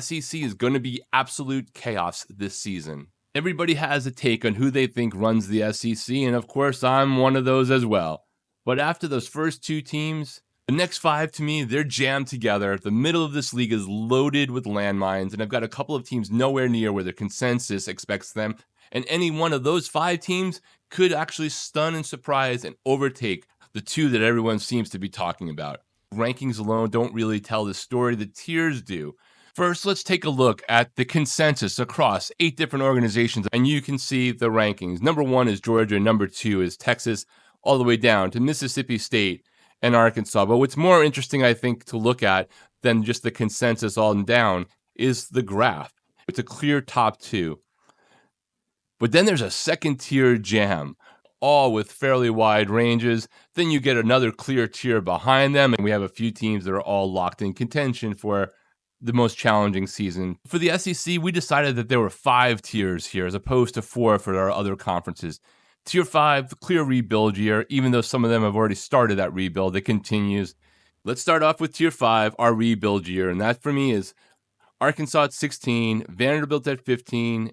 SEC is going to be absolute chaos this season. Everybody has a take on who they think runs the SEC, and of course, I'm one of those as well. But after those first two teams, the next five, to me, they're jammed together. The middle of this league is loaded with landmines, and I've got a couple of teams nowhere near where the consensus expects them. And any one of those five teams could actually stun and surprise and overtake the two that everyone seems to be talking about. Rankings alone don't really tell the story. The tiers do. First, let's take a look at the consensus across 8 different organizations, and you can see the rankings. Number 1 is Georgia. Number 2 is Texas, all the way down to Mississippi State and Arkansas. But what's more interesting, I think, to look at than just the consensus all and down is the graph. It's a clear top 2. But then there's a second-tier jam, all with fairly wide ranges. Then you get another clear tier behind them, and we have a few teams that are all locked in contention for the most challenging season. For the SEC, we decided that there were 5 tiers here as opposed to 4 for our other conferences. Tier 5, the clear rebuild year, even though some of them have already started that rebuild, it continues. Let's start off with Tier 5, our rebuild year, and that for me is Arkansas at 16, Vanderbilt at 15,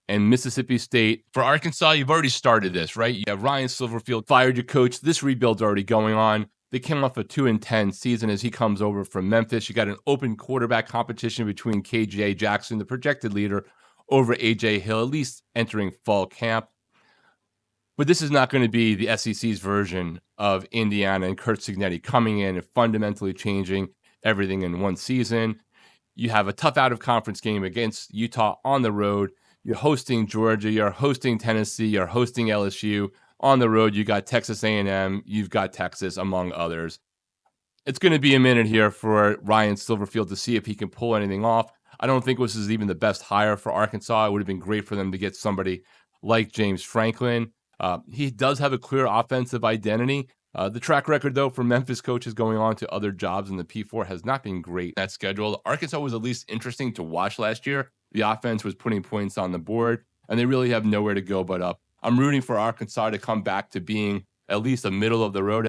and Mississippi State. For Arkansas, you've already started this, right? You have Ryan Silverfield fired your coach. This rebuild's already going on. They came off a 2-10 season as he comes over from Memphis. You got an open quarterback competition between KJ Jackson, the projected leader, over AJ Hill, at least entering fall camp. But this is not going to be the SEC's version of Indiana and Curt Cignetti coming in and fundamentally changing everything in one season. You have a tough out-of-conference game against Utah on the road. You're hosting Georgia, you're hosting Tennessee, you're hosting LSU. On the road, you got Texas A&M, you've got Texas, among others. It's going to be a minute here for Ryan Silverfield to see if he can pull anything off. I don't think this is even the best hire for Arkansas. It would have been great for them to get somebody like James Franklin. He does have a clear offensive identity. The track record, though, for Memphis coaches going on to other jobs in the P4 has not been great. That schedule, Arkansas was at least interesting to watch last year. The offense was putting points on the board, and they really have nowhere to go but up. I'm rooting for Arkansas to come back to being at least a middle of the road.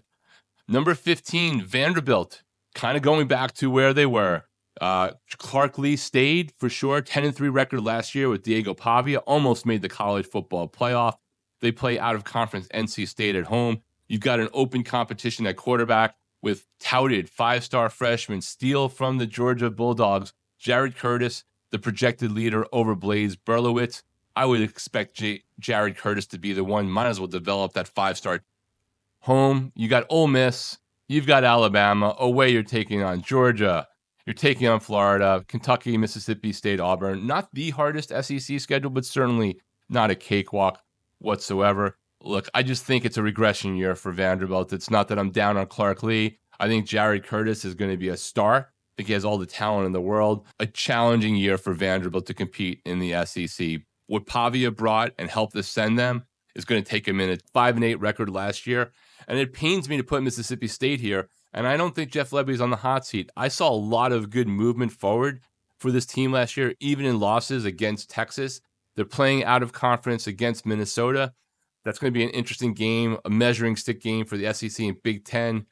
Number 15, Vanderbilt, kind of going back to where they were. Clark Lee stayed for sure. 10-3 record last year with Diego Pavia. Almost made the college football playoff. They play out of conference NC State at home. You've got an open competition at quarterback with touted 5-star freshman Steele from the Georgia Bulldogs, Jared Curtis, the projected leader over Blaze Berlowitz. I would expect Jared Curtis to be the one. Might as well develop that 5-star. Home, you got Ole Miss, you've got Alabama. Away, you're taking on Georgia. You're taking on Florida, Kentucky, Mississippi State, Auburn. Not the hardest SEC schedule, but certainly not a cakewalk whatsoever. Look, I just think it's a regression year for Vanderbilt. It's not that I'm down on Clark Lee. I think Jared Curtis is going to be a star. I think he has all the talent in the world. A challenging year for Vanderbilt to compete in the SEC. What Pavia brought and helped ascend them is going to take a minute. 5-8 record last year. And it pains me to put Mississippi State here. And I don't think Jeff Lebby's on the hot seat. I saw a lot of good movement forward for this team last year, even in losses against Texas. They're playing out of conference against Minnesota. That's going to be an interesting game, a measuring stick game for the SEC and Big Ten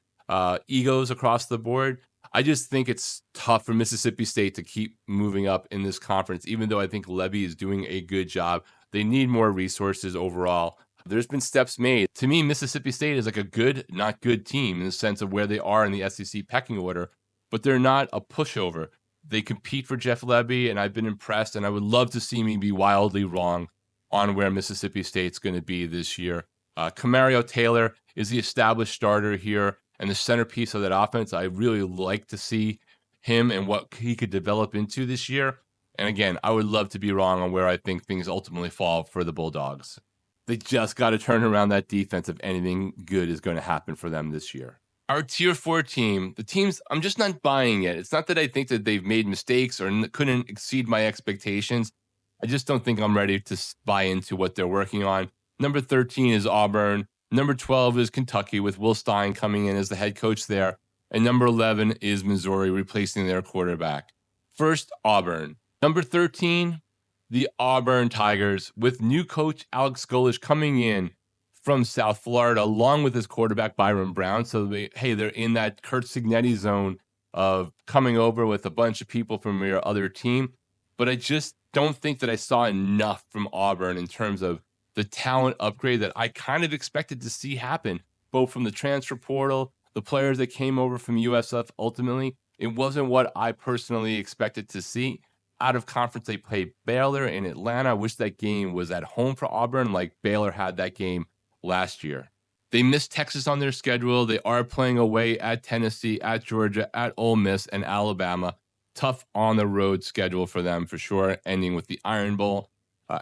egos across the board. I just think it's tough for Mississippi State to keep moving up in this conference, even though I think Lebby is doing a good job. They need more resources overall. There's been steps made. To me, Mississippi State is like a good, not good team in the sense of where they are in the SEC pecking order, but they're not a pushover. They compete for Jeff Lebby, and I've been impressed, and I would love to see me be wildly wrong on where Mississippi State's going to be this year. Camario Taylor is the established starter here and the centerpiece of that offense. I really like to see him and what he could develop into this year. And again, I would love to be wrong on where I think things ultimately fall for the Bulldogs. They just got to turn around that defense if anything good is going to happen for them this year. Our Tier 4 team, the teams, I'm just not buying it. It's not that I think that they've made mistakes or couldn't exceed my expectations. I just don't think I'm ready to buy into what they're working on. Number 13 is Auburn. Number 12 is Kentucky with Will Stein coming in as the head coach there. And number 11 is Missouri replacing their quarterback. First, Auburn. Number 13, the Auburn Tigers with new coach Alex Golesh coming in from South Florida along with his quarterback Byron Brown. So they're in that Curt Cignetti zone of coming over with a bunch of people from your other team. But I just don't think that I saw enough from Auburn in terms of the talent upgrade that I kind of expected to see happen, both from the transfer portal, the players that came over from USF ultimately. It wasn't what I personally expected to see. Out of conference, they played Baylor in Atlanta. I wish that game was at home for Auburn, like Baylor had that game last year. They missed Texas on their schedule. They are playing away at Tennessee, at Georgia, at Ole Miss, and Alabama. Tough on the road schedule for them for sure, ending with the Iron Bowl.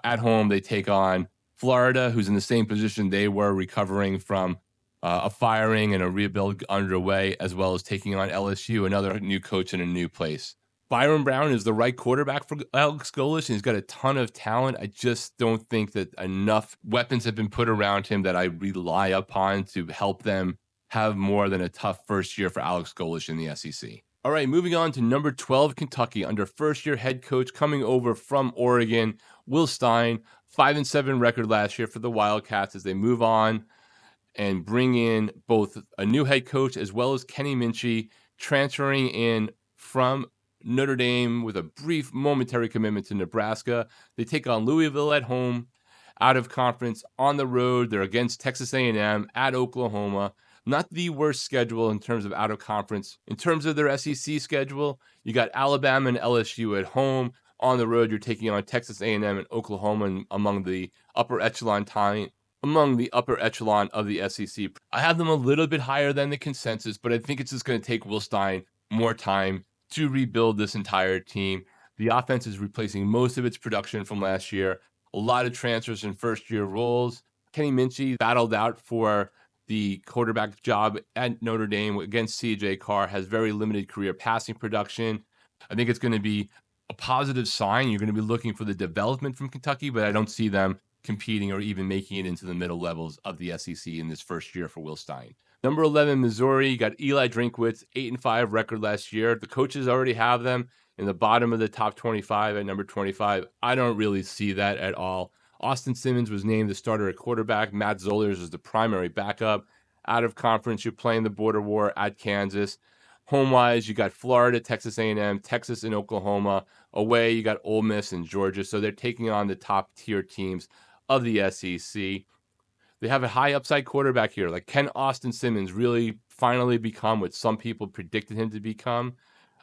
At home, they take on Florida, who's in the same position they were, recovering from a firing and a rebuild underway, as well as taking on LSU, another new coach in a new place. Byron Brown is the right quarterback for Alex Golesh, and he's got a ton of talent. I just don't think that enough weapons have been put around him that I rely upon to help them have more than a tough first year for Alex Golesh in the SEC. All right, moving on to number 12, Kentucky, under first-year head coach coming over from Oregon, Will Stein, 5-7 record last year for the Wildcats as they move on and bring in both a new head coach as well as Kenny Minchey, transferring in from Notre Dame with a brief momentary commitment to Nebraska. They take on Louisville at home, out of conference, on the road. They're against Texas A&M, at Oklahoma. Not the worst schedule in terms of out of conference. In terms of their SEC schedule, you got Alabama and LSU at home. On the road, you're taking on Texas A&M and Oklahoma and among the upper echelon of the SEC. I have them a little bit higher than the consensus, but I think it's just going to take Will Stein more time to rebuild this entire team. The offense is replacing most of its production from last year. A lot of transfers in first-year roles. Kenny Minchey battled out for the quarterback job at Notre Dame against C.J. Carr, has very limited career passing production. I think it's going to be a positive sign. You're going to be looking for the development from Kentucky, but I don't see them competing or even making it into the middle levels of the SEC in this first year for Will Stein. Number 11, Missouri. You got Eli Drinkwitz, 8-5 record last year. The coaches already have them in the bottom of the top 25 at number 25. I don't really see that at all. Austin Simmons was named the starter at quarterback. Matt Zollers is the primary backup. Out of conference, you're playing the border war at Kansas. Home-wise, you got Florida, Texas A&M, Texas, and Oklahoma. Away, you got Ole Miss and Georgia. So they're taking on the top-tier teams of the SEC. They have a high upside quarterback here. Like, can Austin Simmons really finally become what some people predicted him to become?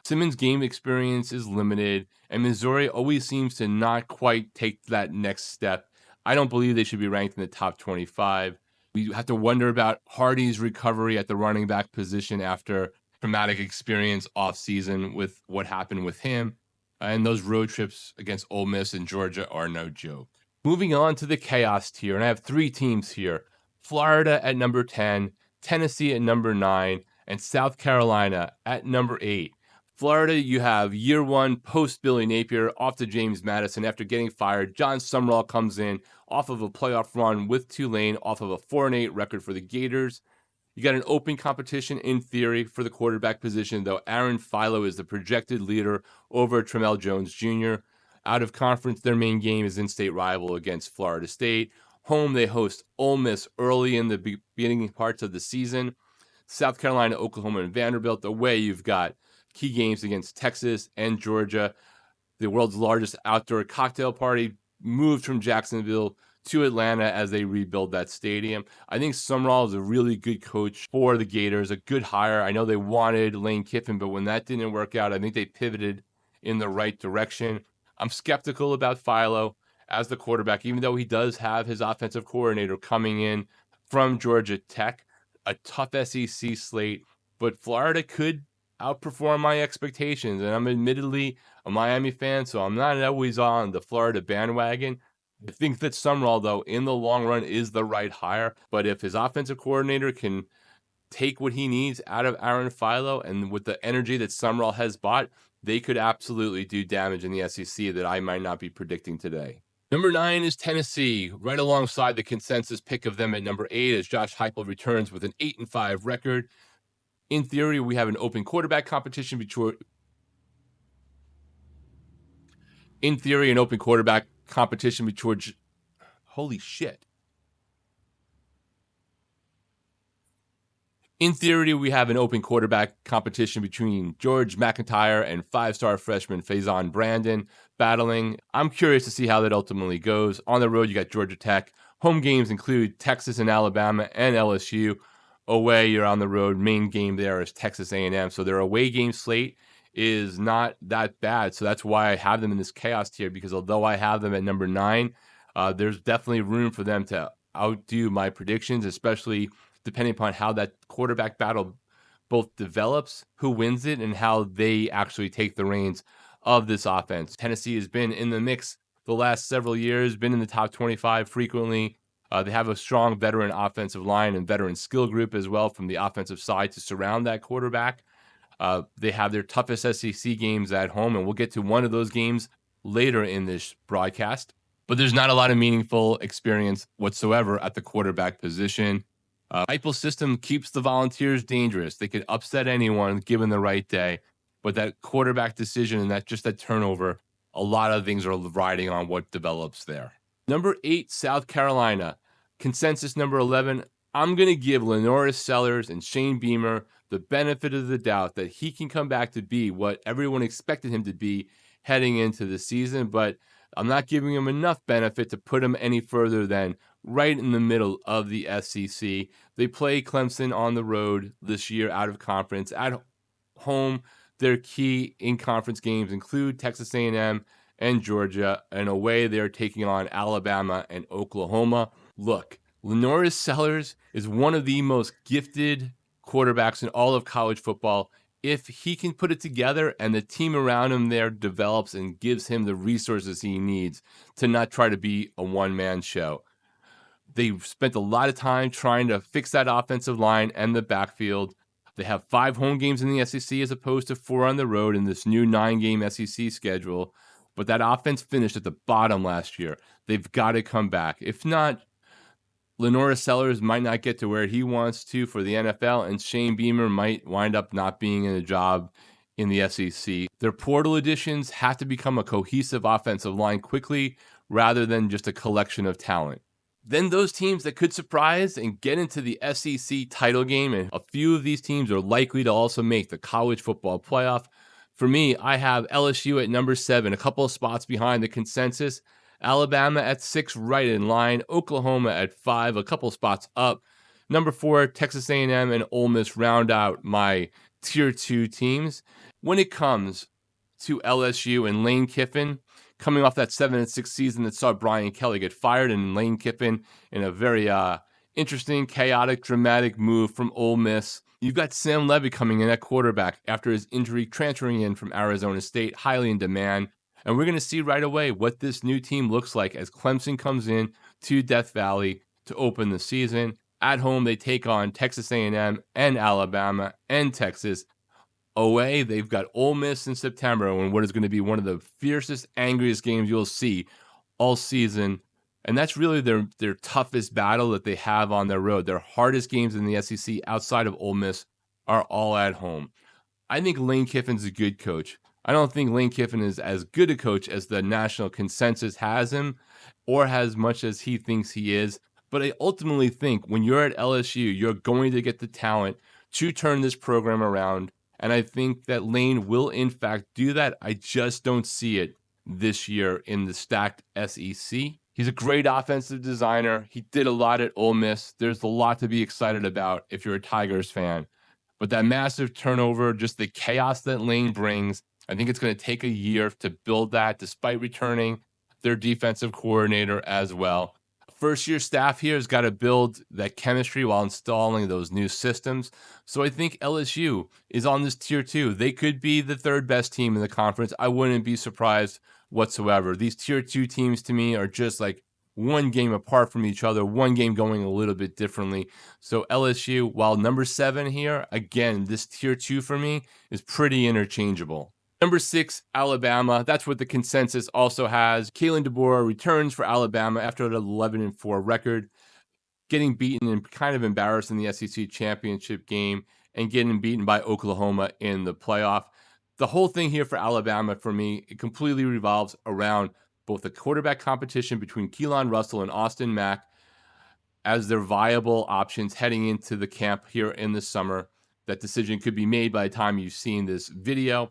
Simmons' game experience is limited, and Missouri always seems to not quite take that next step. I don't believe they should be ranked in the top 25. We have to wonder about Hardy's recovery at the running back position after traumatic experience off-season with what happened with him. And those road trips against Ole Miss and Georgia are no joke. Moving on to the chaos tier, and I have three teams here. Florida at number 10, Tennessee at number 9, and South Carolina at number 8. Florida, you have year one post Billy Napier off to James Madison after getting fired. John Sumrall comes in off of a playoff run with Tulane, off of a 4-8 record for the Gators. You got an open competition in theory for the quarterback position, though Aaron Philo is the projected leader over Tramel Jones Jr. Out of conference, their main game is in-state rival against Florida State. Home, they host Ole Miss early in the beginning parts of the season. South Carolina, Oklahoma, and Vanderbilt. Away, you've got key games against Texas and Georgia. The world's largest outdoor cocktail party moved from Jacksonville to Atlanta as they rebuild that stadium. I think Sumrall is a really good coach for the Gators, a good hire. I know they wanted Lane Kiffin, but when that didn't work out, I think they pivoted in the right direction. I'm skeptical about Philo as the quarterback, even though he does have his offensive coordinator coming in from Georgia Tech, a tough SEC slate, but Florida could outperform my expectations. And I'm admittedly a Miami fan, so I'm not always on the Florida bandwagon. I think that Sumrall, though, in the long run is the right hire. But if his offensive coordinator can take what he needs out of Aaron Philo, and with the energy that Sumrall has bought, they could absolutely do damage in the SEC that I might not be predicting today. Number 9 is Tennessee, right alongside the consensus pick of them at number 8 as Josh Heupel returns with an 8-5 record. In theory, we have an open quarterback competition between holy shit. In theory, we have an open quarterback competition between George McIntyre and five-star freshman Faison Brandon battling. I'm curious to see how that ultimately goes. On the road, you got Georgia Tech. Home games include Texas and Alabama and LSU. Away, you're on the road. Main game there is Texas A&M. So their away game slate is not that bad. So that's why I have them in this chaos tier, because although I have them at number 9, there's definitely room for them to outdo my predictions, especially depending upon how that quarterback battle both develops, who wins it, and how they actually take the reins of this offense. Tennessee has been in the mix the last several years, been in the top 25 frequently. They have a strong veteran offensive line and veteran skill group as well from the offensive side to surround that quarterback. They have their toughest SEC games at home, and we'll get to one of those games later in this broadcast. But there's not a lot of meaningful experience whatsoever at the quarterback position. Heupel's system keeps the Volunteers dangerous. They could upset anyone given the right day, but that quarterback decision and that turnover, a lot of things are riding on what develops there. Number 8, South Carolina. Consensus number 11. I'm going to give Lenoris Sellers and Shane Beamer the benefit of the doubt that he can come back to be what everyone expected him to be heading into the season, but I'm not giving him enough benefit to put him any further than right in the middle of the SEC. They play Clemson on the road this year out of conference. At home, their key in-conference games include Texas A&M and Georgia, and away they're taking on Alabama and Oklahoma. Look, Lenoris Sellers is one of the most gifted quarterbacks in all of college football. If he can put it together and the team around him there develops and gives him the resources he needs to not try to be a one-man show. They've spent a lot of time trying to fix that offensive line and the backfield. They have 5 home games in the SEC as opposed to 4 on the road in this new 9-game SEC schedule. But that offense finished at the bottom last year. They've got to come back. If not, Lenoris Sellers might not get to where he wants to for the NFL, and Shane Beamer might wind up not being in a job in the SEC. Their portal additions have to become a cohesive offensive line quickly rather than just a collection of talent. Then those teams that could surprise and get into the SEC title game, and a few of these teams are likely to also make the college football playoff. For me, I have LSU at number 7, a couple of spots behind the consensus. Alabama at 6, right in line. Oklahoma at 5, a couple spots up. Number 4, Texas A&M and Ole Miss round out my Tier 2 teams. When it comes to LSU and Lane Kiffin, coming off that 7-6 season that saw Brian Kelly get fired, and Lane Kiffin in a very interesting, chaotic, dramatic move from Ole Miss. You've got Sam Levy coming in at quarterback after his injury, transferring in from Arizona State, highly in demand. And we're going to see right away what this new team looks like as Clemson comes in to Death Valley to open the season. At home, they take on Texas A&M and Alabama and Texas. Away, they've got Ole Miss in September, and what is going to be one of the fiercest, angriest games you'll see all season. And that's really their toughest battle that they have on their road. Their hardest games in the SEC outside of Ole Miss are all at home. I think Lane Kiffin's a good coach. I don't think Lane Kiffin is as good a coach as the national consensus has him, or as much as he thinks he is. But I ultimately think when you're at LSU, you're going to get the talent to turn this program around. And I think that Lane will, in fact, do that. I just don't see it this year in the stacked SEC. He's a great offensive designer. He did a lot at Ole Miss. There's a lot to be excited about if you're a Tigers fan. But that massive turnover, just the chaos that Lane brings, I think it's going to take a year to build that, despite returning their defensive coordinator as well. First-year staff here has got to build that chemistry while installing those new systems. So I think LSU is on this tier 2. They could be the 3rd best team in the conference. I wouldn't be surprised whatsoever. These tier 2 teams to me are just like one game apart from each other, one game going a little bit differently. So LSU, while number 7 here, again, this tier 2 for me is pretty interchangeable. Number 6, Alabama. That's what the consensus also has. Kalen DeBoer returns for Alabama after an 11-4 record, getting beaten and kind of embarrassed in the SEC championship game and getting beaten by Oklahoma in the playoff. The whole thing here for Alabama, for me, it completely revolves around both the quarterback competition between Keelan Russell and Austin Mack. as their viable options heading into the camp here in the summer. That decision could be made by the time you've seen this video.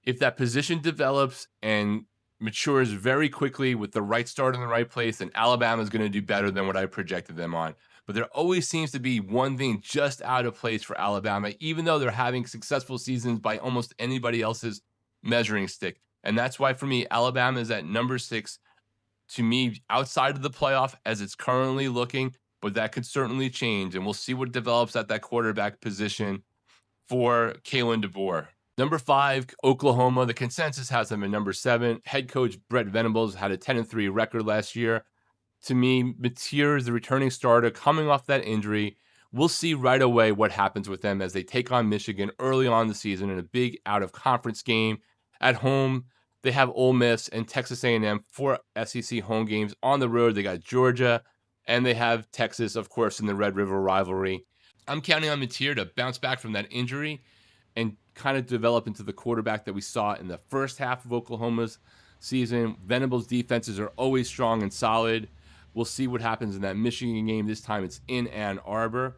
If that position develops and matures very quickly with the right start in the right place, then Alabama is going to do better than what I projected them on. But there always seems to be one thing just out of place for Alabama, even though they're having successful seasons by almost anybody else's measuring stick. And that's why, for me, Alabama is at number 6. To me, outside of the playoff as it's currently looking, but that could certainly change. And we'll see what develops at that quarterback position for Kalen DeBoer. Number 5, Oklahoma. The consensus has them at number 7. Head coach Brett Venables had a 10-3 record last year. To me, Mateer is the returning starter coming off that injury. We'll see right away what happens with them as they take on Michigan early on in the season in a big out-of-conference game. At home, they have Ole Miss and Texas A&M for SEC home games. On the road, they got Georgia, and they have Texas, of course, in the Red River rivalry. I'm counting on Mateer to bounce back from that injury and kind of develop into the quarterback that we saw in the first half of Oklahoma's season. Venables' defenses are always strong and solid. We'll see what happens in that Michigan game. This time it's in Ann Arbor.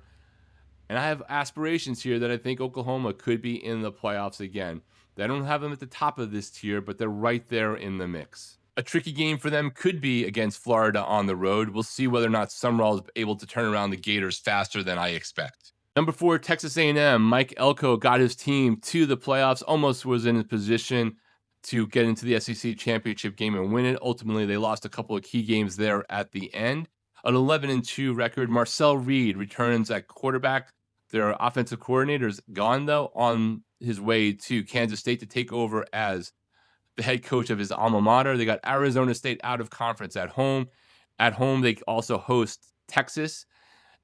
And I have aspirations here that I think Oklahoma could be in the playoffs again. I don't have them at the top of this tier, but they're right there in the mix. A tricky game for them could be against Florida on the road. We'll see whether or not Summerall is able to turn around the Gators faster than I expect. Number 4, Texas A&M. Mike Elko got his team to the playoffs, almost was in a position to get into the SEC championship game and win it. Ultimately, they lost a couple of key games there at the end. An 11-2 record. Marcel Reed returns at quarterback. Their offensive coordinator is gone, though, on his way to Kansas State to take over as the head coach of his alma mater. They got Arizona State out of conference at home. At home, they also host Texas.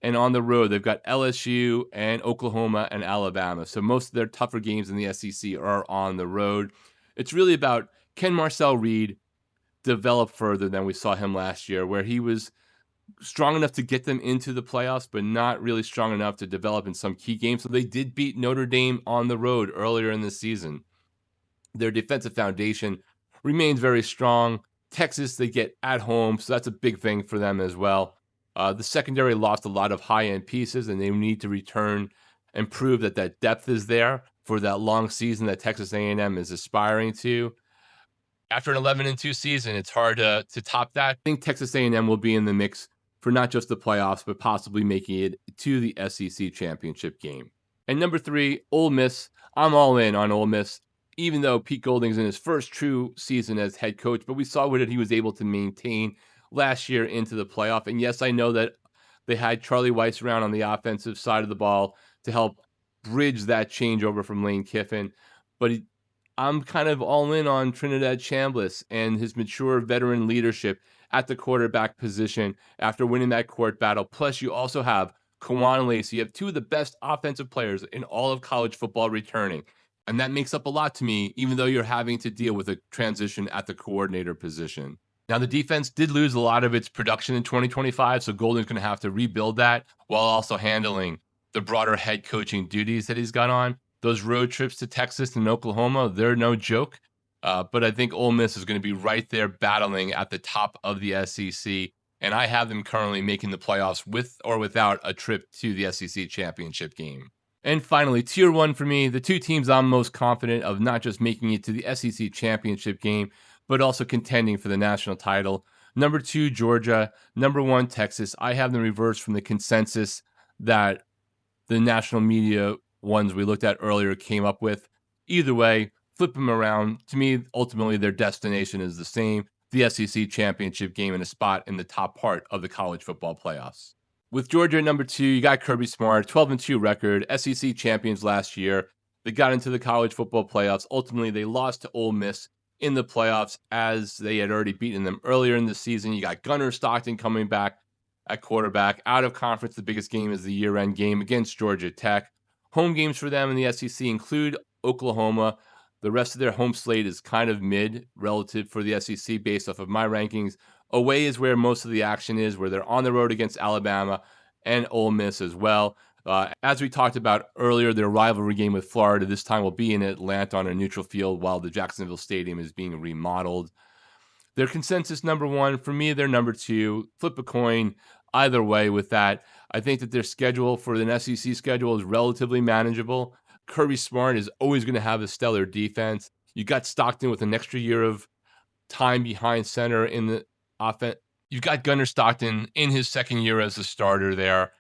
And on the road, they've got LSU and Oklahoma and Alabama. So most of their tougher games in the SEC are on the road. It's really about, can Marcel Reed develop further than we saw him last year, where he was strong enough to get them into the playoffs, but not really strong enough to develop in some key games. So they did beat Notre Dame on the road earlier in the season. Their defensive foundation remains very strong. Texas, they get at home, so that's a big thing for them as well. The secondary lost a lot of high-end pieces, and they need to return and prove that that depth is there for that long season that Texas A&M is aspiring to. After an 11-2 season, it's hard to top that. I think Texas A&M will be in the mix for not just the playoffs, but possibly making it to the SEC championship game. And number 3, Ole Miss. I'm all in on Ole Miss, even though Pete Golding's in his first true season as head coach, but we saw what he was able to maintain last year into the playoff. And yes, I know that they had Charlie Weiss around on the offensive side of the ball to help bridge that changeover from Lane Kiffin. But I'm kind of all in on Trinidad Chambliss and his mature veteran leadership at the quarterback position after winning that court battle. Plus, you also have Kawan Lacey. You have 2 of the best offensive players in all of college football returning. And that makes up a lot to me, even though you're having to deal with a transition at the coordinator position. Now, the defense did lose a lot of its production in 2025, so Golden's going to have to rebuild that while also handling the broader head coaching duties that he's got on. Those road trips to Texas and Oklahoma, they're no joke. But I think Ole Miss is going to be right there battling at the top of the SEC. And I have them currently making the playoffs with or without a trip to the SEC championship game. And finally, tier 1 for me, the 2 teams I'm most confident of not just making it to the SEC championship game, but also contending for the national title. Number 2, Georgia. Number 1, Texas. I have them reversed from the consensus that the national media ones we looked at earlier came up with. Either way, flip them around. To me, ultimately, their destination is the same, the SEC championship game and a spot in the top part of the college football playoffs. With Georgia at number 2, you got Kirby Smart, 12-2 record, SEC champions last year. They got into the college football playoffs. Ultimately, they lost to Ole Miss in the playoffs as they had already beaten them earlier in the season. You got Gunnar Stockton coming back at quarterback. Out of conference, the biggest game is the year-end game against Georgia Tech. Home games for them in the SEC include Oklahoma. The rest of their home slate is kind of mid relative for the SEC based off of my rankings. Away is where most of the action is, where they're on the road against Alabama and Ole Miss as well. As we talked about earlier, their rivalry game with Florida this time will be in Atlanta on a neutral field while the Jacksonville Stadium is being remodeled. Their consensus number 1, for me, they're number 2. Flip a coin. either way with that. I think that their schedule for an SEC schedule is relatively manageable. Kirby Smart is always going to have a stellar defense. You got Stockton with an extra year of time behind center in the offense. You've got Gunnar Stockton in his second year as a starter there,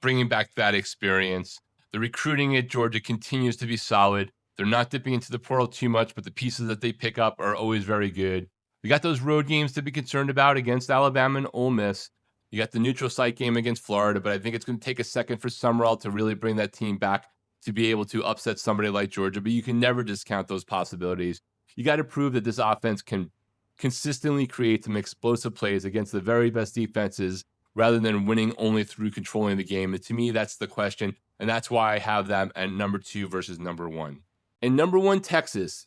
bringing back that experience. The recruiting at Georgia continues to be solid. They're not dipping into the portal too much, but the pieces that they pick up are always very good. You got those road games to be concerned about against Alabama and Ole Miss. You got the neutral site game against Florida, but I think it's going to take a second for Summerall to really bring that team back to be able to upset somebody like Georgia. But you can never discount those possibilities. You got to prove that this offense can consistently create some explosive plays against the very best defenses rather than winning only through controlling the game. And to me, that's the question. And that's why I have them at number 2 versus number 1. And number 1, Texas.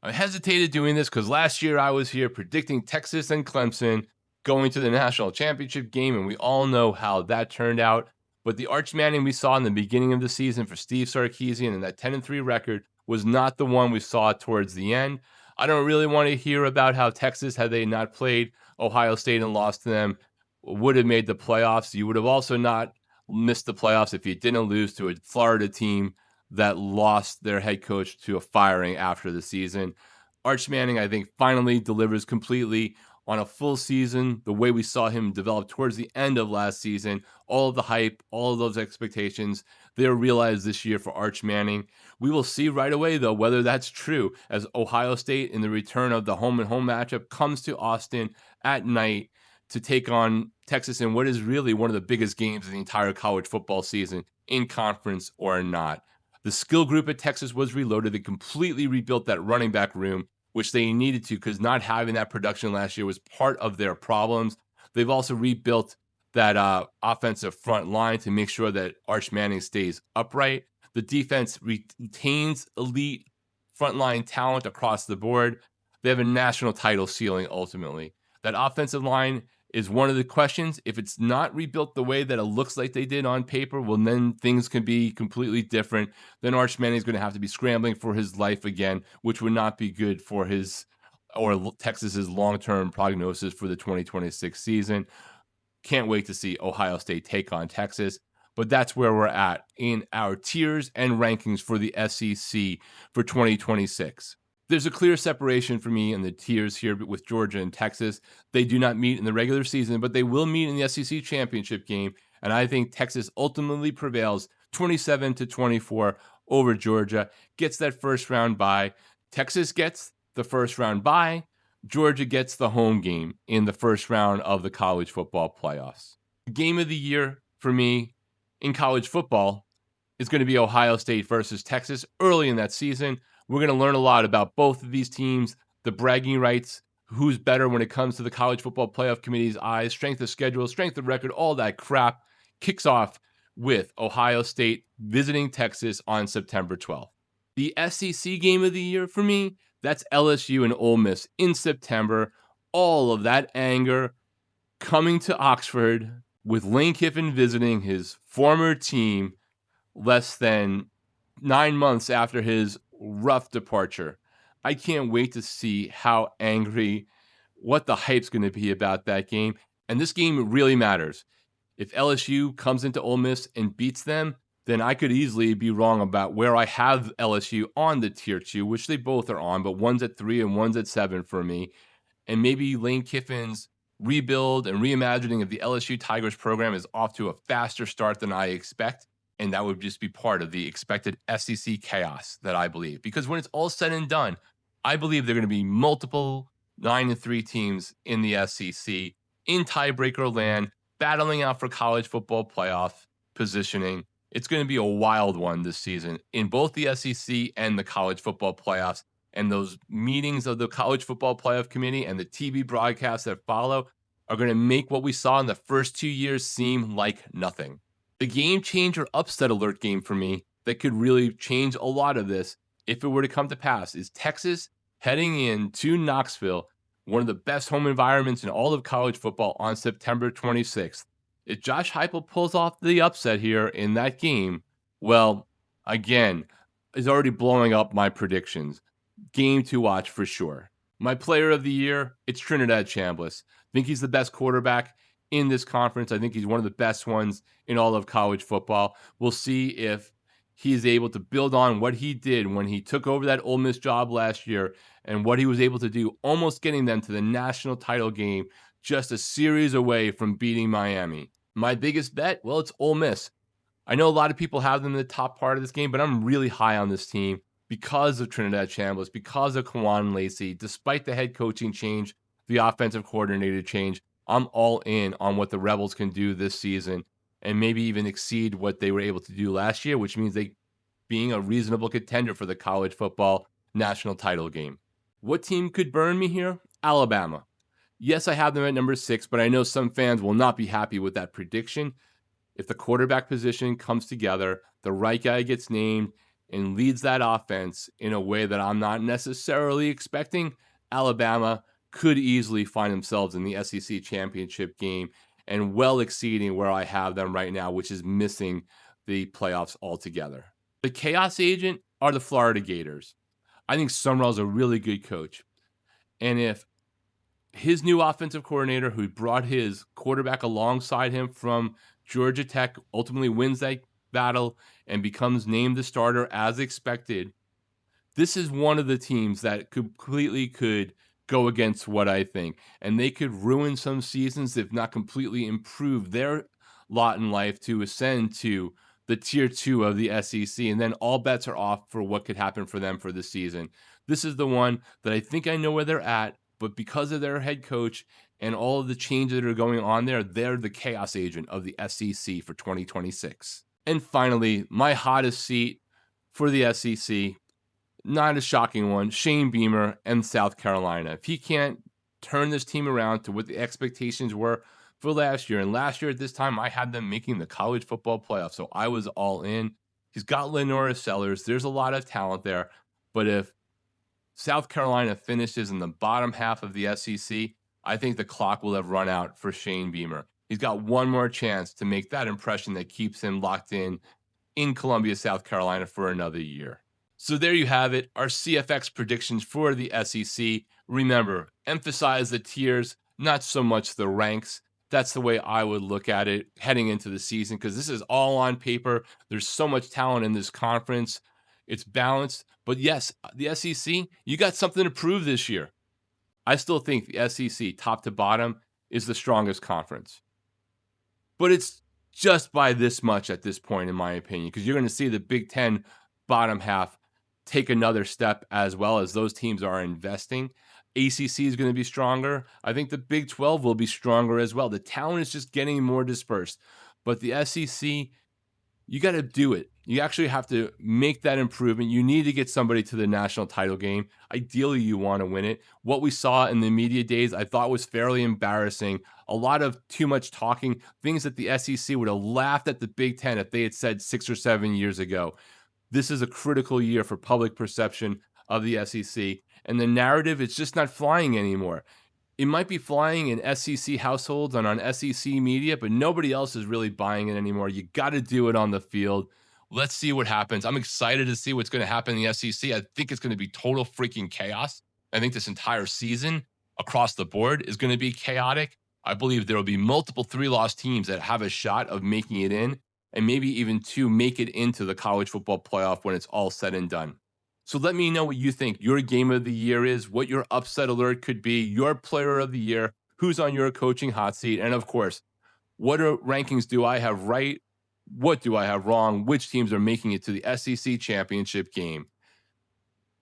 I hesitated doing this because last year I was here predicting Texas and Clemson going to the national championship game, and we all know how that turned out. But the Arch Manning we saw in the beginning of the season for Steve Sarkisian and that 10-3 record was not the one we saw towards the end. I don't really want to hear about how Texas, had they not played Ohio State and lost to them, would have made the playoffs. You would have also not missed the playoffs if you didn't lose to a Florida team that lost their head coach to a firing after the season. Arch Manning, I think, finally delivers completely on a full season, the way we saw him develop towards the end of last season. All of the hype, all of those expectations, they're realized this year for Arch Manning. We will see right away, though, whether that's true as Ohio State, in the return of the home-and-home matchup, comes to Austin at night to take on Texas in what is really one of the biggest games of the entire college football season, in conference or not. The skill group at Texas was reloaded. They completely rebuilt that running back room, which they needed to, because not having that production last year was part of their problems. They've also rebuilt that offensive front line to make sure that Arch Manning stays upright. The defense retains elite frontline talent across the board. They have a national title ceiling ultimately. That offensive line is one of the questions. If it's not rebuilt the way that it looks like they did on paper, well, then things can be completely different. Then Arch Manning is going to have to be scrambling for his life again, which would not be good for his or Texas's long-term prognosis for the 2026 season. Can't wait to see Ohio State take on Texas. But that's where we're at in our tiers and rankings for the SEC for 2026. There's a clear separation for me in the tiers here with Georgia and Texas. They do not meet in the regular season, but they will meet in the SEC championship game. And I think Texas ultimately prevails 27-24 over Georgia, gets that first round bye. Texas gets the first round bye. Georgia gets the home game in the first round of the college football playoffs. Game of the year for me in college football is going to be Ohio State versus Texas early in that season. We're going to learn a lot about both of these teams, the bragging rights, who's better when it comes to the College Football Playoff Committee's eyes, strength of schedule, strength of record, all that crap. Kicks off with Ohio State visiting Texas on September 12th. The SEC game of the year for me, that's LSU and Ole Miss in September. All of that anger coming to Oxford with Lane Kiffin visiting his former team less than 9 months after his rough departure. I can't wait to see how angry, what the hype's going to be about that game. And this game really matters. If LSU comes into Ole Miss and beats them, then I could easily be wrong about where I have LSU on the tier 2, which they both are on, but one's at 3 and one's at 7 for me. And maybe Lane Kiffin's rebuild and reimagining of the LSU Tigers program is off to a faster start than I expect. And that would just be part of the expected SEC chaos that I believe. Because when it's all said and done, I believe there are going to be multiple 9-3 teams in the SEC in tiebreaker land, battling out for college football playoff positioning. It's going to be a wild one this season in both the SEC and the college football playoffs. And those meetings of the College Football Playoff Committee and the TV broadcasts that follow are going to make what we saw in the first 2 years seem like nothing. The game changer upset alert game for me that could really change a lot of this if it were to come to pass is Texas heading in to Knoxville, one of the best home environments in all of college football, on September 26th. If Josh Heupel pulls off the upset here in that game, well, again, is already blowing up my predictions. Game to watch for sure. My player of the year, it's Trinidad Chambliss. Think he's the best quarterback in this conference. I think he's one of the best ones in all of college football. We'll see if he's able to build on what he did when he took over that Ole Miss job last year and what he was able to do, almost getting them to the national title game, just a series away from beating Miami. My biggest bet, well, it's Ole Miss. I know a lot of people have them in the top part of this game, but I'm really high on this team because of Trinidad Chambliss, because of Kawan Lacey. Despite the head coaching change, the offensive coordinator change, I'm all in on what the Rebels can do this season and maybe even exceed what they were able to do last year, which means they being a reasonable contender for the college football national title game. What team could burn me here? Alabama. Yes, I have them at number 6, but I know some fans will not be happy with that prediction. If the quarterback position comes together, the right guy gets named and leads that offense in a way that I'm not necessarily expecting, Alabama could easily find themselves in the SEC championship game and well exceeding where I have them right now, which is missing the playoffs altogether. The chaos agent are the Florida Gators. I think Summerall's a really good coach. And if his new offensive coordinator, who brought his quarterback alongside him from Georgia Tech, ultimately wins that battle and becomes named the starter as expected, this is one of the teams that completely could go against what I think. And they could ruin some seasons, if not completely improve their lot in life to ascend to the tier 2 of the SEC. And then all bets are off for what could happen for them for the season. This is the one that I think I know where they're at, but because of their head coach and all of the changes that are going on there, they're the chaos agent of the SEC for 2026. And finally, my hottest seat for the SEC, not a shocking one, Shane Beamer and South Carolina. If he can't turn this team around to what the expectations were for last year, and last year at this time, I had them making the college football playoff, so I was all in. He's got Lenora Sellers. There's a lot of talent there, but if South Carolina finishes in the bottom half of the SEC, I think the clock will have run out for Shane Beamer. He's got one more chance to make that impression that keeps him locked in Columbia, South Carolina for another year. So there you have it, our CFX predictions for the SEC. Remember, emphasize the tiers, not so much the ranks. That's the way I would look at it heading into the season, because this is all on paper. There's so much talent in this conference. It's balanced. But yes, the SEC, you got something to prove this year. I still think the SEC, top to bottom, is the strongest conference. But it's just by this much at this point, in my opinion, because you're going to see the Big Ten bottom half take another step as well, as those teams are investing. ACC is going to be stronger. I think the Big 12 will be stronger as well. The talent is just getting more dispersed. But the SEC, you got to do it. You actually have to make that improvement. You need to get somebody to the national title game. Ideally, you want to win it. What we saw in the media days, I thought was fairly embarrassing. A lot of too much talking, things that the SEC would have laughed at the Big Ten if they had said 6 or 7 years ago. This is a critical year for public perception of the SEC. And the narrative is just not flying anymore. It might be flying in SEC households and on SEC media, but nobody else is really buying it anymore. You got to do it on the field. Let's see what happens. I'm excited to see what's going to happen in the SEC. I think it's going to be total freaking chaos. I think this entire season across the board is going to be chaotic. I believe there will be multiple 3-loss teams that have a shot of making it in, and maybe even 2 make it into the college football playoff when it's all said and done. So let me know what you think your game of the year is, what your upset alert could be, your player of the year, who's on your coaching hot seat, and of course, what rankings do I have right? What do I have wrong? Which teams are making it to the SEC championship game?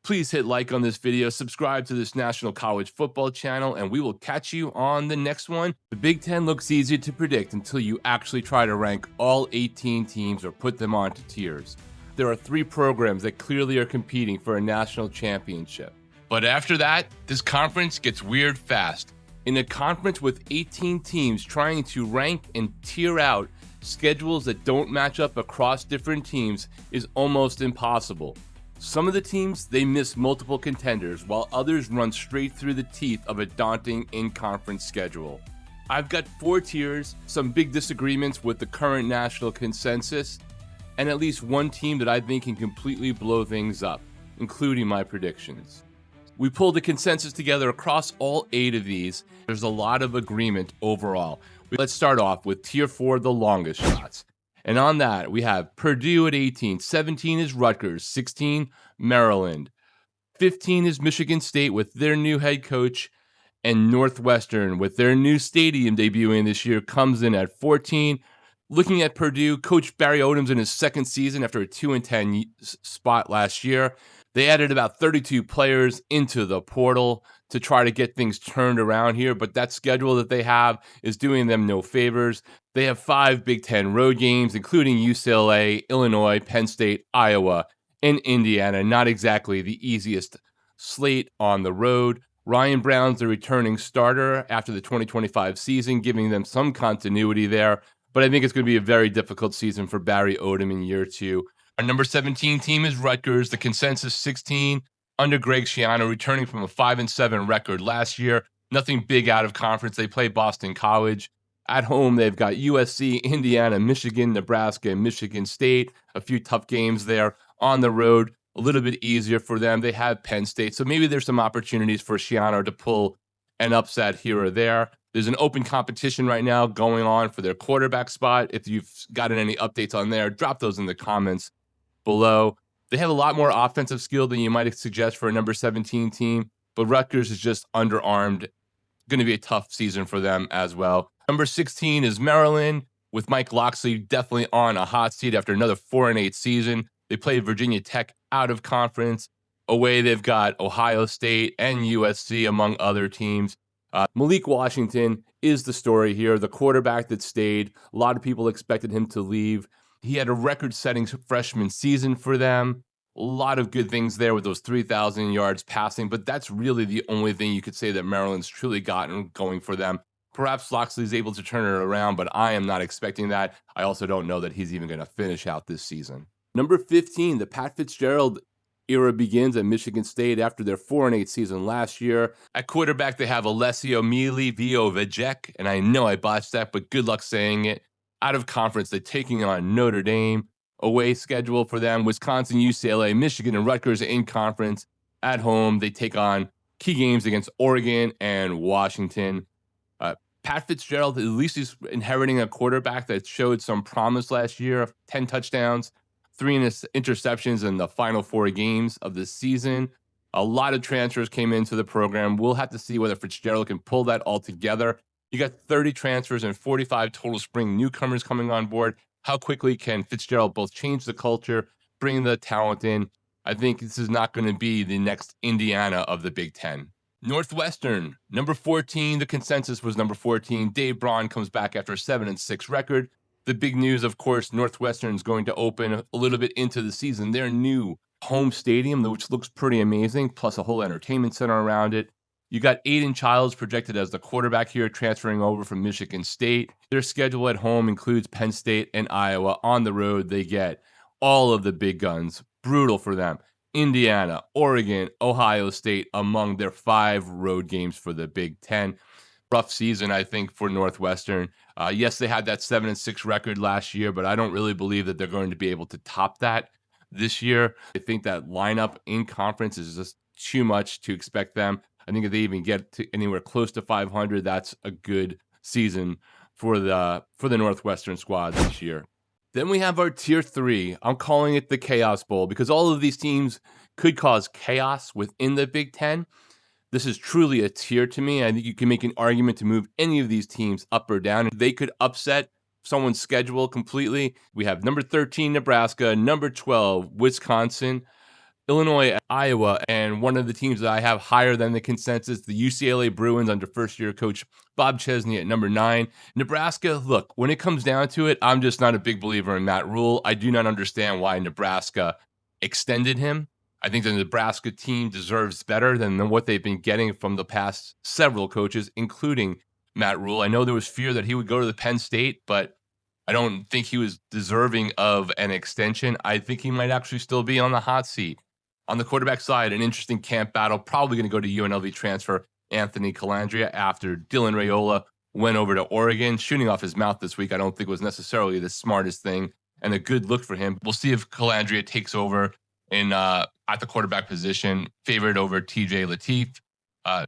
Please hit like on this video, subscribe to this National College Football channel, and we will catch you on the next one. The Big Ten looks easy to predict until you actually try to rank all 18 teams or put them onto tiers. There are 3 programs that clearly are competing for a national championship. But after that, this conference gets weird fast. In a conference with 18 teams trying to rank and tier out schedules that don't match up across different teams is almost impossible. Some of the teams, they miss multiple contenders, while others run straight through the teeth of a daunting in-conference schedule. I've got 4 tiers, some big disagreements with the current national consensus, and at least one team that I think can completely blow things up, including my predictions. We pulled a consensus together across all 8 of these. There's a lot of agreement overall. Let's start off with Tier 4, the longest shots. And on that, we have Purdue at 18. 17 is Rutgers. 16, Maryland. 15 is Michigan State with their new head coach. And Northwestern, with their new stadium debuting this year, comes in at 14. Looking at Purdue, Coach Barry Odom's in his second season after a 2-10 spot last year. They added about 32 players into the portal to try to get things turned around here, but that schedule that they have is doing them no favors. They have 5 Big Ten road games, including UCLA, Illinois, Penn State, Iowa, and Indiana. Not exactly the easiest slate on the road. Ryan Brown's the returning starter after the 2025 season, giving them some continuity there. But I think it's going to be a very difficult season for Barry Odom in year 2. Our number 17 team is Rutgers. The consensus 16 under Greg Schiano, returning from a 5-7 record last year. Nothing big out of conference. They play Boston College. At home, they've got USC, Indiana, Michigan, Nebraska, and Michigan State. A few tough games there. On the road, a little bit easier for them. They have Penn State. So maybe there's some opportunities for Schiano to pull an upset here or there. There's an open competition right now going on for their quarterback spot. If you've gotten any updates on there, drop those in the comments below. They have a lot more offensive skill than you might suggest for a number 17 team, but Rutgers is just underarmed. Going to be a tough season for them as well. Number 16 is Maryland, with Mike Locksley definitely on a hot seat after another 4-8 season. They played Virginia Tech out of conference. Away, they've got Ohio State and USC, among other teams. Malik Washington is the story here, the quarterback that stayed. A lot of people expected him to leave. He had a record-setting freshman season for them. A lot of good things there with those 3,000 yards passing, but that's really the only thing you could say that Maryland's truly gotten going for them. Perhaps Locksley's able to turn it around, but I am not expecting that. I also don't know that he's even going to finish out this season. Number 15, the Pat Fitzgerald era begins at Michigan State after their 4-8 season last year. At quarterback, they have Alessio Vecek, and I know I botched that, but good luck saying it. Out of conference, they're taking on Notre Dame. Away schedule for them, Wisconsin, UCLA, Michigan, and Rutgers in conference. At home, they take on key games against Oregon and Washington. Pat Fitzgerald, at least he's inheriting a quarterback that showed some promise last year, 10 touchdowns, 3 interceptions in the final 4 games of the season. A lot of transfers came into the program. We'll have to see whether Fitzgerald can pull that all together. You got 30 transfers and 45 total spring newcomers coming on board. How quickly can Fitzgerald both change the culture, bring the talent in? I think this is not going to be the next Indiana of the Big Ten. Northwestern, number 14. The consensus was number 14. Dave Braun comes back after a 7-6 record. The big news, of course, Northwestern is going to open a little bit into the season their new home stadium, which looks pretty amazing, plus a whole entertainment center around it. You got Aiden Childs projected as the quarterback here, transferring over from Michigan State. Their schedule at home includes Penn State and Iowa. On the road, they get all of the big guns. Brutal for them. Indiana, Oregon, Ohio State among their 5 road games for the Big Ten. Rough season, I think, for Northwestern. Yes, they had that 7-6 record last year, but I don't really believe that they're going to be able to top that this year. I think that lineup in conference is just too much to expect them. I think if they even get to anywhere close to 500, that's a good season for the Northwestern squad this year. Then we have our Tier 3. I'm calling it the Chaos Bowl because all of these teams could cause chaos within the Big Ten. This is truly a tier to me. I think you can make an argument to move any of these teams up or down. They could upset someone's schedule completely. We have number 13, Nebraska, number 12, Wisconsin, Illinois, Iowa, and one of the teams that I have higher than the consensus, the UCLA Bruins under first-year coach Bob Chesney at number 9. Nebraska, look, when it comes down to it, I'm just not a big believer in Matt Rule. I do not understand why Nebraska extended him. I think the Nebraska team deserves better than what they've been getting from the past several coaches, including Matt Rule. I know there was fear that he would go to the Penn State, but I don't think he was deserving of an extension. I think he might actually still be on the hot seat. On the quarterback side, an interesting camp battle. Probably going to go to UNLV transfer Anthony Calandria after Dylan Raiola went over to Oregon. Shooting off his mouth this week I don't think was necessarily the smartest thing and a good look for him. We'll see if Calandria takes over at the quarterback position, favored over TJ Lateef.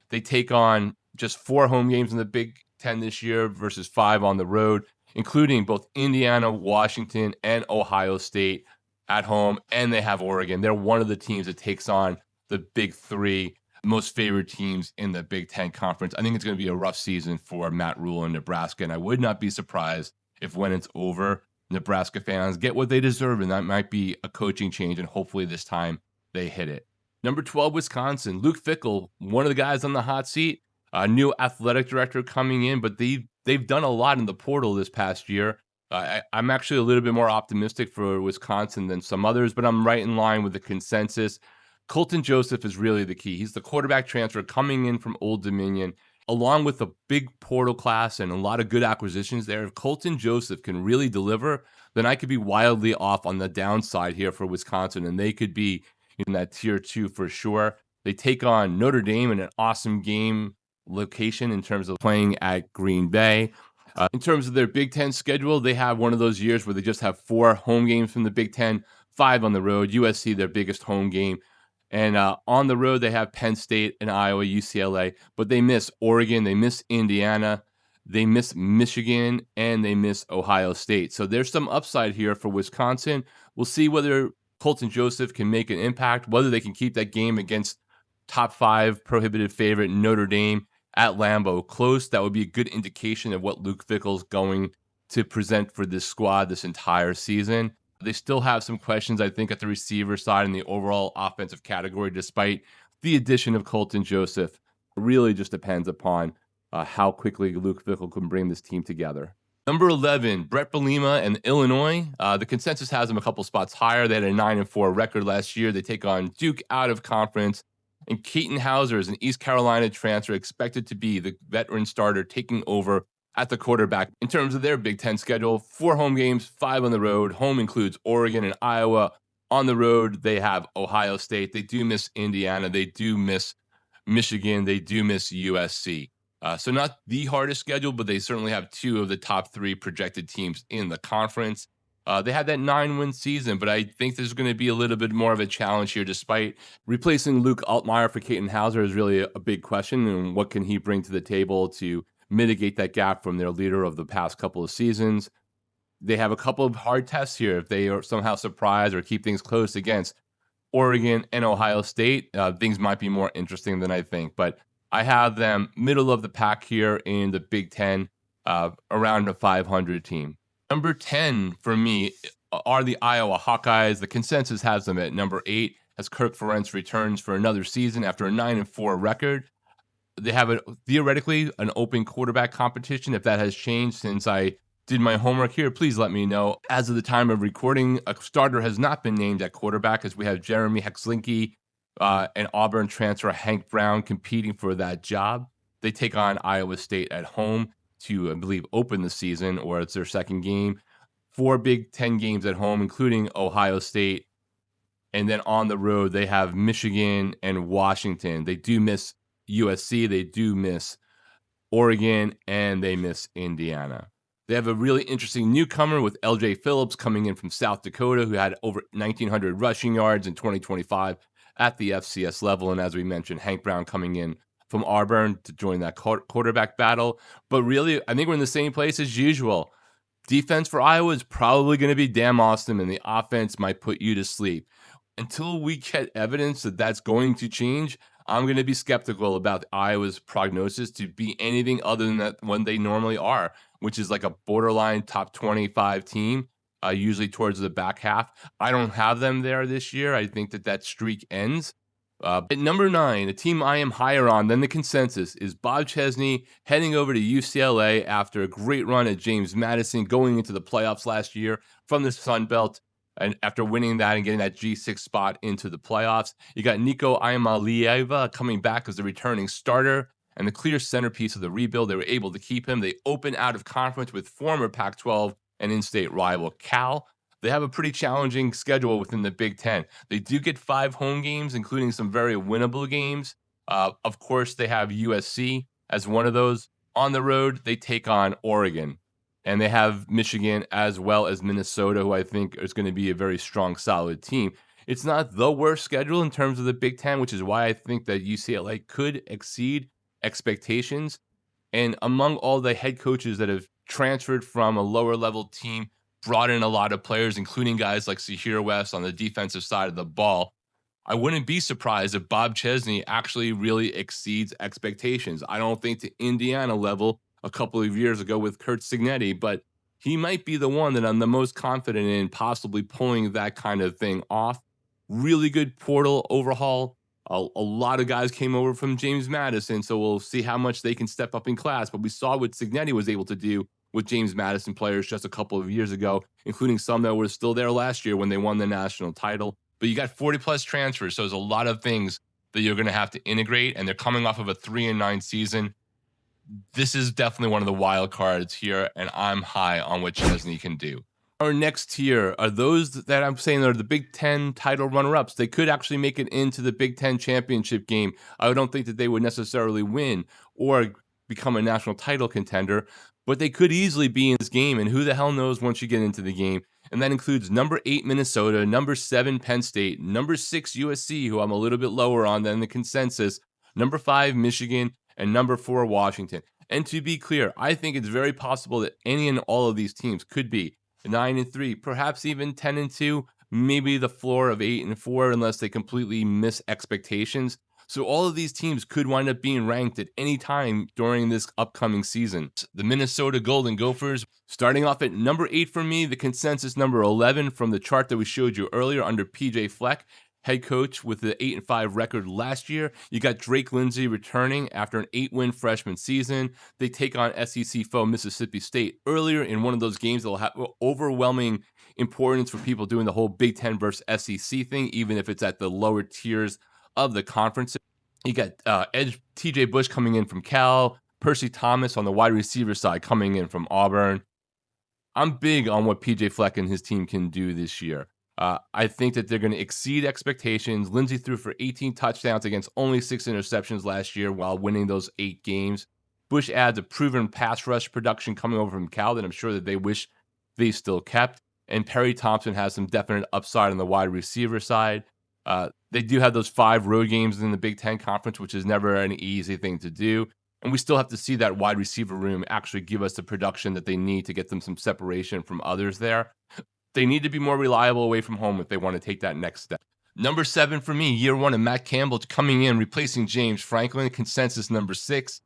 They take on just 4 home games in the Big Ten this year versus 5 on the road, including both Indiana, Washington, and Ohio State at home, and they have Oregon. They're one of the teams that takes on the big 3 most favored teams in the Big Ten Conference. I think it's going to be a rough season for Matt Rule in Nebraska, and I would not be surprised if when it's over, Nebraska fans get what they deserve, and that might be a coaching change, and hopefully this time they hit it. Number 12, Wisconsin. Luke Fickell, one of the guys on the hot seat, a new athletic director coming in, but they've done a lot in the portal this past year. I'm actually a little bit more optimistic for Wisconsin than some others, but I'm right in line with the consensus. Colton Joseph is really the key. He's the quarterback transfer coming in from Old Dominion, along with a big portal class and a lot of good acquisitions there. If Colton Joseph can really deliver, then I could be wildly off on the downside here for Wisconsin, and they could be in that tier 2 for sure. They take on Notre Dame in an awesome game location in terms of playing at Green Bay. In terms of their Big Ten schedule, they have one of those years where they just have 4 home games from the Big Ten, 5 on the road. USC, their biggest home game. And on the road, they have Penn State and Iowa, UCLA, but they miss Oregon, they miss Indiana, they miss Michigan, and they miss Ohio State. So there's some upside here for Wisconsin. We'll see whether Colton Joseph can make an impact, whether they can keep that game against top 5 prohibited favorite Notre Dame at Lambeau close. That would be a good indication of what Luke Fickell's going to present for this squad this entire season. They still have some questions, I think, at the receiver side in the overall offensive category, despite the addition of Colton Joseph. It really just depends upon how quickly Luke Fickell can bring this team together. Number 11, Brett Bielema and Illinois. The consensus has them a couple spots higher. They had a 9-4 record last year. They take on Duke out of conference. And Keaton Hauser is an East Carolina transfer, expected to be the veteran starter taking over at the quarterback. In terms of their Big Ten schedule, 4 home games, 5 on the road. Home includes Oregon and Iowa. On the road, they have Ohio State. They do miss Indiana. They do miss Michigan. They do miss USC. So not the hardest schedule, but they certainly have 2 of the top 3 projected teams in the conference. They had that 9-win season, but I think there's going to be a little bit more of a challenge here, despite replacing Luke Altmaier for Keaton Hauser is really a big question. And what can he bring to the table to mitigate that gap from their leader of the past couple of seasons? They have a couple of hard tests here. If they are somehow surprised or keep things close against Oregon and Ohio State, things might be more interesting than I think. But I have them middle of the pack here in the Big Ten, around a 500 team. Number 10 for me are the Iowa Hawkeyes. The consensus has them at number 8 as Kirk Ferentz returns for another season after a 9-4 record. They have theoretically an open quarterback competition. If that has changed since I did my homework here, please let me know. As of the time of recording, a starter has not been named at quarterback, as we have Jeremy Hexlinky and Auburn transfer Hank Brown competing for that job. They take on Iowa State at home to, I believe, open the season, or it's their second game. 4 Big Ten games at home, including Ohio State. And then on the road, they have Michigan and Washington. They do miss USC, they do miss Oregon, and they miss Indiana. They have a really interesting newcomer with LJ Phillips coming in from South Dakota, who had over 1,900 rushing yards in 2025 at the FCS level. And as we mentioned, Hank Brown coming in from Auburn to join that quarterback battle. But really, I think we're in the same place as usual. Defense for Iowa is probably going to be damn awesome, and the offense might put you to sleep. Until we get evidence that that's going to change, I'm going to be skeptical about Iowa's prognosis to be anything other than that when they normally are, which is like a borderline top 25 team, usually towards the back half. I don't have them there this year. I think that streak ends. At number 9, a team I am higher on than the consensus is Bob Chesney heading over to UCLA after a great run at James Madison, going into the playoffs last year from the Sun Belt. And after winning that and getting that G6 spot into the playoffs, you got Nico Iamaleava coming back as the returning starter and the clear centerpiece of the rebuild. They were able to keep him. They open out of conference with former Pac-12 and in-state rival Cal. They have a pretty challenging schedule within the Big Ten. They do get 5 home games, including some very winnable games. Of course, they have USC as one of those. On the road, they take on Oregon. And they have Michigan as well as Minnesota, who I think is going to be a very strong, solid team. It's not the worst schedule in terms of the Big Ten, which is why I think that UCLA could exceed expectations. And among all the head coaches that have transferred from a lower level team, brought in a lot of players, including guys like Sahir West on the defensive side of the ball, I wouldn't be surprised if Bob Chesney actually really exceeds expectations. I don't think to Indiana level a couple of years ago with Kurt Signetti, but he might be the one that I'm the most confident in possibly pulling that kind of thing off. Really good portal overhaul. A lot of guys came over from James Madison, so we'll see how much they can step up in class. But we saw what Signetti was able to do with James Madison players just a couple of years ago, including some that were still there last year when they won the national title. But you got 40 plus transfers, so there's a lot of things that you're going to have to integrate, and they're coming off of a 3-9 season. This is definitely one of the wild cards here, and I'm high on what Chesney can do. Our next tier are those that I'm saying are the Big Ten title runner-ups. They could actually make it into the Big Ten championship game. I don't think that they would necessarily win or become a national title contender, but they could easily be in this game, and who the hell knows once you get into the game. And that includes number 8 Minnesota, number 7 Penn State, number 6 USC, who I'm a little bit lower on than the consensus, number 5 Michigan, and number 4 Washington. And to be clear, I think it's very possible that any and all of these teams could be 9-3, perhaps even 10-2, maybe the floor of 8-4, unless they completely miss expectations. So all of these teams could wind up being ranked at any time during this upcoming season. The Minnesota Golden Gophers, starting off at number 8 for me, the consensus number 11 from the chart that we showed you earlier under PJ Fleck, head coach with the 8-5 record last year. You got Drake Lindsay returning after an 8-win freshman season. They take on SEC foe Mississippi State earlier in one of those games that will have overwhelming importance for people doing the whole Big Ten versus SEC thing, even if it's at the lower tiers of the conference. You got Edge TJ Bush coming in from Cal, Percy Thomas on the wide receiver side coming in from Auburn. I'm big on what PJ Fleck and his team can do this year. I think that they're going to exceed expectations. Lindsey threw for 18 touchdowns against only 6 interceptions last year while winning those 8 games. Bush adds a proven pass rush production coming over from Cal that I'm sure that they wish they still kept. And Perry Thompson has some definite upside on the wide receiver side. They do have those 5 road games in the Big Ten Conference, which is never an easy thing to do. And we still have to see that wide receiver room actually give us the production that they need to get them some separation from others there. They need to be more reliable away from home if they want to take that next step. Number 7 for me, year 1 of Matt Campbell coming in, replacing James Franklin, consensus number 6.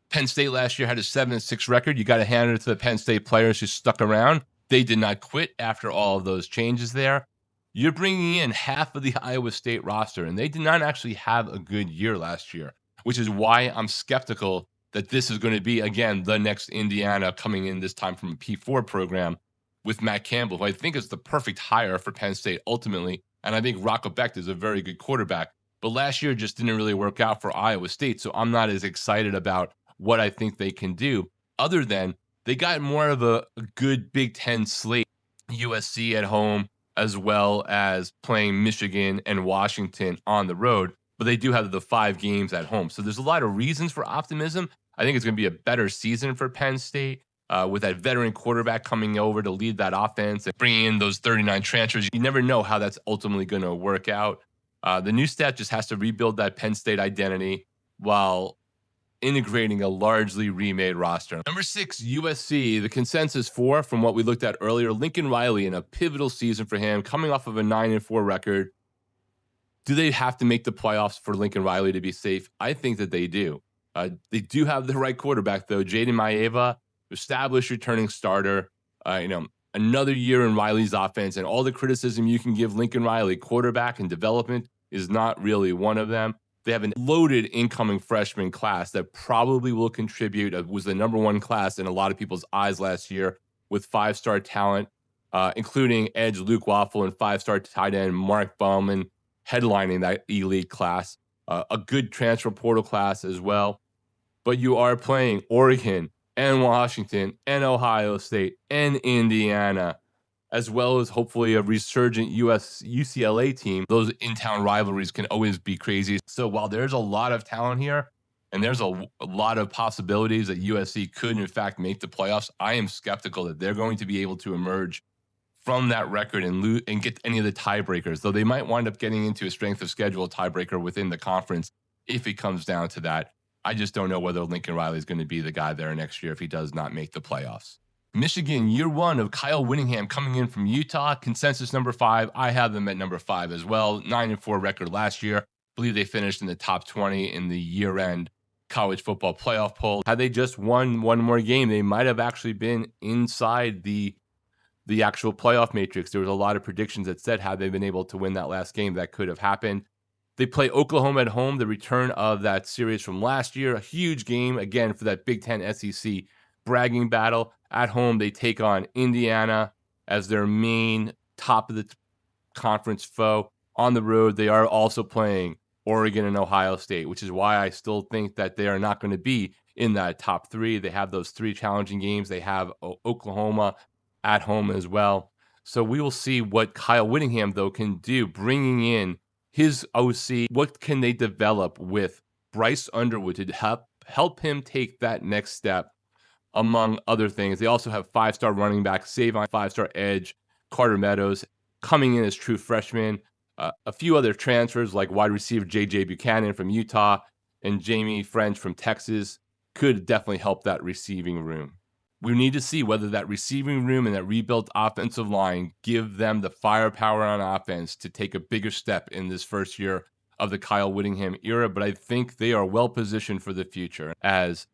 Penn State last year had a 7-6 record. You got to hand it to the Penn State players who stuck around. They did not quit after all of those changes there. You're bringing in half of the Iowa State roster, and they did not actually have a good year last year, which is why I'm skeptical that this is going to be, again, the next Indiana coming in this time from a P4 program with Matt Campbell, who I think is the perfect hire for Penn State ultimately. And I think Rocco Becht is a very good quarterback. But last year just didn't really work out for Iowa State, so I'm not as excited about what I think they can do, other than they got more of a good Big Ten slate, USC at home, as well as playing Michigan and Washington on the road. But they do have the 5 games at home. So there's a lot of reasons for optimism. I think it's going to be a better season for Penn State with that veteran quarterback coming over to lead that offense and bringing in those 39 transfers. You never know how that's ultimately going to work out. The new staff just has to rebuild that Penn State identity while integrating a largely remade roster. Number 6, USC, the consensus 4 from what we looked at earlier, Lincoln Riley in a pivotal season for him, coming off of a 9-4 record. Do they have to make the playoffs for Lincoln Riley to be safe? I think that they do. They do have the right quarterback, though. Jaden Maeva, established returning starter. Another year in Riley's offense, and all the criticism you can give Lincoln Riley, quarterback and development, is not really one of them. They have a loaded incoming freshman class that probably will contribute. It was the number 1 class in a lot of people's eyes last year with 5-star talent, including edge Luke Waffle and 5-star tight end Mark Bauman headlining that elite class. A good transfer portal class as well. But you are playing Oregon and Washington and Ohio State and Indiana, as well as hopefully a resurgent UCLA team. Those in-town rivalries can always be crazy. So while there's a lot of talent here and there's a lot of possibilities that USC could, in fact, make the playoffs, I am skeptical that they're going to be able to emerge from that record and get any of the tiebreakers, though they might wind up getting into a strength of schedule tiebreaker within the conference if it comes down to that. I just don't know whether Lincoln Riley is going to be the guy there next year if he does not make the playoffs. Michigan, year one of Kyle Whittingham coming in from Utah, consensus number 5. I have them at number 5 as well. 9-4 record last year. I believe they finished in the top 20 in the year-end college football playoff poll. Had they just won one more game, they might have actually been inside the actual playoff matrix. There was a lot of predictions that said had they been able to win that last game, that could have happened. They play Oklahoma at home, the return of that series from last year. A huge game, again, for that Big Ten SEC bragging battle. At home, they take on Indiana as their main top of the conference foe. On the road, they are also playing Oregon and Ohio State, which is why I still think that they are not going to be in that top 3. They have those 3 challenging games. They have Oklahoma at home as well. So we will see what Kyle Whittingham, though, can do, bringing in his OC. What can they develop with Bryce Underwood to help him take that next step, among other things? They also have 5-star running back Savon, 5-star edge Carter Meadows coming in as true freshmen. A few other transfers like wide receiver J.J. Buchanan from Utah and Jamie French from Texas could definitely help that receiving room. We need to see whether that receiving room and that rebuilt offensive line give them the firepower on offense to take a bigger step in this first year of the Kyle Whittingham era, but I think they are well positioned for the future and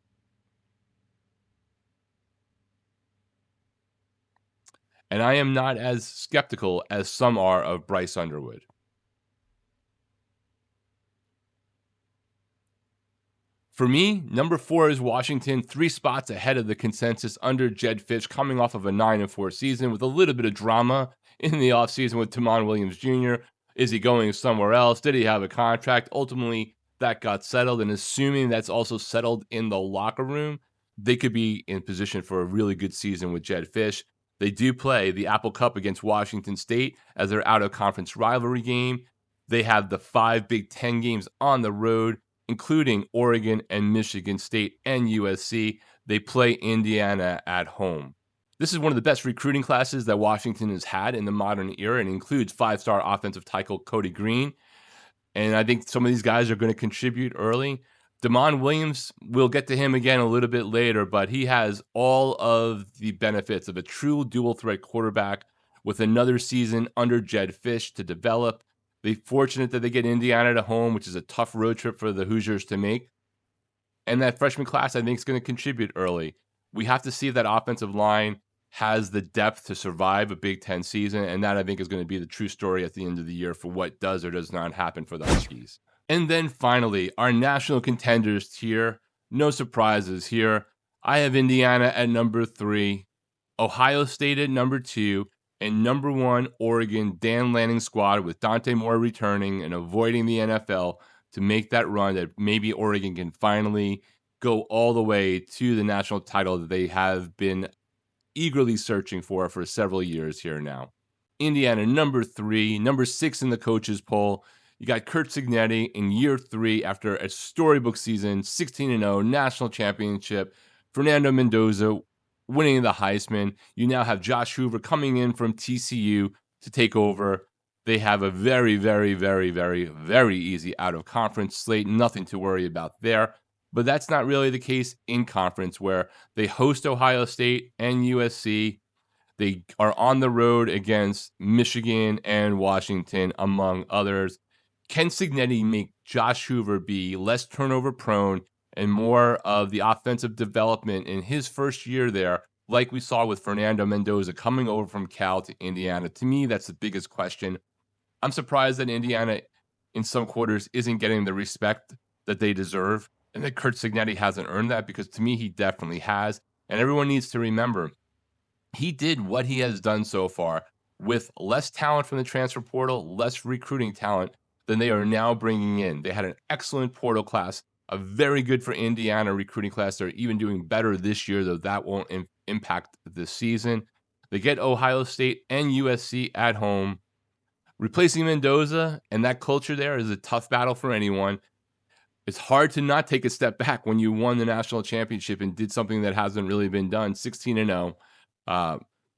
I am not as skeptical as some are of Bryce Underwood. For me, number 4 is Washington, 3 spots ahead of the consensus under Jedd Fisch, coming off of a 9-4 season with a little bit of drama in the offseason with Tamon Williams Jr. Is he going somewhere else? Did he have a contract? Ultimately, that got settled, and assuming that's also settled in the locker room, they could be in position for a really good season with Jedd Fisch. They do play the Apple Cup against Washington State as their out-of-conference rivalry game. They have the 5 Big Ten games on the road, including Oregon and Michigan State and USC. They play Indiana at home. This is one of the best recruiting classes that Washington has had in the modern era, and includes 5-star offensive tackle Cody Green. And I think some of these guys are going to contribute early. Damon Williams, we'll get to him again a little bit later, but he has all of the benefits of a true dual-threat quarterback with another season under Jedd Fisch to develop. They're fortunate that they get Indiana at home, which is a tough road trip for the Hoosiers to make. And that freshman class, I think, is going to contribute early. We have to see if that offensive line has the depth to survive a Big Ten season, and that, I think, is going to be the true story at the end of the year for what does or does not happen for the Huskies. And then finally, our national contenders tier. No surprises here. I have Indiana at number 3, Ohio State at number 2, and number 1, Oregon, Dan Lanning squad with Dante Moore returning and avoiding the NFL to make that run that maybe Oregon can finally go all the way to the national title that they have been eagerly searching for several years here now. Indiana, number 3, number 6 in the coaches poll. You got Curt Cignetti in year 3 after a storybook season, 16-0, national championship. Fernando Mendoza winning the Heisman. You now have Josh Hoover coming in from TCU to take over. They have a very, very, very, very, very easy out-of-conference slate. Nothing to worry about there. But that's not really the case in conference, where they host Ohio State and USC. They are on the road against Michigan and Washington, among others. Can Cignetti make Josh Hoover be less turnover prone and more of the offensive development in his first year there, like we saw with Fernando Mendoza coming over from Cal to Indiana? To me, that's the biggest question. I'm surprised that Indiana, in some quarters, isn't getting the respect that they deserve, and that Curt Cignetti hasn't earned that, because to me, he definitely has. And everyone needs to remember, he did what he has done so far with less talent from the transfer portal, less recruiting talent than they are now bringing in. They had an excellent portal class, a very good for Indiana recruiting class. They're even doing better this year, though that won't impact this season. They get Ohio State and USC at home. Replacing Mendoza and that culture there is a tough battle for anyone. It's hard to not take a step back when you won the national championship and did something that hasn't really been done, 16-0.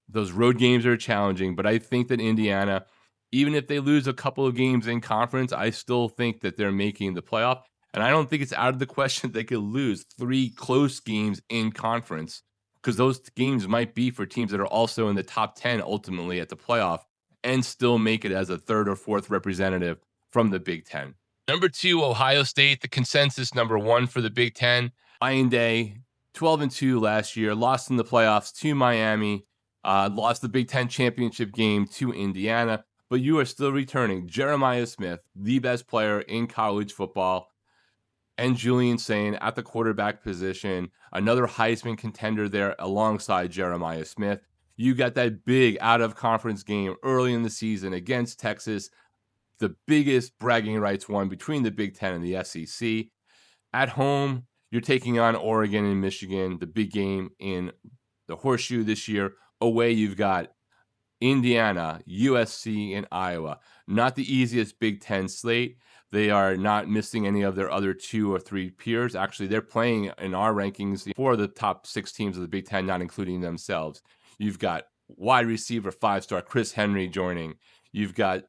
Those road games are challenging, but I think that Indiana, even if they lose a couple of games in conference, I still think that they're making the playoff. And I don't think it's out of the question they could lose 3 close games in conference, because those games might be for teams that are also in the top 10 ultimately at the playoff and still make it as a third or fourth representative from the Big Ten. Number 2, Ohio State, the consensus number 1 for the Big Ten. Lion Day, 12-2 last year, lost in the playoffs to Miami, lost the Big Ten championship game to Indiana, but you are still returning Jeremiah Smith, the best player in college football, and Julian Sain at the quarterback position, another Heisman contender there alongside Jeremiah Smith. You got that big out-of-conference game early in the season against Texas, the biggest bragging rights one between the Big Ten and the SEC. At home, you're taking on Oregon and Michigan, the big game in the Horseshoe this year. Away, you've got Indiana, USC, and Iowa. Not the easiest Big Ten slate. They are not missing any of their other 2 or 3 peers. Actually, they're playing in our rankings for the top 6 teams of the Big Ten, not including themselves. You've got wide receiver 5-star Chris Henry joining. You've got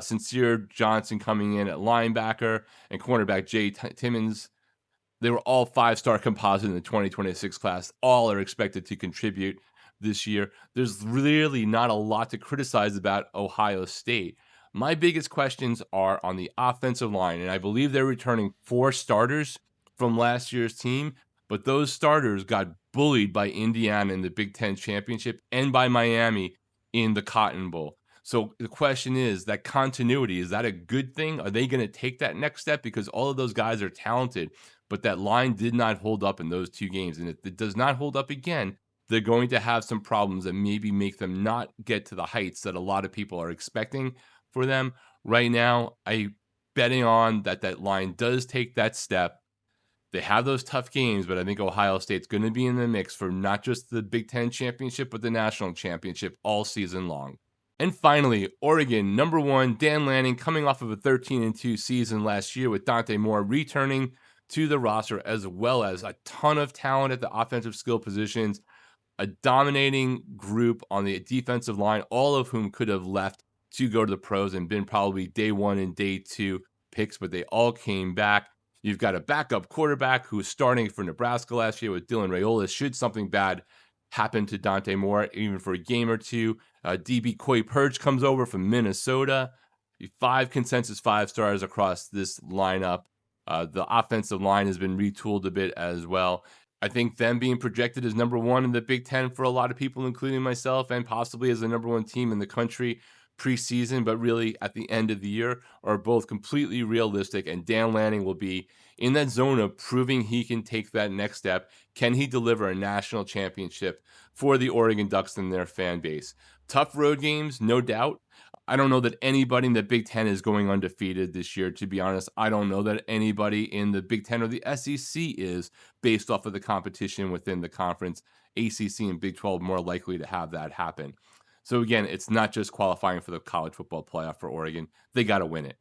Sincere Johnson coming in at linebacker and cornerback Jay Timmons. They were all 5-star composite in the 2026 class. All are expected to contribute this year. There's really not a lot to criticize about Ohio State. My biggest questions are on the offensive line, and I believe they're returning 4 starters from last year's team, but those starters got bullied by Indiana in the Big Ten championship and by Miami in the Cotton Bowl. So the question is, that continuity, is that a good thing? Are they going to take that next step? Because all of those guys are talented, but that line did not hold up in those 2 games. And if it does not hold up again, they're going to have some problems that maybe make them not get to the heights that a lot of people are expecting for them. Right now, I'm betting on that line does take that step. They have those tough games, but I think Ohio State's going to be in the mix for not just the Big Ten championship, but the national championship all season long. And finally, Oregon, number 1, Dan Lanning, coming off of a 13-2 season last year with Dante Moore returning to the roster, as well as a ton of talent at the offensive skill positions, a dominating group on the defensive line, all of whom could have left to go to the pros and been probably day 1 and day 2 picks, but they all came back. You've got a backup quarterback who was starting for Nebraska last year with Dylan Raiola. Should something bad happen to Dante Moore, even for a game or 2, DB Coy Purge comes over from Minnesota. 5 consensus 5-stars across this lineup. The offensive line has been retooled a bit as well. I think them being projected as number 1 in the Big Ten for a lot of people, including myself, and possibly as the number 1 team in the country preseason, but really at the end of the year, are both completely realistic. And Dan Lanning will be in that zone of proving he can take that next step. Can he deliver a national championship for the Oregon Ducks and their fan base? Tough road games, no doubt. I don't know that anybody in the Big Ten is going undefeated this year, to be honest. I don't know that anybody in the Big Ten or the SEC is, based off of the competition within the conference. ACC and Big 12 more likely to have that happen. So again, it's not just qualifying for the college football playoff for Oregon. They got to win it.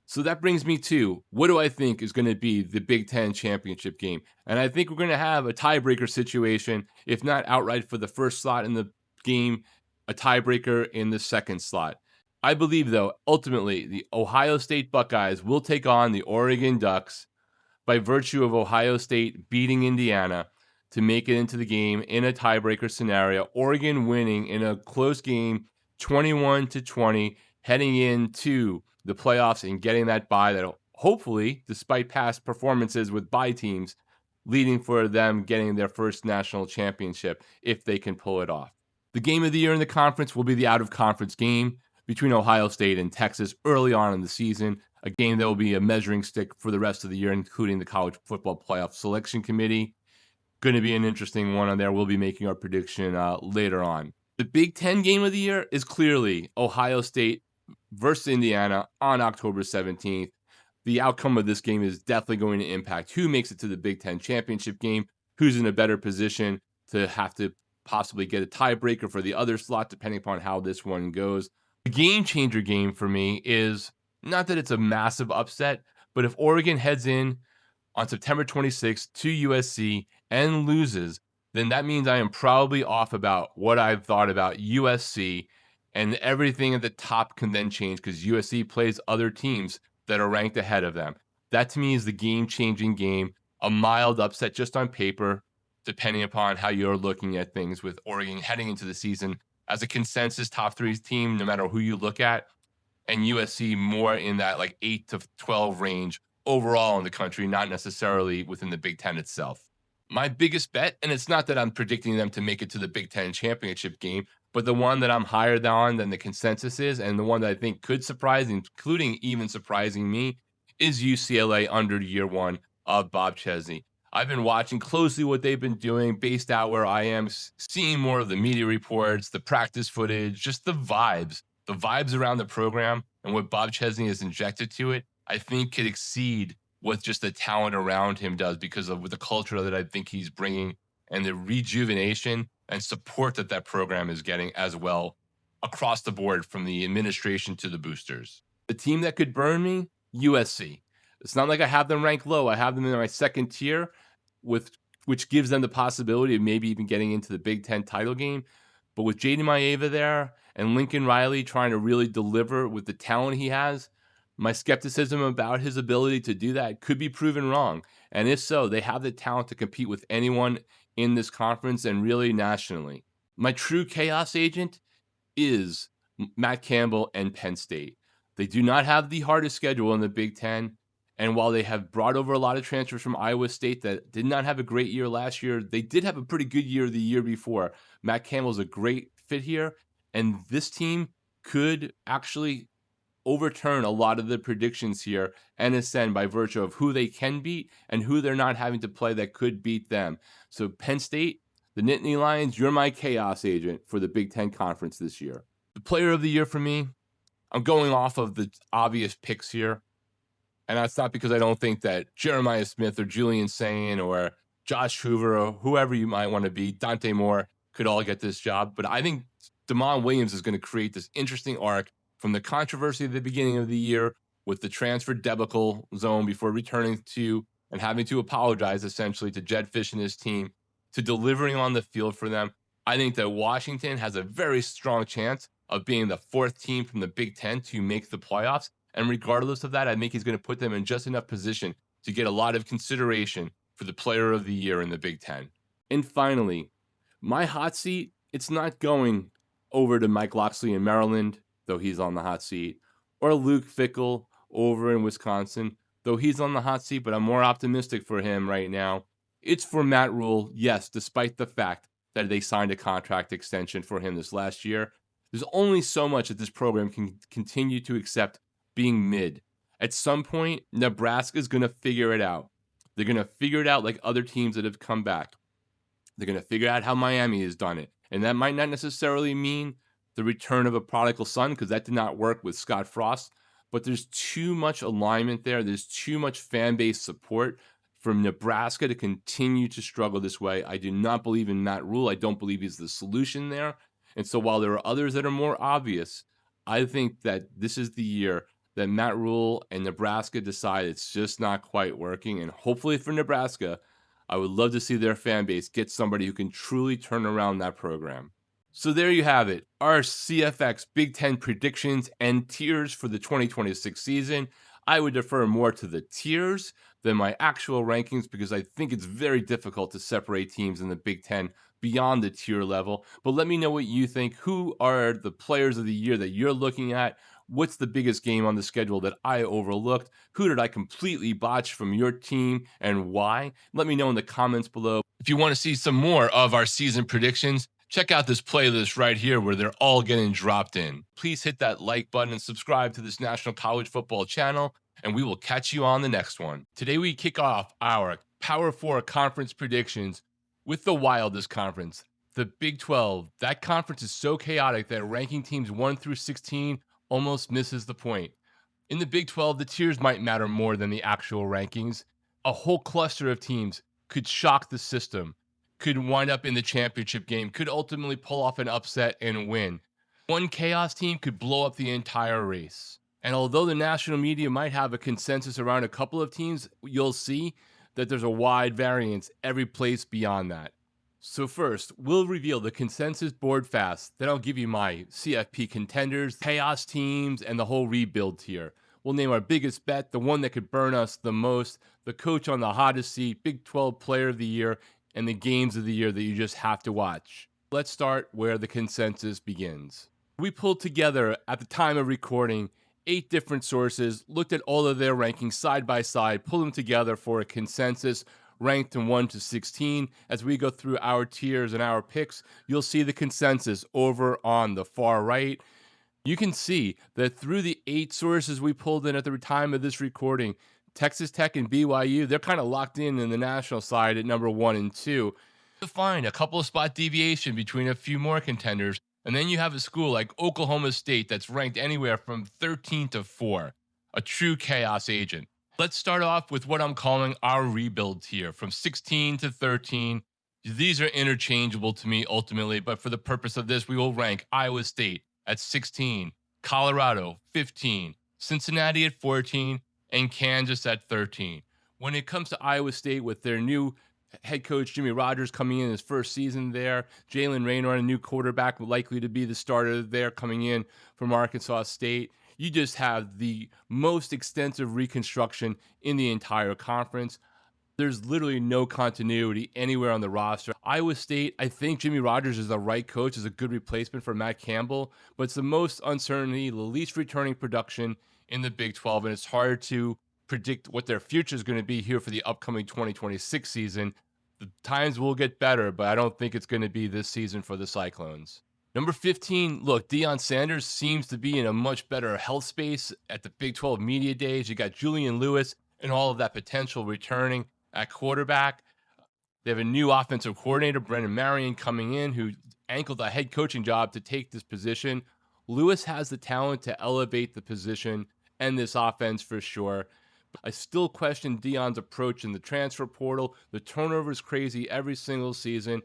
So that brings me to, what do I think is going to be the Big Ten championship game? And I think we're going to have a tiebreaker situation, if not outright for the first slot in the game, a tiebreaker in the second slot. I believe, though, ultimately, the Ohio State Buckeyes will take on the Oregon Ducks by virtue of Ohio State beating Indiana to make it into the game in a tiebreaker scenario. Oregon winning in a close game, 21-20, heading into the playoffs and getting that bye that hopefully, despite past performances with bye teams, leading for them getting their first national championship if they can pull it off. The game of the year in the conference will be the out-of-conference game between Ohio State and Texas early on in the season, a game that will be a measuring stick for the rest of the year, including the College Football Playoff Selection Committee. Going to be an interesting one on there. We'll be making our prediction later on. The Big Ten game of the year is clearly Ohio State versus Indiana on October 17th. The outcome of this game is definitely going to impact who makes it to the Big Ten championship game, who's in a better position to have to possibly get a tiebreaker for the other slot, depending upon how this one goes. The game changer game for me is not that it's a massive upset, but if Oregon heads in on September 26th to USC and loses, then that means I am probably off about what I've thought about USC, and everything at the top can then change because USC plays other teams that are ranked ahead of them. That to me is the game-changing game, a mild upset just on paper, depending upon how you're looking at things, with Oregon heading into the season as a consensus top 3 team, no matter who you look at, and USC more in that like 8 to 12 range overall in the country, not necessarily within the Big Ten itself. My biggest bet, and it's not that I'm predicting them to make it to the Big Ten championship game, but the one that I'm higher on than the consensus is, and the one that I think could surprise, including even surprising me, is UCLA under year one of Bob Chesney. I've been watching closely what they've been doing, based out where I am, seeing more of the media reports, the practice footage, just the vibes around the program and what Bob Chesney has injected to it, I think could exceed what just the talent around him does, because of the culture that I think he's bringing and the rejuvenation and support that that program is getting as well across the board, from the administration to the boosters. The team that could burn me, USC. It's not like I have them ranked low. I have them in my second tier, which gives them the possibility of maybe even getting into the Big Ten title game. But with Jaden Maeva there and Lincoln Riley trying to really deliver with the talent he has, my skepticism about his ability to do that could be proven wrong. And if so, they have the talent to compete with anyone in this conference and really nationally. My true chaos agent is Matt Campbell and Penn State. They do not have the hardest schedule in the Big Ten. And while they have brought over a lot of transfers from Iowa State that did not have a great year last year, they did have a pretty good year the year before. Matt Campbell's a great fit here, and this team could actually overturn a lot of the predictions here and ascend by virtue of who they can beat and who they're not having to play that could beat them. So Penn State, the Nittany Lions, you're my chaos agent for the Big Ten Conference this year. The player of the year for me, I'm going off of the obvious picks here. And that's not because I don't think that Jeremiah Smith or Julian Sain or Josh Hoover or whoever you might want to be, Dante Moore, could all get this job. But I think Damon Williams is going to create this interesting arc from the controversy at the beginning of the year with the transfer debacle zone before returning to and having to apologize essentially to Jed Fish and his team, to delivering on the field for them. I think that Washington has a very strong chance of being the 4th team from the Big Ten to make the playoffs. And regardless of that, I think he's going to put them in just enough position to get a lot of consideration for the player of the year in the Big Ten. And finally, my hot seat, it's not going over to Mike Locksley in Maryland, though he's on the hot seat, or Luke Fickell over in Wisconsin, though he's on the hot seat, but I'm more optimistic for him right now. It's for Matt Rule, yes, despite the fact that they signed a contract extension for him this last year. There's only so much that this program can continue to accept being mid. At some point, Nebraska is going to figure it out. They're going to figure it out like other teams that have come back. They're going to figure out how Miami has done it. And that might not necessarily mean the return of a prodigal son, because that did not work with Scott Frost. But there's too much alignment there. There's too much fan base support from Nebraska to continue to struggle this way. I do not believe in Matt Rule. I don't believe he's the solution there. And so while there are others that are more obvious, I think that this is the year that Matt Rule and Nebraska decide it's just not quite working. And hopefully for Nebraska, I would love to see their fan base get somebody who can truly turn around that program. So there you have it, our CFX Big Ten predictions and tiers for the 2026 season. I would defer more to the tiers than my actual rankings, because I think it's very difficult to separate teams in the Big Ten beyond the tier level. But let me know what you think. Who are the players of the year that you're looking at? What's the biggest game on the schedule that I overlooked? Who did I completely botch from your team and why? Let me know in the comments below. If you want to see some more of our season predictions, check out this playlist right here where they're all getting dropped in. Please hit that like button and subscribe to this National College Football channel, and we will catch you on the next one. Today we kick off our Power 4 conference predictions with the wildest conference, the Big 12. That conference is so chaotic that ranking teams 1 through 16 almost misses the point. In the Big 12, the tiers might matter more than the actual rankings. A whole cluster of teams could shock the system, could wind up in the championship game, could ultimately pull off an upset and win. One chaos team could blow up the entire race. And although the national media might have a consensus around a couple of teams, you'll see that there's a wide variance every place beyond that. So first, we'll reveal the consensus board fast. Then I'll give you my CFP contenders, chaos teams, and the whole rebuild tier. We'll name our biggest bet, the one that could burn us the most, the coach on the hottest seat, Big 12 player of the year, and the games of the year that you just have to watch. Let's start where the consensus begins. We pulled together, at the time of recording, 8 different sources, looked at all of their rankings side by side, pulled them together for a consensus ranked in 1 to 16. As we go through our tiers and our picks, you'll see the consensus over on the far right. You can see that through the 8 sources we pulled in at the time of this recording, Texas Tech and BYU, they're kind of locked in the national side at number 1 and 2. To find a couple of spot deviation between a few more contenders, and then you have a school like Oklahoma State that's ranked anywhere from 13 to 4, a true chaos agent. Let's start off with what I'm calling our rebuild tier from 16 to 13. These are interchangeable to me ultimately, but for the purpose of this, we will rank Iowa State at 16, Colorado 15, Cincinnati at 14, and Kansas at 13. When it comes to Iowa State with their new head coach Jimmy Rogers coming in his first season there, Jalen Raynor, a new quarterback, likely to be the starter there coming in from Arkansas State. You just have the most extensive reconstruction in the entire conference. There's literally no continuity anywhere on the roster. Iowa State, I think Jimmy Rogers is the right coach, is a good replacement for Matt Campbell, but it's the most uncertainty, the least returning production in the Big 12, and it's hard to predict what their future is going to be here for the upcoming 2026 season. The times will get better, but I don't think it's going to be this season for the Cyclones. Number 15, look, Deion Sanders seems to be in a much better health space at the Big 12 Media Days. You got Julian Lewis and all of that potential returning at quarterback. They have a new offensive coordinator, Brendan Marion, coming in, who ankled a head coaching job to take this position. Lewis has the talent to elevate the position and this offense for sure. I still question Deion's approach in the transfer portal. The turnover is crazy every single season.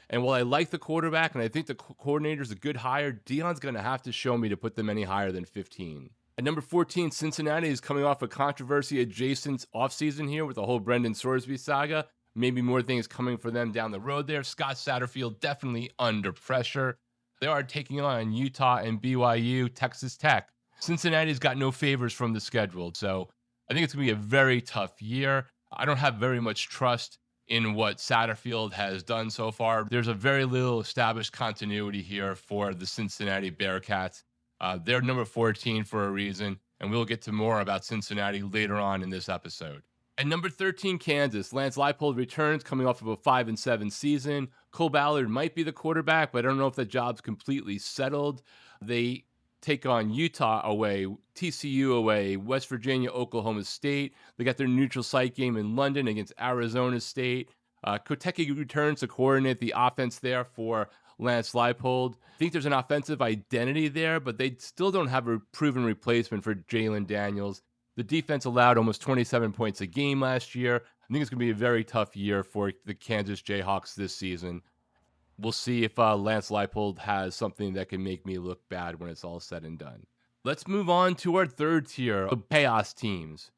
And while I like the quarterback and I think the coordinator is a good hire, Deion's going to have to show me to put them any higher than 15. At number 14, Cincinnati is coming off a controversy adjacent offseason here with the whole Brendan Sorsby saga. Maybe more things coming for them down the road there. Scott Satterfield definitely under pressure. They are taking on Utah and BYU, Texas Tech. Cincinnati's got no favors from the schedule, so I think it's going to be a very tough year. I don't have very much trust in what Satterfield has done so far. There's a very little established continuity here for the Cincinnati Bearcats. They're number 14 for a reason, and we'll get to more about Cincinnati later on in this episode. At number 13, Kansas. Lance Leipold returns coming off of a 5-7 season. Cole Ballard might be the quarterback, but I don't know if the job's completely settled. They take on Utah away, TCU away, West Virginia, Oklahoma State. They got their neutral site game in London against Arizona State. Kotecki returns to coordinate the offense there for Lance Leipold. I think there's an offensive identity there, but they still don't have a proven replacement for Jalen Daniels. The defense allowed almost 27 points a game last year. I think it's going to be a very tough year for the Kansas Jayhawks this season. We'll see if Lance Leipold has something that can make me look bad when it's all said and done. Let's move on to our third tier of chaos teams.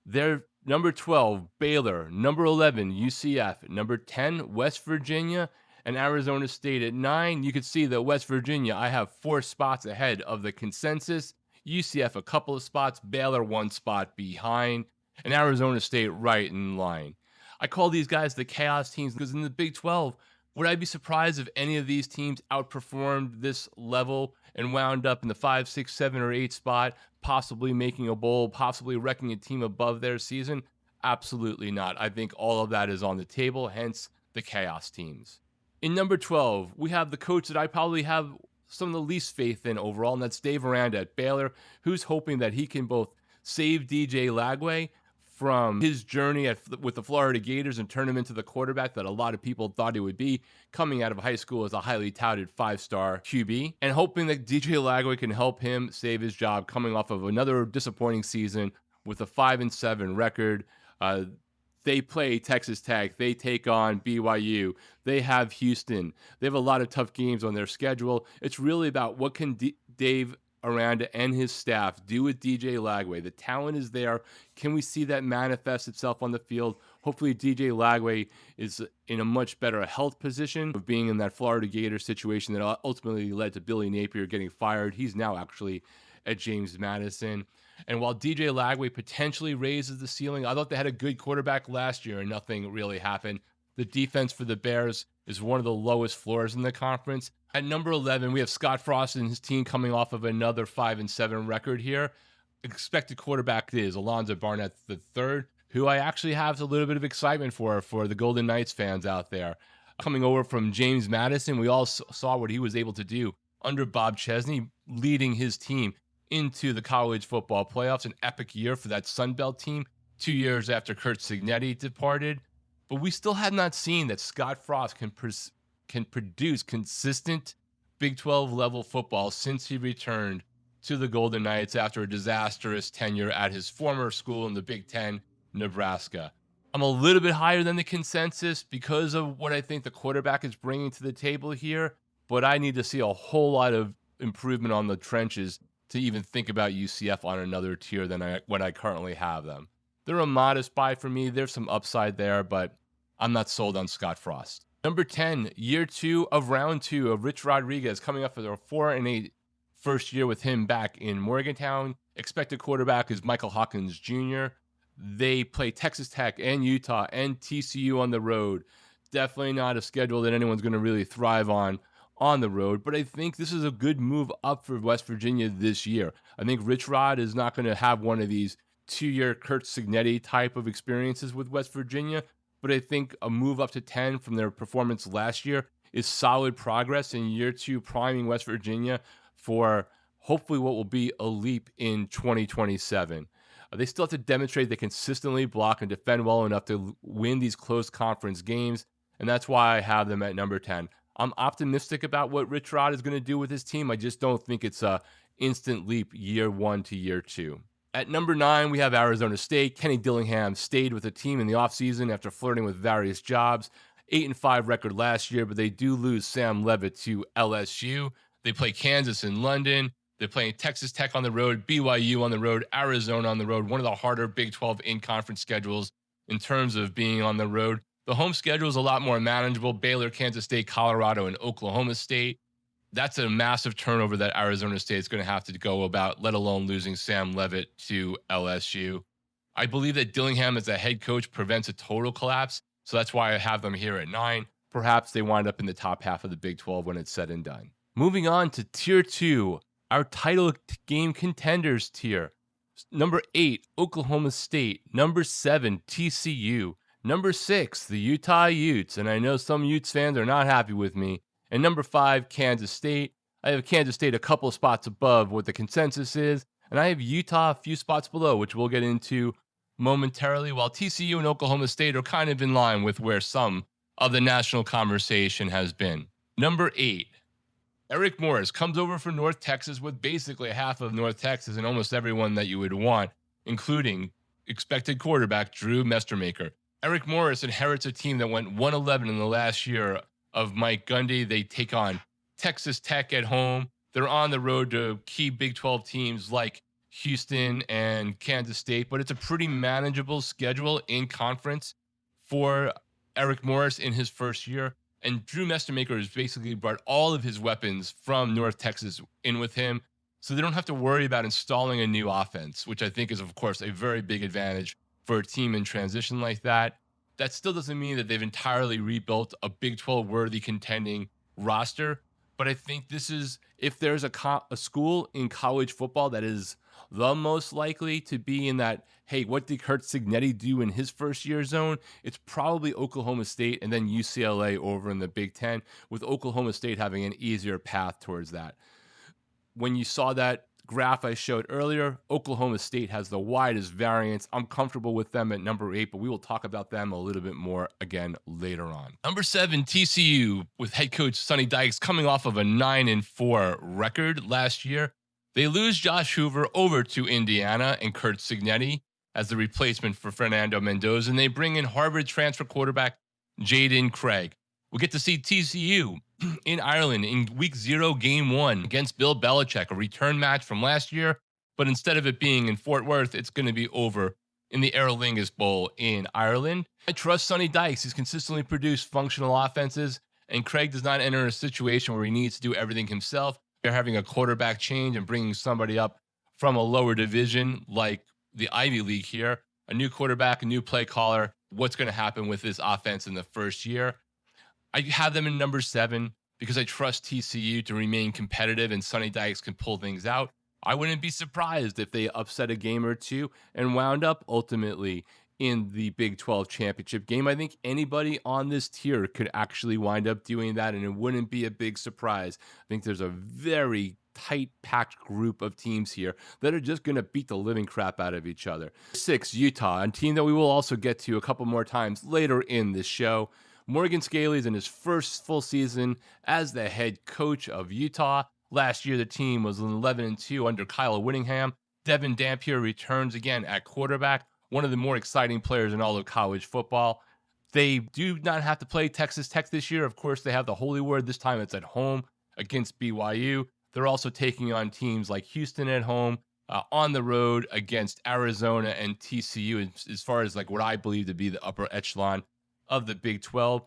They're number 12, Baylor. Number 11, UCF. Number 10, West Virginia. And Arizona State at 9. You can see that West Virginia, I have 4 spots ahead of the consensus. UCF a couple of spots. Baylor 1 spot behind. And Arizona State right in line. I call these guys the chaos teams because in the Big 12, would I be surprised if any of these teams outperformed this level and wound up in the 5, 6, 7, or 8 spot, possibly making a bowl, possibly wrecking a team above their season? Absolutely not. I think all of that is on the table, hence the chaos teams. In number 12, we have the coach that I probably have some of the least faith in overall, and that's Dave Aranda at Baylor, who's hoping that he can both save DJ Lagway from his journey with the Florida Gators and turn him into the quarterback that a lot of people thought he would be coming out of high school as a highly touted 5-star QB, and hoping that DJ Lagway can help him save his job coming off of another disappointing season with a 5-7 record. They play Texas Tech. They take on BYU. They have Houston. They have a lot of tough games on their schedule. It's really about what can Dave Aranda and his staff do with DJ Lagway. The talent is there. Can we see that manifest itself on the field? Hopefully DJ Lagway is in a much better health position of being in that Florida Gator situation that ultimately led to Billy Napier getting fired. He's now actually at James Madison. And while DJ Lagway potentially raises the ceiling, I thought they had a good quarterback last year and nothing really happened. The defense for the Bears is one of the lowest floors in the conference. At number 11, we have Scott Frost and his team coming off of another 5-7 record here. Expected quarterback is Alonzo Barnett III, who I actually have a little bit of excitement for the Golden Knights fans out there. Coming over from James Madison, we all saw what he was able to do under Bob Chesney, leading his team into the college football playoffs, an epic year for that Sun Belt team 2 years after Curt Cignetti departed. But we still have not seen that Scott Frost can produce consistent Big 12 level football since he returned to the Golden Knights after a disastrous tenure at his former school in the Big Ten, Nebraska. I'm a little bit higher than the consensus because of what I think the quarterback is bringing to the table here, but I need to see a whole lot of improvement on the trenches to even think about UCF on another tier than what I currently have them. They're a modest buy for me. There's some upside there, but I'm not sold on Scott Frost. Number 10, year 2 of round 2 of Rich Rodriguez, coming up for their 4-8 first year with him back in Morgantown. Expected quarterback is Michael Hawkins Jr. They play Texas Tech and Utah and TCU on the road. Definitely not a schedule that anyone's going to really thrive on the road, but I think this is a good move up for West Virginia this year. I think Rich Rod is not going to have one of these 2-year Curt Cignetti type of experiences with West Virginia, but I think a move up to 10 from their performance last year is solid progress in year 2, priming West Virginia for hopefully what will be a leap in 2027. They still have to demonstrate they consistently block and defend well enough to win these close conference games, and that's why I have them at number 10. I'm optimistic about what Rich Rod is going to do with his team. I just don't think it's a instant leap year 1 to year 2. At number 9, we have Arizona State. Kenny Dillingham stayed with the team in the offseason after flirting with various jobs. 8-5 record last year, but they do lose Sam Levitt to LSU. They play Kansas in London. They're playing Texas Tech on the road, BYU on the road, Arizona on the road, one of the harder Big 12 in-conference schedules in terms of being on the road. The home schedule is a lot more manageable. Baylor, Kansas State, Colorado, and Oklahoma State. That's a massive turnover that Arizona State is going to have to go about, let alone losing Sam Levitt to LSU. I believe that Dillingham as a head coach prevents a total collapse, so that's why I have them here at 9. Perhaps they wind up in the top half of the Big 12 when it's said and done. Moving on to Tier 2, our title game contenders tier. Number 8, Oklahoma State. Number 7, TCU. Number 6, the Utah Utes, and I know some Utes fans are not happy with me. And number 5, Kansas State. I have Kansas State a couple spots above what the consensus is, and I have Utah a few spots below, which we'll get into momentarily, while TCU and Oklahoma State are kind of in line with where some of the national conversation has been. Number 8, Eric Morris comes over from North Texas with basically half of North Texas and almost everyone that you would want, including expected quarterback Drew Mestermaker. Eric Morris inherits a team that went 1-11 in the last year of Mike Gundy. They take on Texas Tech at home. They're on the road to key Big 12 teams like Houston and Kansas State, but it's a pretty manageable schedule in conference for Eric Morris in his first year. And Drew Mestermaker has basically brought all of his weapons from North Texas in with him, so they don't have to worry about installing a new offense, which I think is, of course, a very big advantage for a team in transition like that. That still doesn't mean that they've entirely rebuilt a Big 12-worthy contending roster, but I think this is, if there's a school in college football that is the most likely to be in that, hey, what did Curt Cignetti do in his first year zone? It's probably Oklahoma State and then UCLA over in the Big Ten, with Oklahoma State having an easier path towards that. When you saw that graph I showed earlier, Oklahoma State has the widest variance. I'm comfortable with them at number 8, but we will talk about them a little bit more again later on. Number 7, TCU, with head coach Sonny Dykes coming off of a 9-4 record last year. They lose Josh Hoover over to Indiana and Curt Cignetti as the replacement for Fernando Mendoza, and they bring in Harvard transfer quarterback Jaden Craig. We'll get to see TCU in Ireland in week 0, game 1 against Bill Belichick, a return match from last year. But instead of it being in Fort Worth, it's going to be over in the Aer Lingus Bowl in Ireland. I trust Sonny Dykes. He's consistently produced functional offenses, and Craig does not enter a situation where he needs to do everything himself. They're having a quarterback change and bringing somebody up from a lower division like the Ivy League here. A new quarterback, a new play caller. What's going to happen with this offense in the first year? I have them in number 7 because I trust TCU to remain competitive and Sonny Dykes can pull things out. I wouldn't be surprised if they upset a game or two and wound up ultimately in the Big 12 championship game. I think anybody on this tier could actually wind up doing that, and it wouldn't be a big surprise. I think there's a very tight packed group of teams here that are just going to beat the living crap out of each other. 6, Utah, a team that we will also get to a couple more times later in this show. Morgan Scaley's in his first full season as the head coach of Utah. Last year, the team was 11-2 under Kyle Whittingham. Devin Dampier returns again at quarterback, one of the more exciting players in all of college football. They do not have to play Texas Tech this year. Of course, they have the Holy Word. This time it's at home against BYU. They're also taking on teams like Houston at home, on the road against Arizona and TCU, as far as like what I believe to be the upper echelon of the Big 12.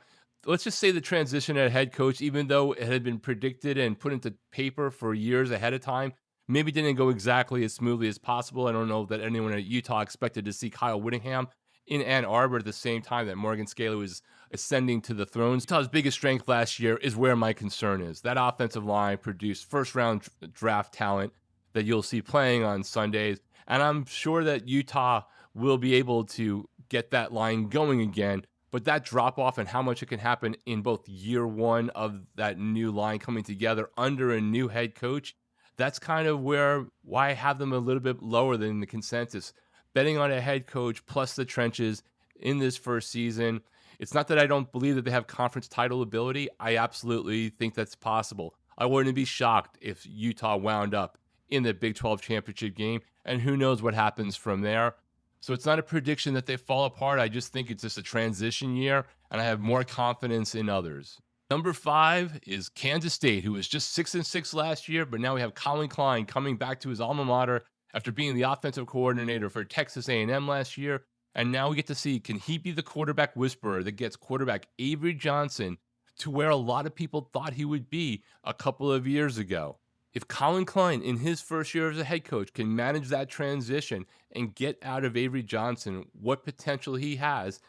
Let's just say the transition at head coach, even though it had been predicted and put into paper for years ahead of time, maybe didn't go exactly as smoothly as possible. I don't know that anyone at Utah expected to see Kyle Whittingham in Ann Arbor at the same time that Morgan Scaley was ascending to the throne. Utah's biggest strength last year is where my concern is. That offensive line produced first-round draft talent that you'll see playing on Sundays, and I'm sure that Utah will be able to get that line going again. But that drop off and how much it can happen in both year 1 of that new line coming together under a new head coach, that's kind of why I have them a little bit lower than the consensus. Betting on a head coach plus the trenches in this first season. It's not that I don't believe that they have conference title ability. I absolutely think that's possible. I wouldn't be shocked if Utah wound up in the Big 12 championship game, and who knows what happens from there. So it's not a prediction that they fall apart. I just think it's just a transition year, and I have more confidence in others. Number 5 is Kansas State, who was just 6-6 last year, but now we have Colin Klein coming back to his alma mater after being the offensive coordinator for Texas A&M last year. And now we get to see, can he be the quarterback whisperer that gets quarterback Avery Johnson to where a lot of people thought he would be a couple of years ago? If Colin Klein, in his first year as a head coach, can manage that transition and get out of Avery Johnson what potential he has,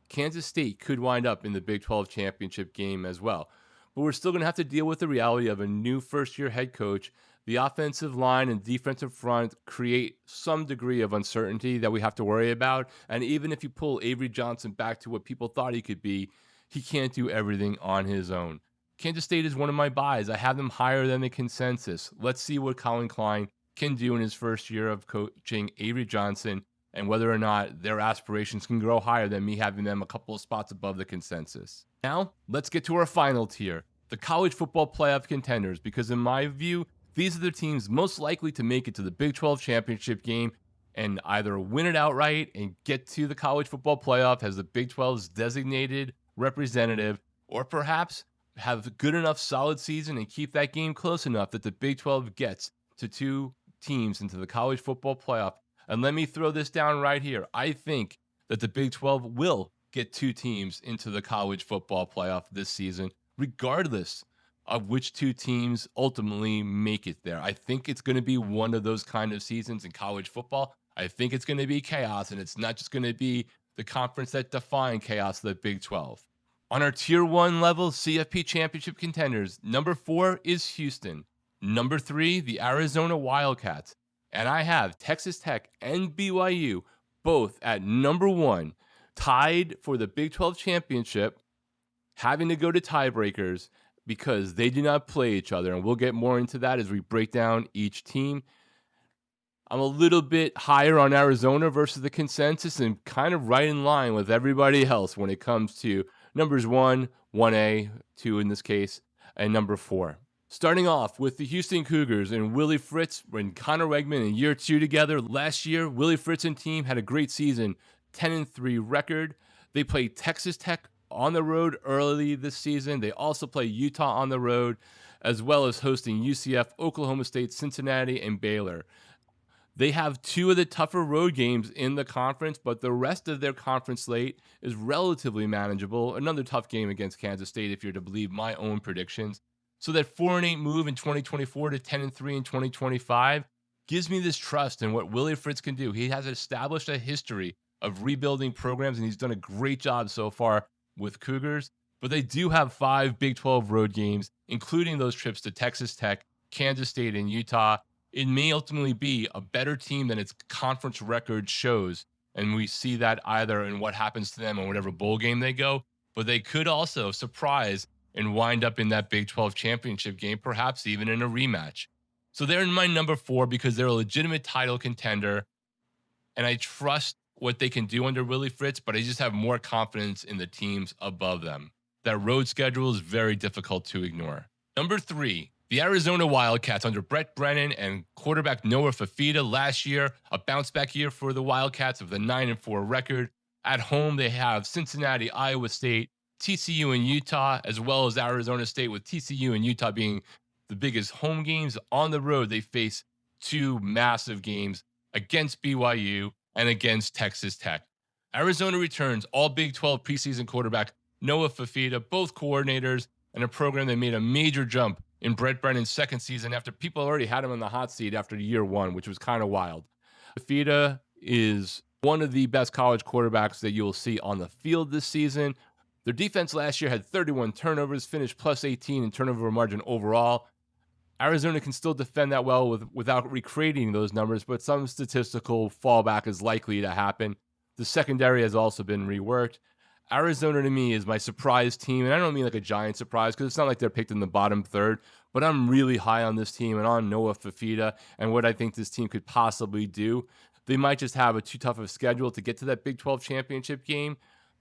Kansas State could wind up in the Big 12 championship game as well. But we're still going to have to deal with the reality of a new first-year head coach. The offensive line and defensive front create some degree of uncertainty that we have to worry about. And even if you pull Avery Johnson back to what people thought he could be, he can't do everything on his own. Kansas State is one of my buys. I have them higher than the consensus. Let's see what Colin Klein can do in his first year of coaching Avery Johnson and whether or not their aspirations can grow higher than me having them a couple of spots above the consensus. Now, let's get to our final tier, the college football playoff contenders, because in my view, these are the teams most likely to make it to the Big 12 championship game and either win it outright and get to the college football playoff as the Big 12's designated representative, or perhaps have a good enough solid season and keep that game close enough that the Big 12 gets to 2 teams into the college football playoff. And let me throw this down right here. I think that the Big 12 will get 2 teams into the college football playoff this season, regardless of which 2 teams ultimately make it there. I think it's going to be one of those kind of seasons in college football. I think it's going to be chaos, and it's not just going to be the conference that defined chaos, the Big 12. On our Tier 1 level CFP championship contenders, number 4 is Houston. Number 3, the Arizona Wildcats. And I have Texas Tech and BYU both at number 1, tied for the Big 12 championship, having to go to tiebreakers because they do not play each other. And we'll get more into that as we break down each team. I'm a little bit higher on Arizona versus the consensus and kind of right in line with everybody else when it comes to numbers 1, 1A, 2 in this case, and number 4. Starting off with the Houston Cougars and Willie Fritz and Connor Wegman in year 2 together. Last year, Willie Fritz and team had a great season, 10-3 record. They played Texas Tech on the road early this season. They also play Utah on the road, as well as hosting UCF, Oklahoma State, Cincinnati, and Baylor. They have two of the tougher road games in the conference, but the rest of their conference slate is relatively manageable. Another tough game against Kansas State, if you're to believe my own predictions. So that 4-8 move in 2024 to 10-3 in 2025 gives me this trust in what Willie Fritz can do. He has established a history of rebuilding programs, and he's done a great job so far with Cougars. But they do have 5 Big 12 road games, including those trips to Texas Tech, Kansas State, and Utah. It may ultimately be a better team than its conference record shows. And we see that either in what happens to them or whatever bowl game they go, but they could also surprise and wind up in that Big 12 championship game, perhaps even in a rematch. So they're in my number 4 because they're a legitimate title contender. And I trust what they can do under Willie Fritz, but I just have more confidence in the teams above them. That road schedule is very difficult to ignore. Number 3, the Arizona Wildcats under Brett Brennan and quarterback Noah Fafita last year, a bounce-back year for the Wildcats with a 9-4 record. At home, they have Cincinnati, Iowa State, TCU, and Utah, as well as Arizona State, with TCU and Utah being the biggest home games. On the road, they face 2 massive games against BYU and against Texas Tech. Arizona returns all Big 12 preseason quarterback Noah Fafita, both coordinators, and a program that made a major jump in Brett Brennan's second season after people already had him on the hot seat after year 1, which was kind of wild. Fafita is one of the best college quarterbacks that you'll see on the field this season. Their defense last year had 31 turnovers, finished plus 18 in turnover margin overall. Arizona can still defend that well without recreating those numbers, but some statistical fallback is likely to happen. The secondary has also been reworked. Arizona, to me, is my surprise team, and I don't mean like a giant surprise because it's not like they're picked in the bottom third, but I'm really high on this team and on Noah Fafita and what I think this team could possibly do. They might just have a too tough of a schedule to get to that Big 12 championship game,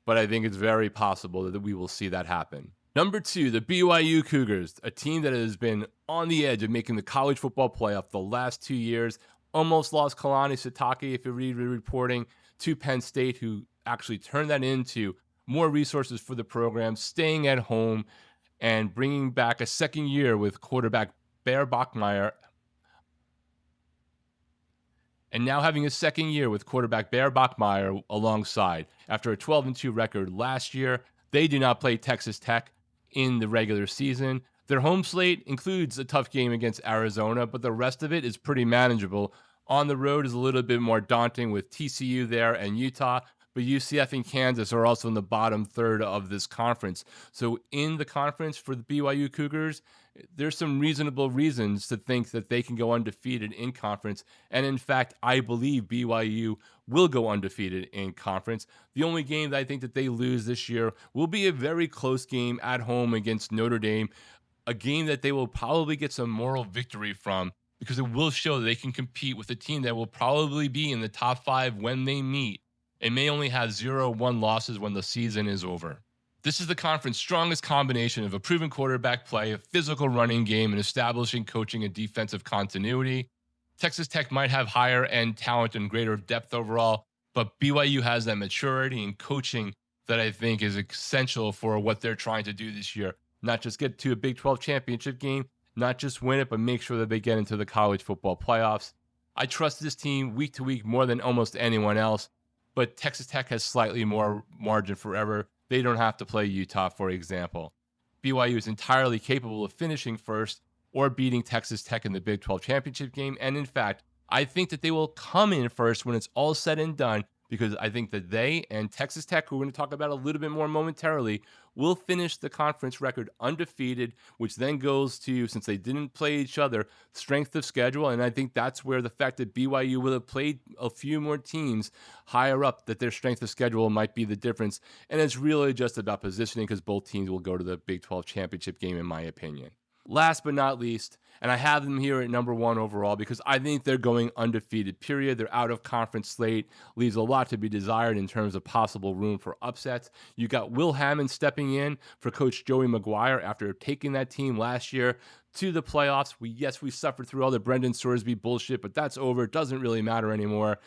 but I think it's very possible that we will see that happen. Number 2, the BYU Cougars, a team that has been on the edge of making the college football playoff the last 2 years. Almost lost Kalani Sitake, if you read the reporting, to Penn State, who actually turned that into more resources for the program, staying at home, and bringing back a second year with quarterback Bear Bachmeier. And now having a second year with quarterback Bear Bachmeier alongside. After a 12-2 record last year, they do not play Texas Tech in the regular season. Their home slate includes a tough game against Arizona, but the rest of it is pretty manageable. On the road is a little bit more daunting with TCU there and Utah, but UCF and Kansas are also in the bottom third of this conference. So in the conference for the BYU Cougars, there's some reasonable reasons to think that they can go undefeated in conference. And in fact, I believe BYU will go undefeated in conference. The only game that I think that they lose this year will be a very close game at home against Notre Dame, a game that they will probably get some moral victory from because it will show that they can compete with a team that will probably be in the top 5 when they meet. It may only have 0-1 losses when the season is over. This is the conference's strongest combination of a proven quarterback play, a physical running game, and establishing coaching and defensive continuity. Texas Tech might have higher end talent and greater depth overall, but BYU has that maturity and coaching that I think is essential for what they're trying to do this year. Not just get to a Big 12 championship game, not just win it, but make sure that they get into the college football playoffs. I trust this team week to week more than almost anyone else. But Texas Tech has slightly more margin for error. They don't have to play Utah, for example. BYU is entirely capable of finishing first or beating Texas Tech in the Big 12 championship game. And in fact, I think that they will come in first when it's all said and done, because I think that they and Texas Tech, who we're going to talk about a little bit more momentarily, will finish the conference record undefeated, which then goes to, since they didn't play each other, strength of schedule. And I think that's where the fact that BYU will have played a few more teams higher up, that their strength of schedule might be the difference. And it's really just about positioning, because both teams will go to the Big 12 championship game, in my opinion. Last but not least, and I have them here at number 1 overall because I think they're going undefeated, period. Their out-of-conference slate leaves a lot to be desired in terms of possible room for upsets. You got Will Hammond stepping in for Coach Joey McGuire after taking that team last year to the playoffs. We suffered through all the Brendan Sorsby bullshit, but that's over. It doesn't really matter anymore.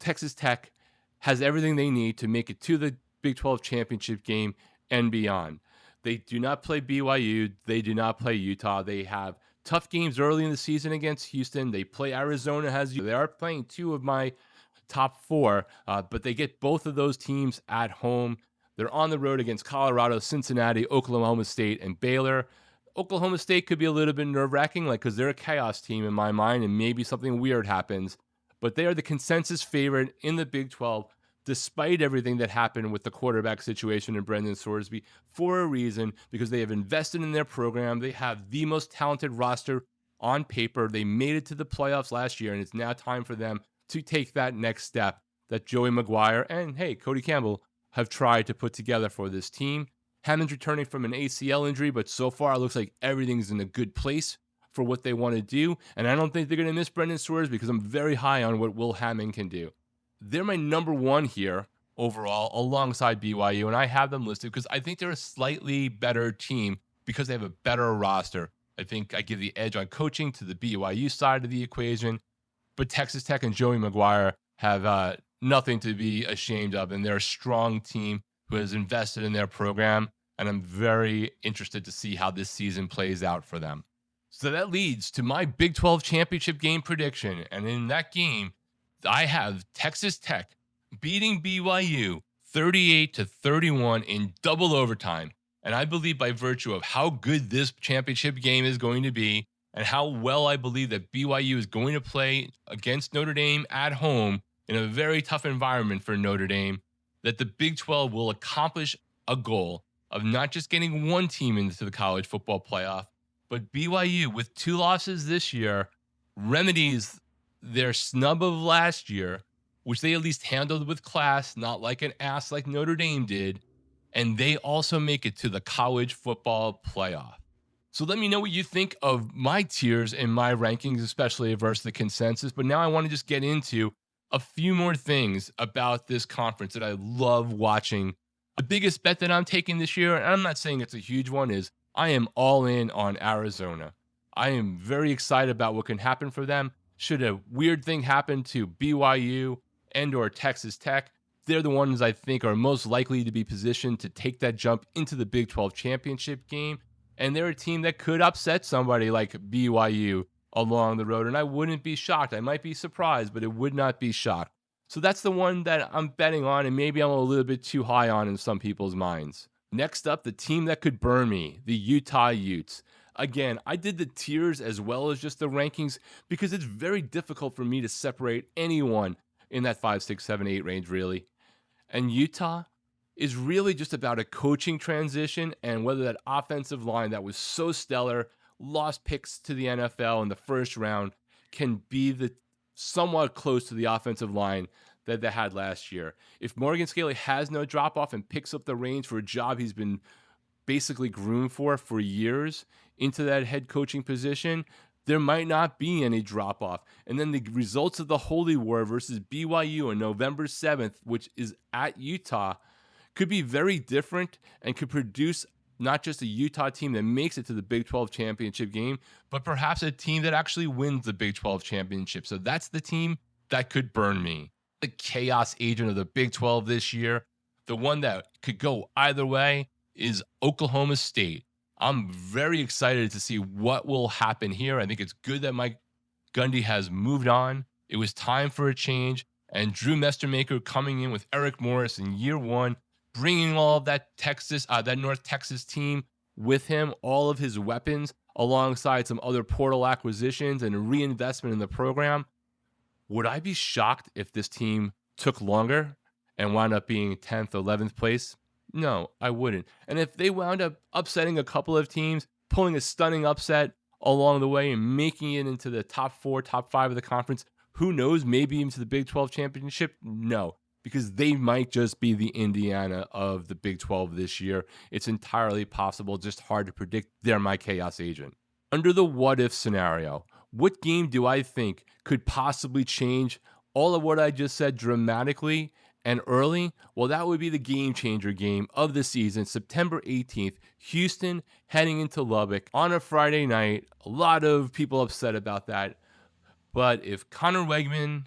Texas Tech has everything they need to make it to the Big 12 championship game and beyond. They do not play BYU. They do not play Utah. They have tough games early in the season against Houston. They play Arizona. They are playing two of my top four, but they get both of those teams at home. They're on the road against Colorado, Cincinnati, Oklahoma State, and Baylor. Oklahoma State could be a little bit nerve-wracking, because they're a chaos team in my mind, and maybe something weird happens. But they are the consensus favorite in the Big 12, despite everything that happened with the quarterback situation in Brendan Sorsby, for a reason, because they have invested in their program. They have the most talented roster on paper. They made it to the playoffs last year, and it's now time for them to take that next step that Joey McGuire and, hey, Cody Campbell have tried to put together for this team. Hammond's returning from an ACL injury, but so far it looks like everything's in a good place for what they want to do. And I don't think they're going to miss Brendan Sorsby, because I'm very high on what Will Hammond can do. They're my number one here overall alongside BYU, and I have them listed because I think they're a slightly better team because they have a better roster. I think I give the edge on coaching to the BYU side of the equation, but Texas Tech and Joey McGuire have nothing to be ashamed of, and they're a strong team who has invested in their program, and I'm very interested to see how this season plays out for them. So that leads to my Big 12 championship game prediction, and in that game, I have Texas Tech beating BYU 38-31 in double overtime. And I believe by virtue of how good this championship game is going to be and how well I believe that BYU is going to play against Notre Dame at home in a very tough environment for Notre Dame, that the Big 12 will accomplish a goal of not just getting one team into the college football playoff, but BYU, with 2 losses this year, remedies their snub of last year, which they at least handled with class, not like an ass like Notre Dame did, and they also make it to the college football playoff. So let me know what you think of my tiers and my rankings, especially versus the consensus. But now I want to just get into a few more things about this conference that I love watching. The biggest bet that I'm taking this year, and I'm not saying it's a huge one, is I am all in on Arizona. I am very excited about what can happen for them. Should a weird thing happen to BYU and or Texas Tech, they're the ones I think are most likely to be positioned to take that jump into the Big 12 championship game. And they're a team that could upset somebody like BYU along the road. And I wouldn't be shocked. I might be surprised, but it would not be shocked. So that's the one that I'm betting on, and maybe I'm a little bit too high on in some people's minds. Next up, the team that could burn me, the Utah Utes. Again, I did the tiers as well as just the rankings because it's very difficult for me to separate anyone in that 5, 6, 7, 8 range, really. And Utah is really just about a coaching transition and whether that offensive line that was so stellar, lost picks to the NFL in the first round, can be the somewhat close to the offensive line that they had last year. If Morgan Scalley has no drop-off and picks up the reins for a job he's been basically groomed for years into that head coaching position, there might not be any drop-off. And then the results of the Holy War versus BYU on November 7th, which is at Utah, could be very different and could produce not just a Utah team that makes it to the Big 12 championship game, but perhaps a team that actually wins the Big 12 championship. So that's the team that could burn me. The chaos agent of the Big 12 this year, the one that could go either way, is Oklahoma State. I'm very excited to see what will happen here. I think it's good that Mike Gundy has moved on. It was time for a change. And Drew Mestermaker coming in with Eric Morris in year one, bringing all of that North Texas team with him, all of his weapons, alongside some other portal acquisitions and a reinvestment in the program. Would I be shocked if this team took longer and wound up being 10th, 11th place? No, I wouldn't. And if they wound up upsetting a couple of teams, pulling a stunning upset along the way and making it into the top 4, top 5 of the conference, who knows, maybe into the Big 12 championship? No, because they might just be the Indiana of the Big 12 this year. It's entirely possible, just hard to predict. They're my chaos agent. Under the what-if scenario, what game do I think could possibly change all of what I just said dramatically and early? Well, that would be the game changer game of the season, September 18th, Houston heading into Lubbock on a Friday night. A lot of people upset about that. But if Connor Wegman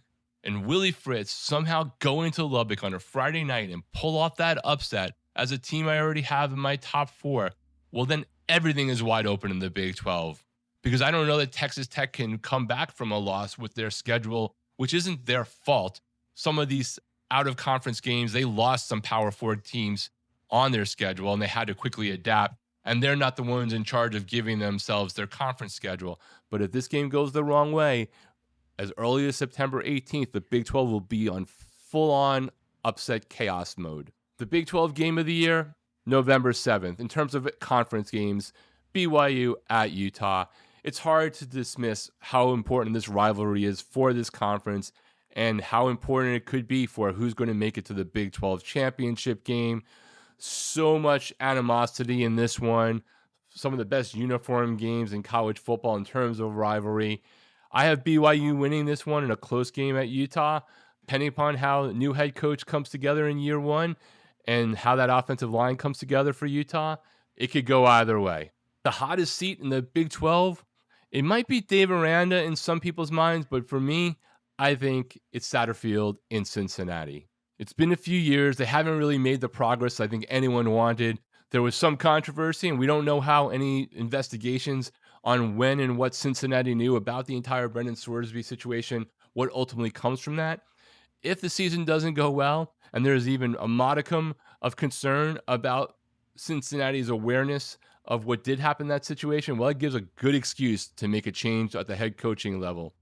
and Willie Fritz somehow go into Lubbock on a Friday night and pull off that upset as a team I already have in my top 4, well, then everything is wide open in the Big 12. Because I don't know that Texas Tech can come back from a loss with their schedule, which isn't their fault. Some of these out-of-conference games, they lost some Power 4 teams on their schedule, and they had to quickly adapt. And they're not the ones in charge of giving themselves their conference schedule. But if this game goes the wrong way, as early as September 18th, the Big 12 will be on full-on upset chaos mode. The Big 12 game of the year, November 7th. In terms of conference games, BYU at Utah. It's hard to dismiss how important this rivalry is for this conference and how important it could be for who's going to make it to the Big 12 championship game. So much animosity in this one. Some of the best uniform games in college football in terms of rivalry. I have BYU winning this one in a close game at Utah, depending upon how the new head coach comes together in year one and how that offensive line comes together for Utah. It could go either way. The hottest seat in the Big 12, it might be Dave Aranda in some people's minds, but for me, I think it's Satterfield in Cincinnati. It's been a few years. They haven't really made the progress I think anyone wanted. There was some controversy, and we don't know how any investigations on when and what Cincinnati knew about the entire Brendan Swearsby situation, what ultimately comes from that. If the season doesn't go well, and there's even a modicum of concern about Cincinnati's awareness of what did happen in that situation, well, it gives a good excuse to make a change at the head coaching level.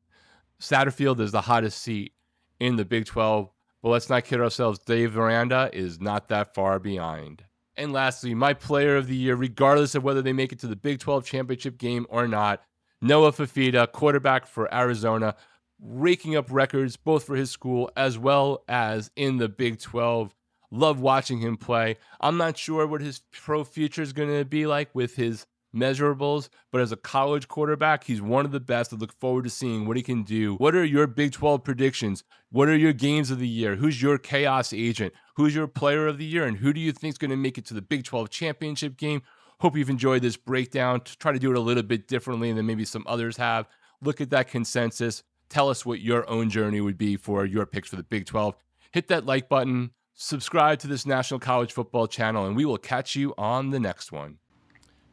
Satterfield is the hottest seat in the Big 12, but let's not kid ourselves. Dave Aranda is not that far behind. And lastly, my player of the year, regardless of whether they make it to the Big 12 championship game or not, Noah Fifita, quarterback for Arizona, raking up records both for his school as well as in the Big 12. Love watching him play. I'm not sure what his pro future is going to be like with his measurables, but as a college quarterback, he's one of the best. I look forward to seeing what he can do. What are your Big 12 predictions? What are your games of the year? Who's your chaos agent? Who's your player of the year? And who do you think is going to make it to the Big 12 championship game? Hope you've enjoyed this breakdown. Try to do it a little bit differently than maybe some others have. Look at that consensus. Tell us what your own journey would be for your picks for the Big 12. Hit that like button. Subscribe to this National College Football channel, and we will catch you on the next one.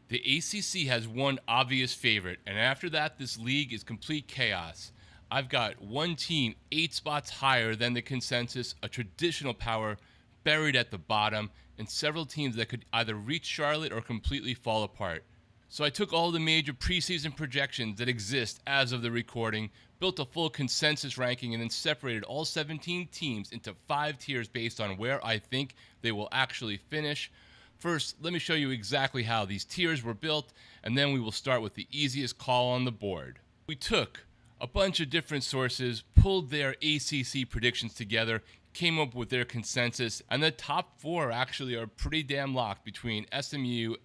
The ACC has one obvious favorite, and after that, this league is complete chaos. I've got one team 8 spots higher than the consensus, a traditional power buried at the bottom, and several teams that could either reach Charlotte or completely fall apart. So I took all the major preseason projections that exist as of the recording, built a full consensus ranking, and then separated all 17 teams into 5 tiers based on where I think they will actually finish. First, let me show you exactly how these tiers were built, and then we will start with the easiest call on the board. We took a bunch of different sources, pulled their ACC predictions together, came up with their consensus, and the top 4 actually are pretty damn locked between SMU,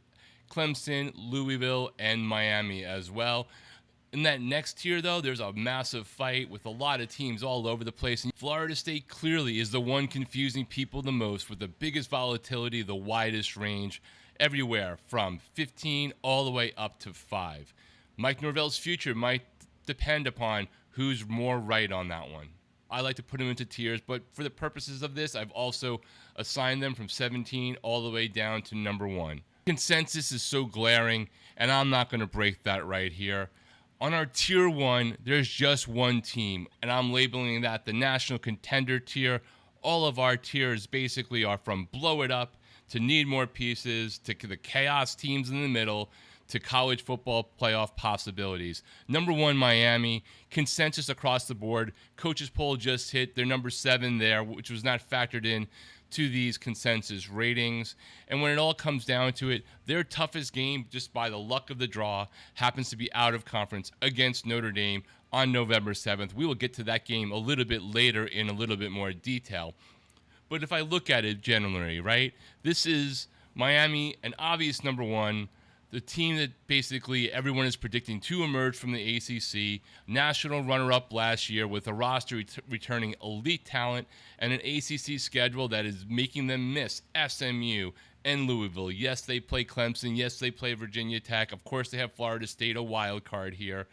Clemson, Louisville, and Miami as well. In that next tier, though, there's a massive fight with a lot of teams all over the place. And Florida State clearly is the one confusing people the most, with the biggest volatility, the widest range, everywhere from 15 all the way up to 5. Mike Norvell's future might depend upon who's more right on that one. I like to put them into tiers, but for the purposes of this, I've also assigned them from 17 all the way down to number 1. Consensus is so glaring, and I'm not going to break that right here. On our tier 1, there's just one team, and I'm labeling that the national contender tier. All of our tiers basically are from blow it up to need more pieces to the chaos teams in the middle to college football playoff possibilities. Number 1, Miami. Consensus across the board. Coaches poll just hit. They're number 7 there, which was not factored in to these consensus ratings. And when it all comes down to it, their toughest game, just by the luck of the draw, happens to be out of conference against Notre Dame on November 7th. We will get to that game a little bit later in a little bit more detail. But if I look at it generally, right, this is Miami, an obvious number 1, the team that basically everyone is predicting to emerge from the ACC, national runner-up last year with a roster returning elite talent and an ACC schedule that is making them miss SMU and Louisville. Yes, they play Clemson. Yes, they play Virginia Tech. Of course, they have Florida State, a wild card here.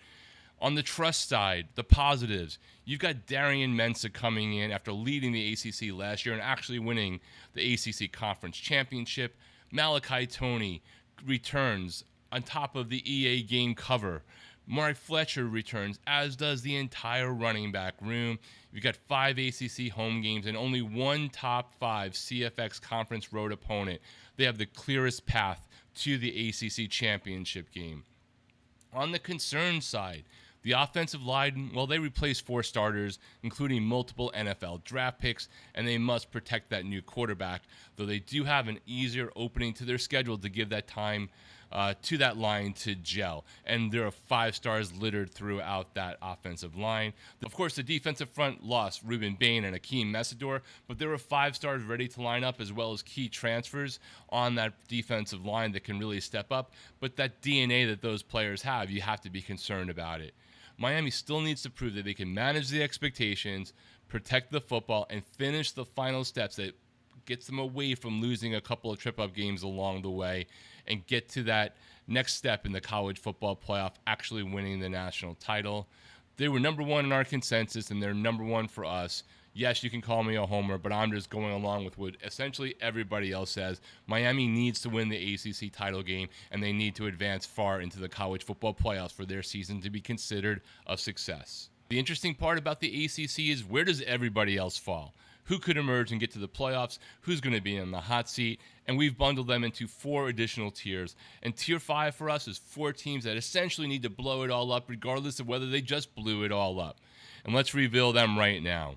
On the trust side, the positives, you've got Darian Mensah coming in after leading the ACC last year and actually winning the ACC Conference Championship. Malachi Toney returns on top of the EA game cover. Mark Fletcher returns, as does the entire running back room. You've got 5 ACC home games and only one top 5 CFX Conference road opponent. They have the clearest path to the ACC championship game. On the concern side, the offensive line, well, they replaced 4 starters, including multiple NFL draft picks, and they must protect that new quarterback, though they do have an easier opening to their schedule to give that time to that line to gel. And there are 5 stars littered throughout that offensive line. Of course, the defensive front lost Ruben Bain and Akeem Messidor, but there were 5 stars ready to line up, as well as key transfers on that defensive line that can really step up. But that DNA that those players have, you have to be concerned about it. Miami still needs to prove that they can manage the expectations, protect the football, and finish the final steps that gets them away from losing a couple of trip-up games along the way and get to that next step in the college football playoff, actually winning the national title. They were number 1 in our consensus, and they're number 1 for us. Yes, you can call me a homer, but I'm just going along with what essentially everybody else says. Miami needs to win the ACC title game, and they need to advance far into the college football playoffs for their season to be considered a success. The interesting part about the ACC is, where does everybody else fall? Who could emerge and get to the playoffs? Who's going to be in the hot seat? And we've bundled them into 4 additional tiers. And tier 5 for us is 4 teams that essentially need to blow it all up, regardless of whether they just blew it all up. And let's reveal them right now.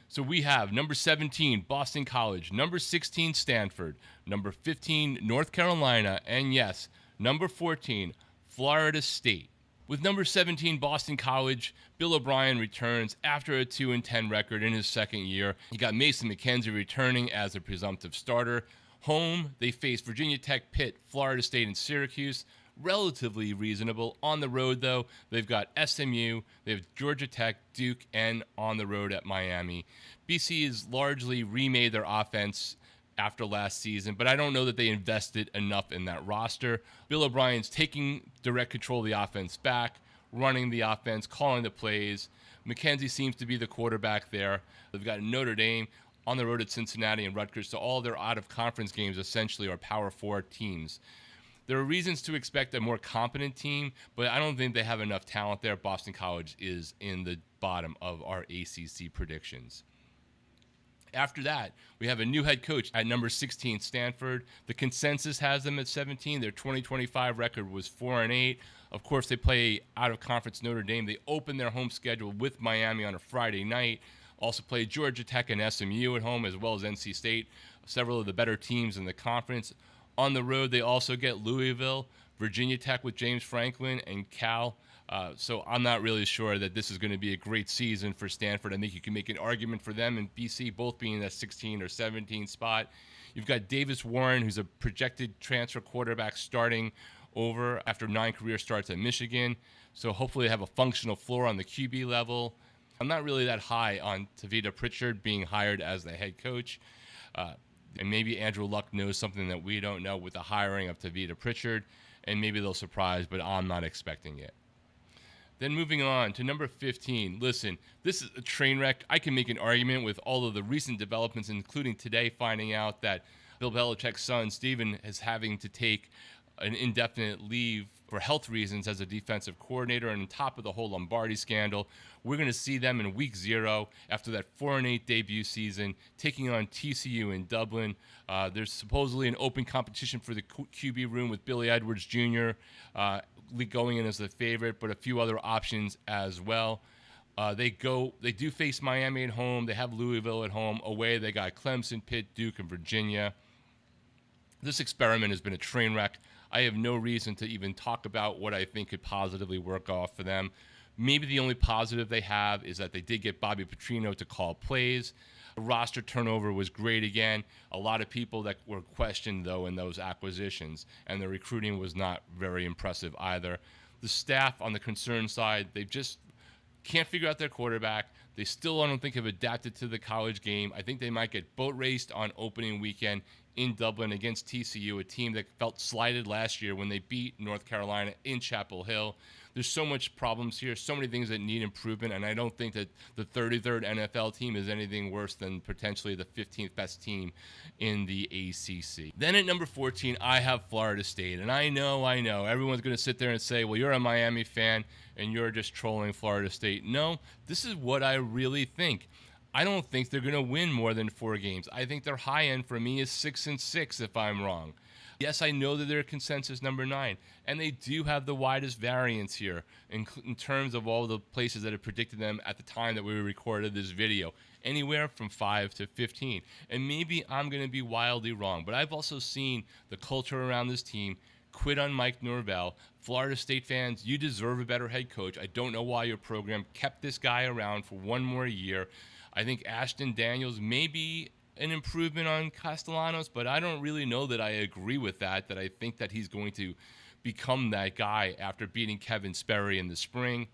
So we have number 17, Boston College, number 16, Stanford, number 15, North Carolina, and yes, number 14, Florida State. With number 17, Boston College, Bill O'Brien returns after a 2-10 record in his second year. You got Mason McKenzie returning as a presumptive starter. Home, they face Virginia Tech, Pitt, Florida State, and Syracuse. Relatively reasonable. On the road, though, they've got SMU, they have Georgia Tech, Duke, and on the road at Miami. BC has largely remade their offense after last season, but I don't know that they invested enough in that roster. Bill O'Brien's taking direct control of the offense back, running the offense, calling the plays. McKenzie seems to be the quarterback there. They've got Notre Dame on the road at Cincinnati and Rutgers, so all their out-of-conference games essentially are Power 4 teams. There are reasons to expect a more competent team, but I don't think they have enough talent there. Boston College is in the bottom of our ACC predictions. After that, we have a new head coach at number 16, Stanford. The consensus has them at 17. Their 2025 record was 4-8. Of course, they play out-of-conference Notre Dame. They open their home schedule with Miami on a Friday night. Also play Georgia Tech and SMU at home, as well as NC State, several of the better teams in the conference. On the road, they also get Louisville, Virginia Tech with James Franklin, and Cal. So I'm not really sure that this is going to be a great season for Stanford. I think you can make an argument for them and BC both being in that 16 or 17 spot. You've got Davis Warren, who's a projected transfer quarterback starting over after 9 career starts at Michigan. So hopefully they have a functional floor on the QB level. I'm not really that high on Tavita Pritchard being hired as the head coach. And maybe Andrew Luck knows something that we don't know with the hiring of Tavita Pritchard, and maybe they'll surprise, but I'm not expecting it. Then moving on to number 15. Listen, this is a train wreck. I can make an argument with all of the recent developments, including today finding out that Bill Belichick's son, Steven, is having to take an indefinite leave for health reasons as a defensive coordinator. And on top of the whole Lombardi scandal, we're going to see them in week 0 after that 4-8 debut season, taking on TCU in Dublin. There's supposedly an open competition for the QB room with Billy Edwards Jr. Going in as the favorite, but a few other options as well. They do face Miami at home. They have Louisville at home. Away, they got Clemson, Pitt, Duke, and Virginia. This experiment has been a train wreck. I have no reason to even talk about what I think could positively work off for them. Maybe the only positive they have is that they did get Bobby Petrino to call plays. The roster turnover was great again. A lot of people that were questioned, though, in those acquisitions, and the recruiting was not very impressive either. The staff on the concern side, they just can't figure out their quarterback. They still, I don't think, have adapted to the college game. I think they might get boat raced on opening weekend in Dublin against TCU, a team that felt slighted last year when they beat North Carolina in Chapel Hill. There's so much problems here, so many things that need improvement, and I don't think that the 33rd NFL team is anything worse than potentially the 15th best team in the ACC. Then at number 14, I have Florida State, and I know, everyone's going to sit there and say, well, you're a Miami fan, and you're just trolling Florida State. No, this is what I really think. I don't think they're going to win more than 4 games. I think their high end for me is 6-6 if I'm wrong. Yes, I know that they're consensus number 9, and they do have the widest variance here in terms of all the places that have predicted them at the time that we recorded this video, anywhere from 5 to 15. And maybe I'm going to be wildly wrong, but I've also seen the culture around this team quit on Mike Norvell. Florida State fans, you deserve a better head coach. I don't know why your program kept this guy around for one more year. I think Ashton Daniels may be an improvement on Castellanos, but I don't really know that I agree with that I think that he's going to become that guy after beating Kevin Sperry in the spring.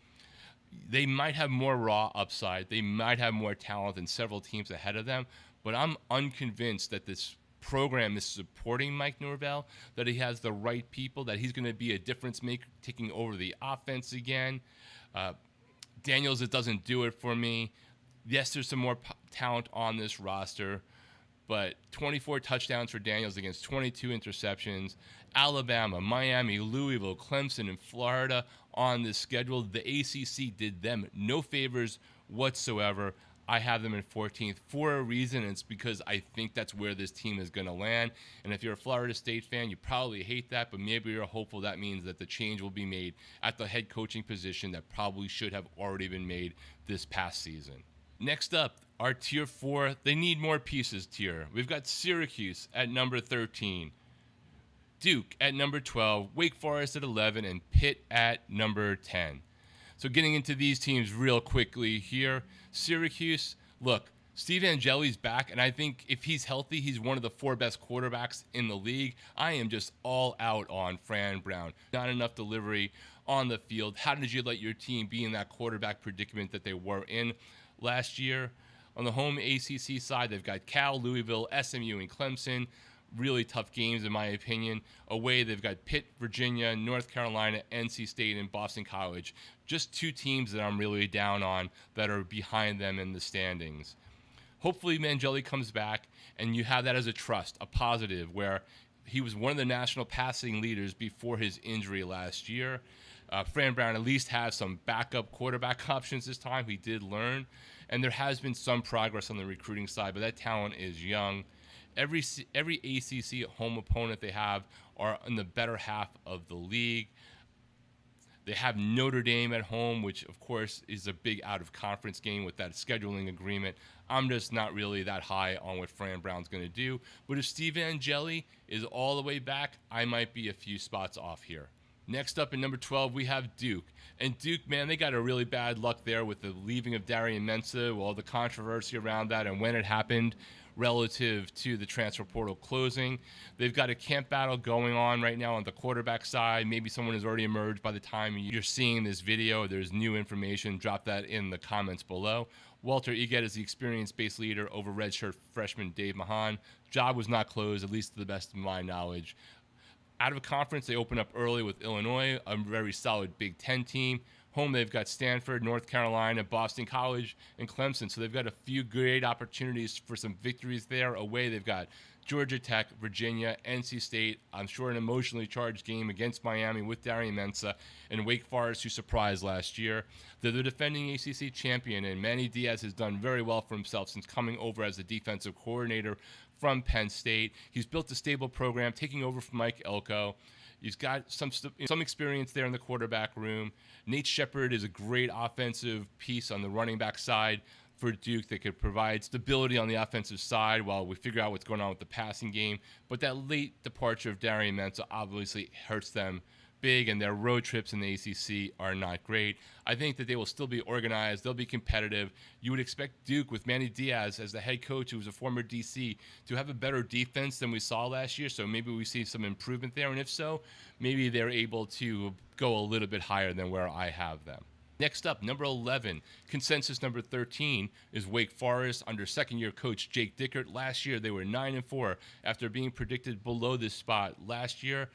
They might have more raw upside. They might have more talent than several teams ahead of them, but I'm unconvinced that this program is supporting Mike Norvell, that he has the right people, that he's going to be a difference maker taking over the offense again. Daniels, it doesn't do it for me. Yes, there's some more talent on this roster, but 24 touchdowns for Daniels against 22 interceptions. Alabama, Miami, Louisville, Clemson, and Florida on this schedule. The ACC did them no favors whatsoever. I have them in 14th for a reason. It's because I think that's where this team is going to land. And if you're a Florida State fan, you probably hate that, but maybe you're hopeful that means that the change will be made at the head coaching position that probably should have already been made this past season. Next up, our tier 4, they need more pieces tier. We've got Syracuse at number 13, Duke at number 12, Wake Forest at 11, and Pitt at number 10. So getting into these teams real quickly here, Syracuse, look, Steve Angeli's back, and I think if he's healthy, he's one of the 4 best quarterbacks in the league. I am just all out on Fran Brown. Not enough delivery on the field. How did you let your team be in that quarterback predicament that they were in last year? On the home ACC side, they've got Cal, Louisville, SMU, and Clemson. Really tough games, in my opinion. Away, they've got Pitt, Virginia, North Carolina, NC State, and Boston College. Just 2 teams that I'm really down on that are behind them in the standings. Hopefully, Angeli comes back, and you have that as a trust, a positive, where he was one of the national passing leaders before his injury last year. Fran Brown at least has some backup quarterback options this time. He did learn, and there has been some progress on the recruiting side, but that talent is young. Every ACC home opponent they have are in the better half of the league. They have Notre Dame at home, which, of course, is a big out-of-conference game with that scheduling agreement. I'm just not really that high on what Fran Brown's going to do. But if Steve Angeli is all the way back, I might be a few spots off here. Next up, in number 12, we have Duke. And Duke, man, they got a really bad luck there with the leaving of Darian Mensah, all the controversy around that and when it happened relative to the transfer portal closing. They've got a camp battle going on right now on the quarterback side. Maybe someone has already emerged by the time you're seeing this video. There's new information. Drop that in the comments below. Walter Eget is the experience-based leader over redshirt freshman Dave Mahan. Job was not closed, at least to the best of my knowledge. Out of a conference, they open up early with Illinois, a very solid Big Ten team. Home, they've got Stanford, North Carolina, Boston College, and Clemson. So they've got a few great opportunities for some victories there. Away, they've got Georgia Tech, Virginia, NC State. I'm sure an emotionally charged game against Miami with Darian Mensah, and Wake Forest, who surprised last year. They're the defending ACC champion, and Manny Diaz has done very well for himself since coming over as the defensive coordinator from Penn State. He's built a stable program, taking over from Mike Elko. He's got some experience there in the quarterback room. Nate Shepard is a great offensive piece on the running back side for Duke that could provide stability on the offensive side while we figure out what's going on with the passing game. But that late departure of Darian Mensah obviously hurts them big, and their road trips in the ACC are not great. I think that they will still be organized. They'll be competitive. You would expect Duke, with Manny Diaz as the head coach, who was a former DC, to have a better defense than we saw last year. So maybe we see some improvement there. And if so, maybe they're able to go a little bit higher than where I have them. Next up, number 11, consensus number 13 is Wake Forest under second-year coach Jake Dickert. Last year, they were 9-4 after being predicted below this spot last year.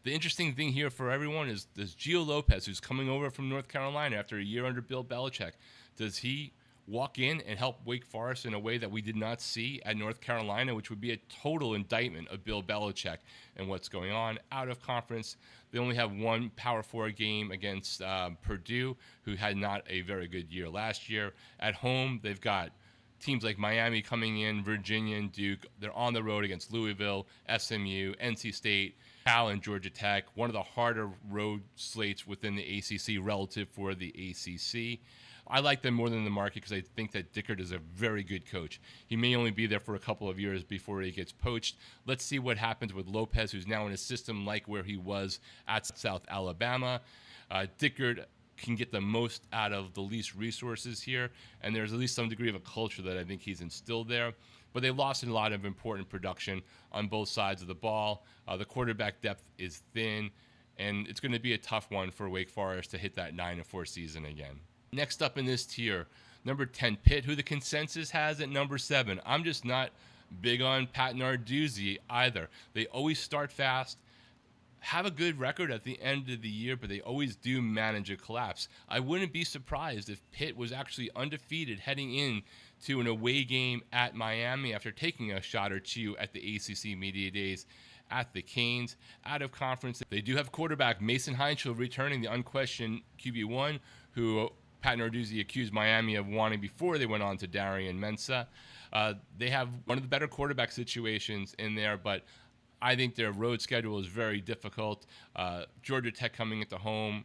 The interesting thing here for everyone is this Gio Lopez, who's coming over from North Carolina after a year under Bill Belichick. Does he walk in and help Wake Forest in a way that we did not see at North Carolina, which would be a total indictment of Bill Belichick and what's going on? Out of conference, they only have one Power 4 game against Purdue, who had not a very good year last year. At home, they've got teams like Miami coming in, Virginia and Duke. They're on the road against Louisville, SMU, NC State, Cal, and Georgia Tech. One of the harder road slates within the ACC relative for the ACC. I like them more than the market because I think that Dickert is a very good coach. He may only be there for a couple of years before he gets poached. Let's see what happens with Lopez, who's now in a system like where he was at South Alabama. Dickert can get the most out of the least resources here, and there's at least some degree of a culture that I think he's instilled there. But they lost a lot of important production on both sides of the ball. The quarterback depth is thin, and it's going to be a tough one for Wake Forest to hit that 9-4 season again. Next up in this tier, number 10, Pitt, who the consensus has at number 7. I'm just not big on Pat Narduzzi either. They always start fast, have a good record at the end of the year, but they always do manage a collapse. I wouldn't be surprised if Pitt was actually undefeated heading in to an away game at Miami after taking a shot or two at the ACC Media Days at the Canes. Out of conference, they do have quarterback Mason Heinschel returning, the unquestioned QB1, who Pat Narduzzi accused Miami of wanting before they went on to Darian Mensah. They have one of the better quarterback situations in there, but I think their road schedule is very difficult. Georgia Tech coming into home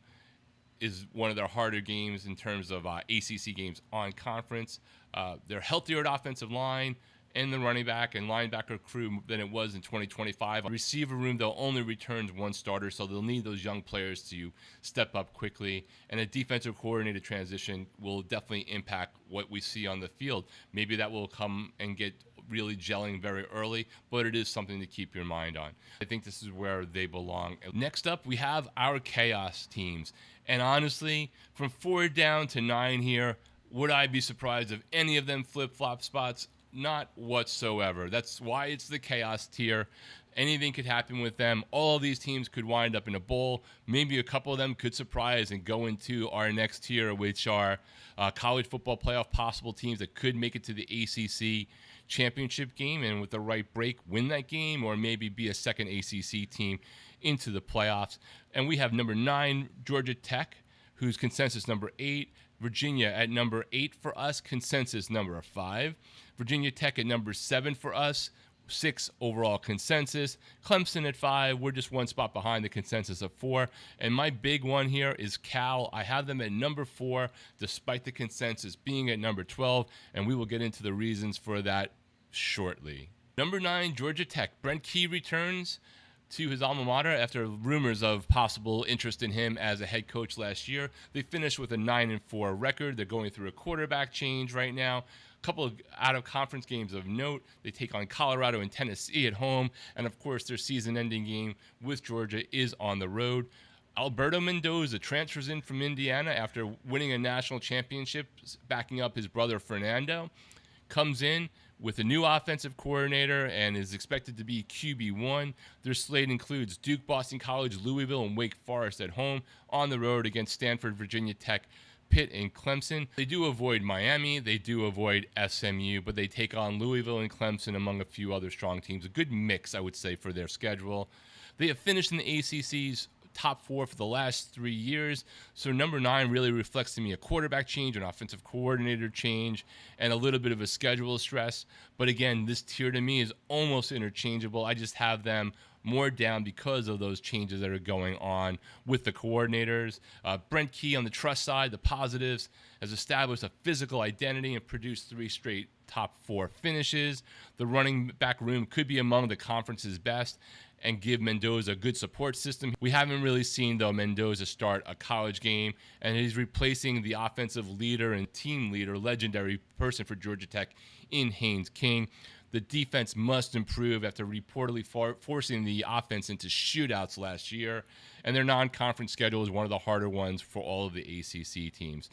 is one of their harder games in terms of ACC games on conference. They're healthier at offensive line and the running back and linebacker crew than it was in 2025. Receiver room, they'll only return one starter, so they'll need those young players to step up quickly. And a defensive coordinator transition will definitely impact what we see on the field. Maybe that will come and get really gelling very early, but it is something to keep your mind on. I think this is where they belong. Next up, we have our chaos teams. And honestly, from 4 down to 9 here, would I be surprised if any of them flip-flop spots? Not whatsoever. That's why it's the chaos tier. Anything could happen with them. All of these teams could wind up in a bowl. Maybe a couple of them could surprise and go into our next tier, which are college football playoff possible teams that could make it to the ACC championship game and with the right break win that game, or maybe be a second ACC team into the playoffs. And we have number 9, Georgia Tech, whose consensus number 8. Virginia at number 8 for us, consensus number 5. Virginia Tech at number 7 for us, 6 overall consensus. Clemson at 5. We're just one spot behind the consensus of 4. And my big one here is Cal. I have them at number 4, despite the consensus being at number 12. And we will get into the reasons for that shortly. Number 9, Georgia Tech. Brent Key returns to his alma mater after rumors of possible interest in him as a head coach last year. They finished with a 9-4 record. They're going through a quarterback change right now. A couple of out-of-conference games of note. They take on Colorado and Tennessee at home. And, of course, their season-ending game with Georgia is on the road. Alberto Mendoza transfers in from Indiana after winning a national championship, backing up his brother Fernando. Comes in with a new offensive coordinator and is expected to be QB1. Their slate includes Duke, Boston College, Louisville, and Wake Forest at home. On the road against Stanford, Virginia Tech, Pitt, and Clemson. They do avoid Miami. They do avoid SMU, but they take on Louisville and Clemson among a few other strong teams. A good mix, I would say, for their schedule. They have finished in the ACC's top 4 for the last 3 years. So number 9 really reflects to me a quarterback change, an offensive coordinator change, and a little bit of a schedule stress. But again, this tier to me is almost interchangeable. I just have them more down because of those changes that are going on with the coordinators. Brent Key on the trust side, the positives, has established a physical identity and produced 3 straight top 4 finishes. The running back room could be among the conference's best and give Mendoza a good support system. We haven't really seen, though, Mendoza start a college game, and he's replacing the offensive leader and team leader, legendary person for Georgia Tech in Haynes King. The defense must improve after reportedly forcing the offense into shootouts last year, and their non-conference schedule is one of the harder ones for all of the ACC teams.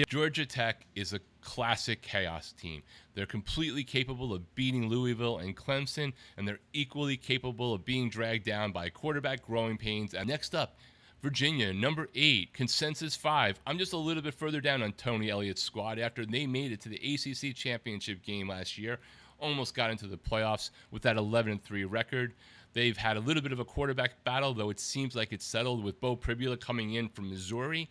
Georgia Tech is a classic chaos team. They're completely capable of beating Louisville and Clemson, and they're equally capable of being dragged down by quarterback growing pains. And next up, Virginia, number 8, consensus 5. I'm just a little bit further down on Tony Elliott's squad after they made it to the ACC championship game last year. Almost got into the playoffs with that 11-3 record. They've had a little bit of a quarterback battle, though it seems like it's settled with Bo Pribula coming in from Missouri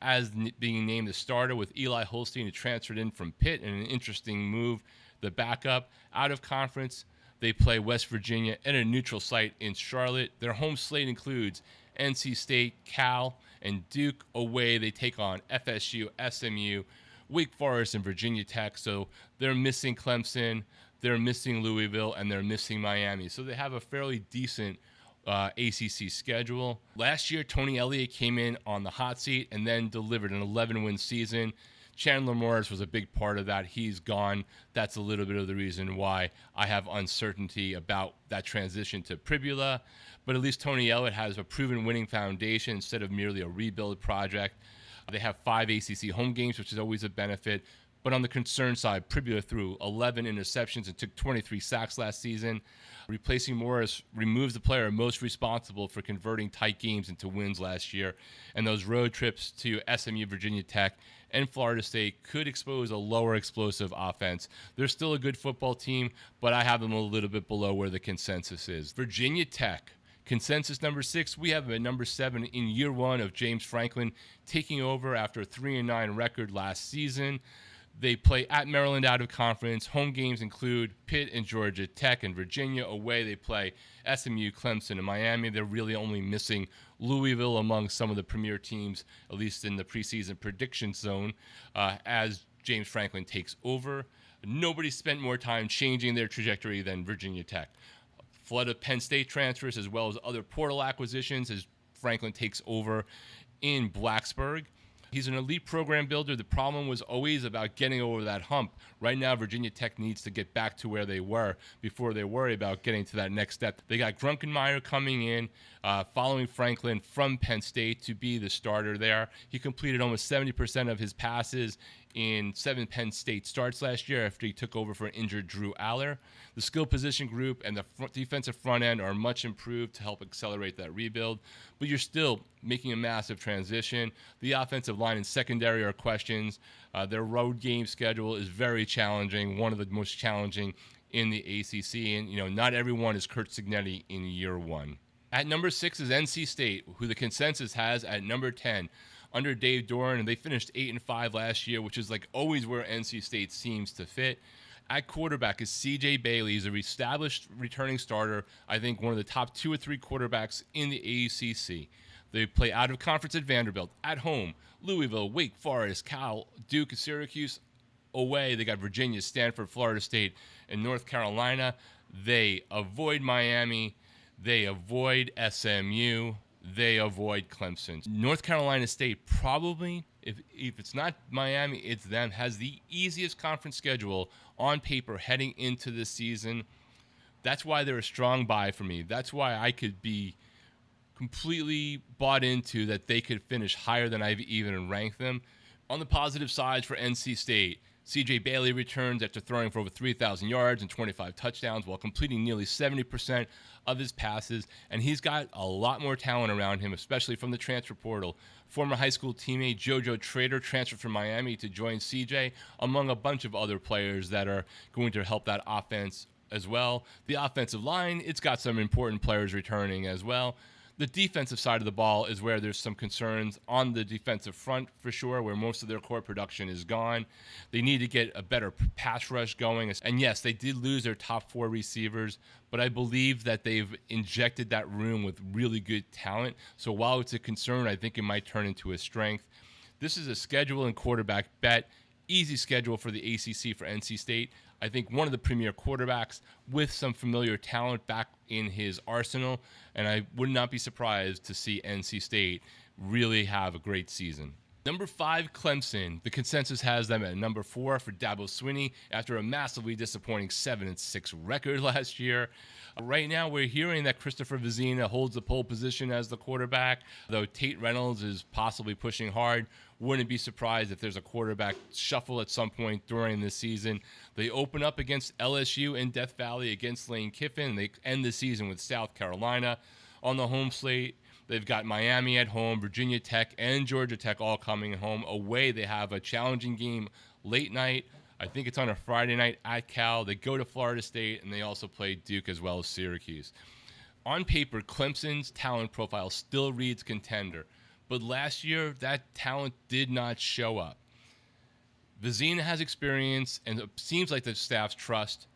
as being named the starter, with Eli Holstein, who transferred in from Pitt, and an interesting move. The backup out of conference, they play West Virginia at a neutral site in Charlotte. Their home slate includes NC State, Cal, and Duke. Away, they take on FSU, SMU, Wake Forest, and Virginia Tech. So they're missing Clemson, they're missing Louisville, and they're missing Miami. So they have a fairly decent ACC schedule. Last year, Tony Elliott came in on the hot seat and then delivered an 11-win season. Chandler Morris was a big part of that. He's gone. That's a little bit of the reason why I have uncertainty about that transition to Pribula. But at least Tony Elliott has a proven winning foundation instead of merely a rebuild project. They have 5 ACC home games, which is always a benefit. But on the concern side, Pribula threw 11 interceptions and took 23 sacks last season. Replacing Morris removes the player most responsible for converting tight games into wins last year. And those road trips to SMU, Virginia Tech, and Florida State could expose a lower explosive offense. They're still a good football team, but I have them a little bit below where the consensus is. Virginia Tech, consensus number 6. We have them at number 7 in year 1 of James Franklin taking over after a 3-9 record last season. They play at Maryland out of conference. Home games include Pitt and Georgia Tech, and Virginia. Away, they play SMU, Clemson, and Miami. They're really only missing Louisville among some of the premier teams, at least in the preseason prediction zone, as James Franklin takes over. Nobody spent more time changing their trajectory than Virginia Tech. Flood of Penn State transfers as well as other portal acquisitions as Franklin takes over in Blacksburg. He's an elite program builder. The problem was always about getting over that hump. Right now, Virginia Tech needs to get back to where they were before they worry about getting to that next step. They got Grunkenmeyer coming in, following Franklin from Penn State to be the starter there. He completed almost 70% of his passes in 7 Penn State starts last year after he took over for injured Drew Aller. The skill position group and the defensive front end are much improved to help accelerate that rebuild, but you're still making a massive transition. The offensive line and secondary are questions. Their road game schedule is very challenging, one of the most challenging in the ACC, and not everyone is Kurt Cignetti in year 1. At number 6 is NC State, who the consensus has at number 10. Under Dave Doran, and they finished 8-5 last year, which is like always where NC State seems to fit. At quarterback is C.J. Bailey. He's a established returning starter. I think one of the top 2 or 3 quarterbacks in the ACC. They play out of conference at Vanderbilt. At home, Louisville, Wake Forest, Cal, Duke, and Syracuse. Away, they got Virginia, Stanford, Florida State, and North Carolina. They avoid Miami. They avoid SMU. They avoid Clemson. North Carolina State probably, if it's not Miami, it's them, has the easiest conference schedule on paper heading into this season. That's why they're a strong buy for me. That's why I could be completely bought into that they could finish higher than I've even ranked them. On the positive side for NC State, C.J. Bailey returns after throwing for over 3,000 yards and 25 touchdowns while completing nearly 70% of his passes, and he's got a lot more talent around him, especially from the transfer portal. Former high school teammate JoJo Trader transferred from Miami to join C.J., among a bunch of other players that are going to help that offense as well. The offensive line, it's got some important players returning as well. The defensive side of the ball is where there's some concerns on the defensive front for sure, where most of their core production is gone. They need to get a better pass rush going. And yes, they did lose their top 4 receivers, but I believe that they've injected that room with really good talent. So while it's a concern, I think it might turn into a strength. This is a schedule and quarterback bet. Easy schedule for the ACC for NC State. I think one of the premier quarterbacks with some familiar talent back in his arsenal, and I would not be surprised to see NC State really have a great season. Number 5, Clemson. The consensus has them at number 4 for Dabo Swinney after a massively disappointing 7-6 record last year. Right now, we're hearing that Christopher Vizina holds the pole position as the quarterback, though Tate Reynolds is possibly pushing hard. Wouldn't be surprised if there's a quarterback shuffle at some point during this season. They open up against LSU in Death Valley against Lane Kiffin. They end the season with South Carolina on the home slate. They've got Miami at home, Virginia Tech, and Georgia Tech all coming home. Away, they have a challenging game late night. I think it's on a Friday night at Cal. They go to Florida State, and they also play Duke as well as Syracuse. On paper, Clemson's talent profile still reads contender, but last year, that talent did not show up. Vizina has experience, and it seems like the staff's trust,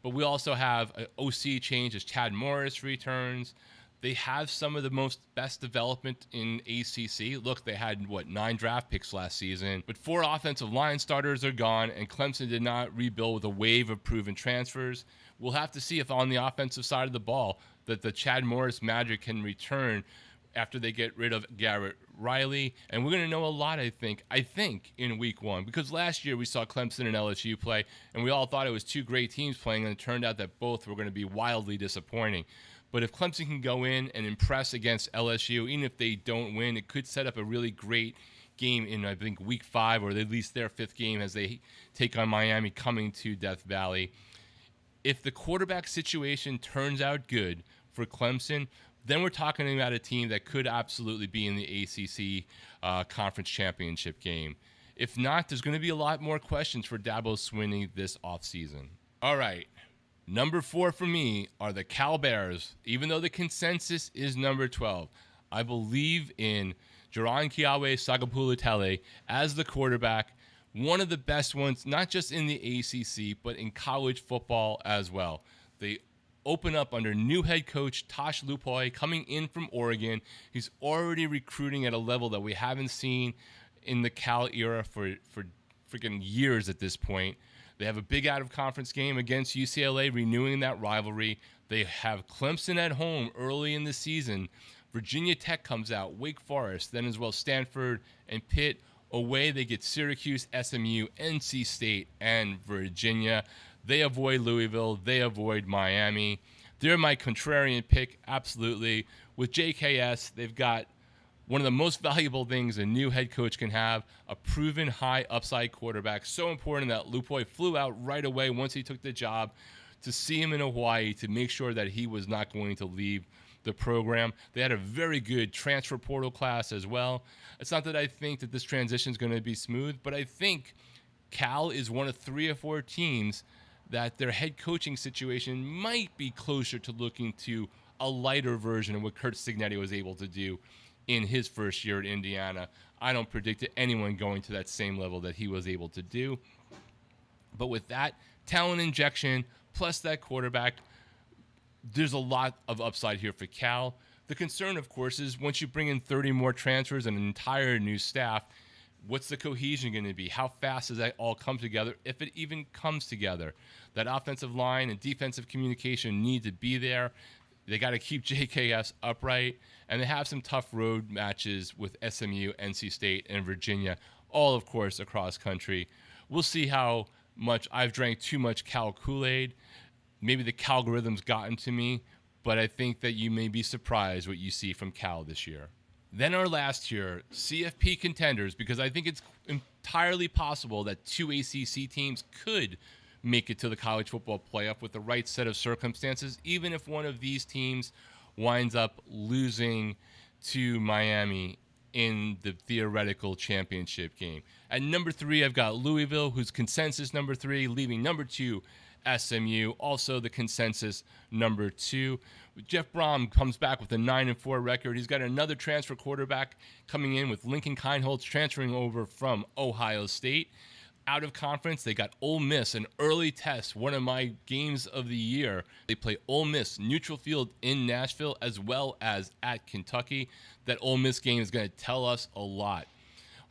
but we also have an OC change as Chad Morris returns. They have some of the best development in ACC. Look, they had, 9 draft picks last season, but 4 offensive line starters are gone, and Clemson did not rebuild with a wave of proven transfers. We'll have to see if on the offensive side of the ball that the Chad Morris magic can return after they get rid of Garrett Riley. And we're going to know a lot, I think, in week 1, because last year we saw Clemson and LSU play, and we all thought it was 2 great teams playing, and it turned out that both were going to be wildly disappointing. But if Clemson can go in and impress against LSU, even if they don't win, it could set up a really great game in, I think, week 5, or at least their 5th game as they take on Miami coming to Death Valley. If the quarterback situation turns out good for Clemson, then we're talking about a team that could absolutely be in the ACC conference championship game. If not, there's going to be a lot more questions for Dabo Swinney this offseason. All right. Number 4 for me are the Cal Bears. Even though the consensus is number 12, I believe in Jaron Sagapulutele as the quarterback, one of the best ones, not just in the ACC, but in college football as well. They open up under new head coach Tosh Lupoi coming in from Oregon. He's already recruiting at a level that we haven't seen in the Cal era for freaking years at this point. They have a big out-of-conference game against UCLA, renewing that rivalry. They have Clemson at home early in the season. Virginia Tech comes out, Wake Forest, then as well Stanford and Pitt. Away, they get Syracuse, SMU, NC State, and Virginia. They avoid Louisville. They avoid Miami. They're my contrarian pick, absolutely. With JKS, they've got one of the most valuable things a new head coach can have, a proven high upside quarterback. So important that Lupoi flew out right away once he took the job to see him in Hawaii to make sure that he was not going to leave the program. They had a very good transfer portal class as well. It's not that I think that this transition is going to be smooth, but I think Cal is one of 3 or 4 teams that their head coaching situation might be closer to looking to a lighter version of what Kurt Signetti was able to do in his first year at Indiana. I don't predict anyone going to that same level that he was able to do. But with that talent injection, plus that quarterback, there's a lot of upside here for Cal. The concern, of course, is once you bring in 30 more transfers and an entire new staff, what's the cohesion going to be? How fast does that all come together, if it even comes together? That offensive line and defensive communication need to be there. They got to keep JKS upright, and they have some tough road matches with SMU, NC State, and Virginia, all, of course, across country. We'll see how much I've drank too much Cal Kool-Aid. Maybe the Calgorithm's gotten to me, but I think that you may be surprised what you see from Cal this year. Then our last year, CFP contenders, because I think it's entirely possible that 2 ACC teams could make it to the college football playoff with the right set of circumstances, even if one of these teams winds up losing to Miami in the theoretical championship game. At number 3, I've got Louisville, who's consensus number 3, leaving number 2, SMU, also the consensus number 2. Jeff Brom comes back with a 9-4 record. He's got another transfer quarterback coming in with Lincoln Kienholz transferring over from Ohio State. Out of conference, they got Ole Miss, an early test, one of my games of the year. They play Ole Miss neutral field in Nashville as well as at Kentucky. That Ole Miss game is going to tell us a lot.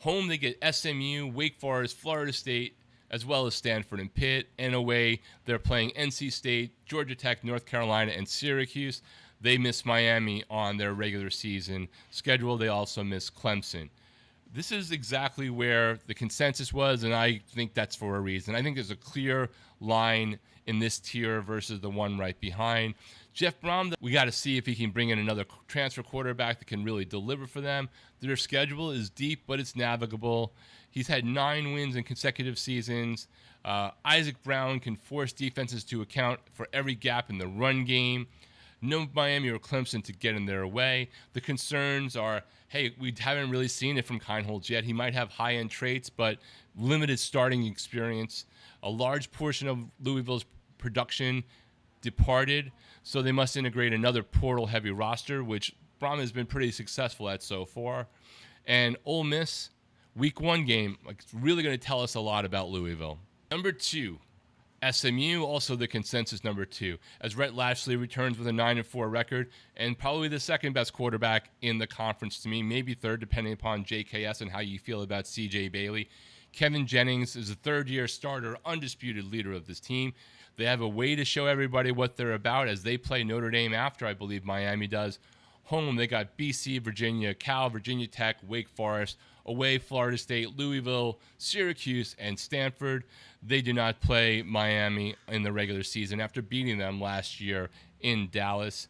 Home, they get SMU, Wake Forest, Florida State, as well as Stanford and Pitt. And away, they're playing NC State, Georgia Tech, North Carolina, and Syracuse. They miss Miami on their regular season schedule. They also miss Clemson. This is exactly where the consensus was, and I think that's for a reason. I think there's a clear line in this tier versus the one right behind. Jeff Brom, we got to see if he can bring in another transfer quarterback that can really deliver for them. Their schedule is deep, but it's navigable. He's had 9 wins in consecutive seasons. Isaac Brown can force defenses to account for every gap in the run game. No Miami or Clemson to get in their way. The concerns are, hey, we haven't really seen it from Keinholz yet. He might have high-end traits, but limited starting experience. A large portion of Louisville's production departed, so they must integrate another portal-heavy roster, which Brom has been pretty successful at so far. And Ole Miss, Week 1 game, it's really going to tell us a lot about Louisville. Number 2. SMU, also the consensus number 2, as Rhett Lashley returns with a 9-4 record and probably the second best quarterback in the conference to me, maybe third depending upon JKS and how you feel about CJ Bailey. Kevin Jennings is a third-year starter, undisputed leader of this team. They have a way to show everybody what they're about as they play Notre Dame after, I believe Miami does. Home, they got BC, Virginia, Cal, Virginia Tech, Wake Forest. Away, Florida State, Louisville, Syracuse, and Stanford. They do not play Miami in the regular season after beating them last year in Dallas.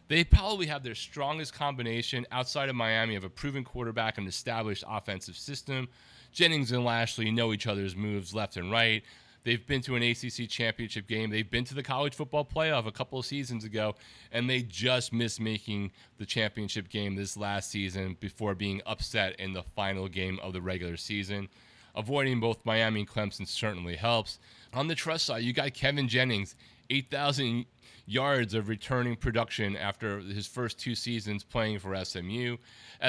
They probably have their strongest combination outside of Miami of a proven quarterback and established offensive system. Jennings and Lashley know each other's moves left and right. They've been to an ACC championship game. They've been to the college football playoff a couple of seasons ago, and they just missed making the championship game this last season before being upset in the final game of the regular season. Avoiding both Miami and Clemson certainly helps. On the trust side, you got Kevin Jennings, 8,000 yards of returning production after his first 2 seasons playing for SMU.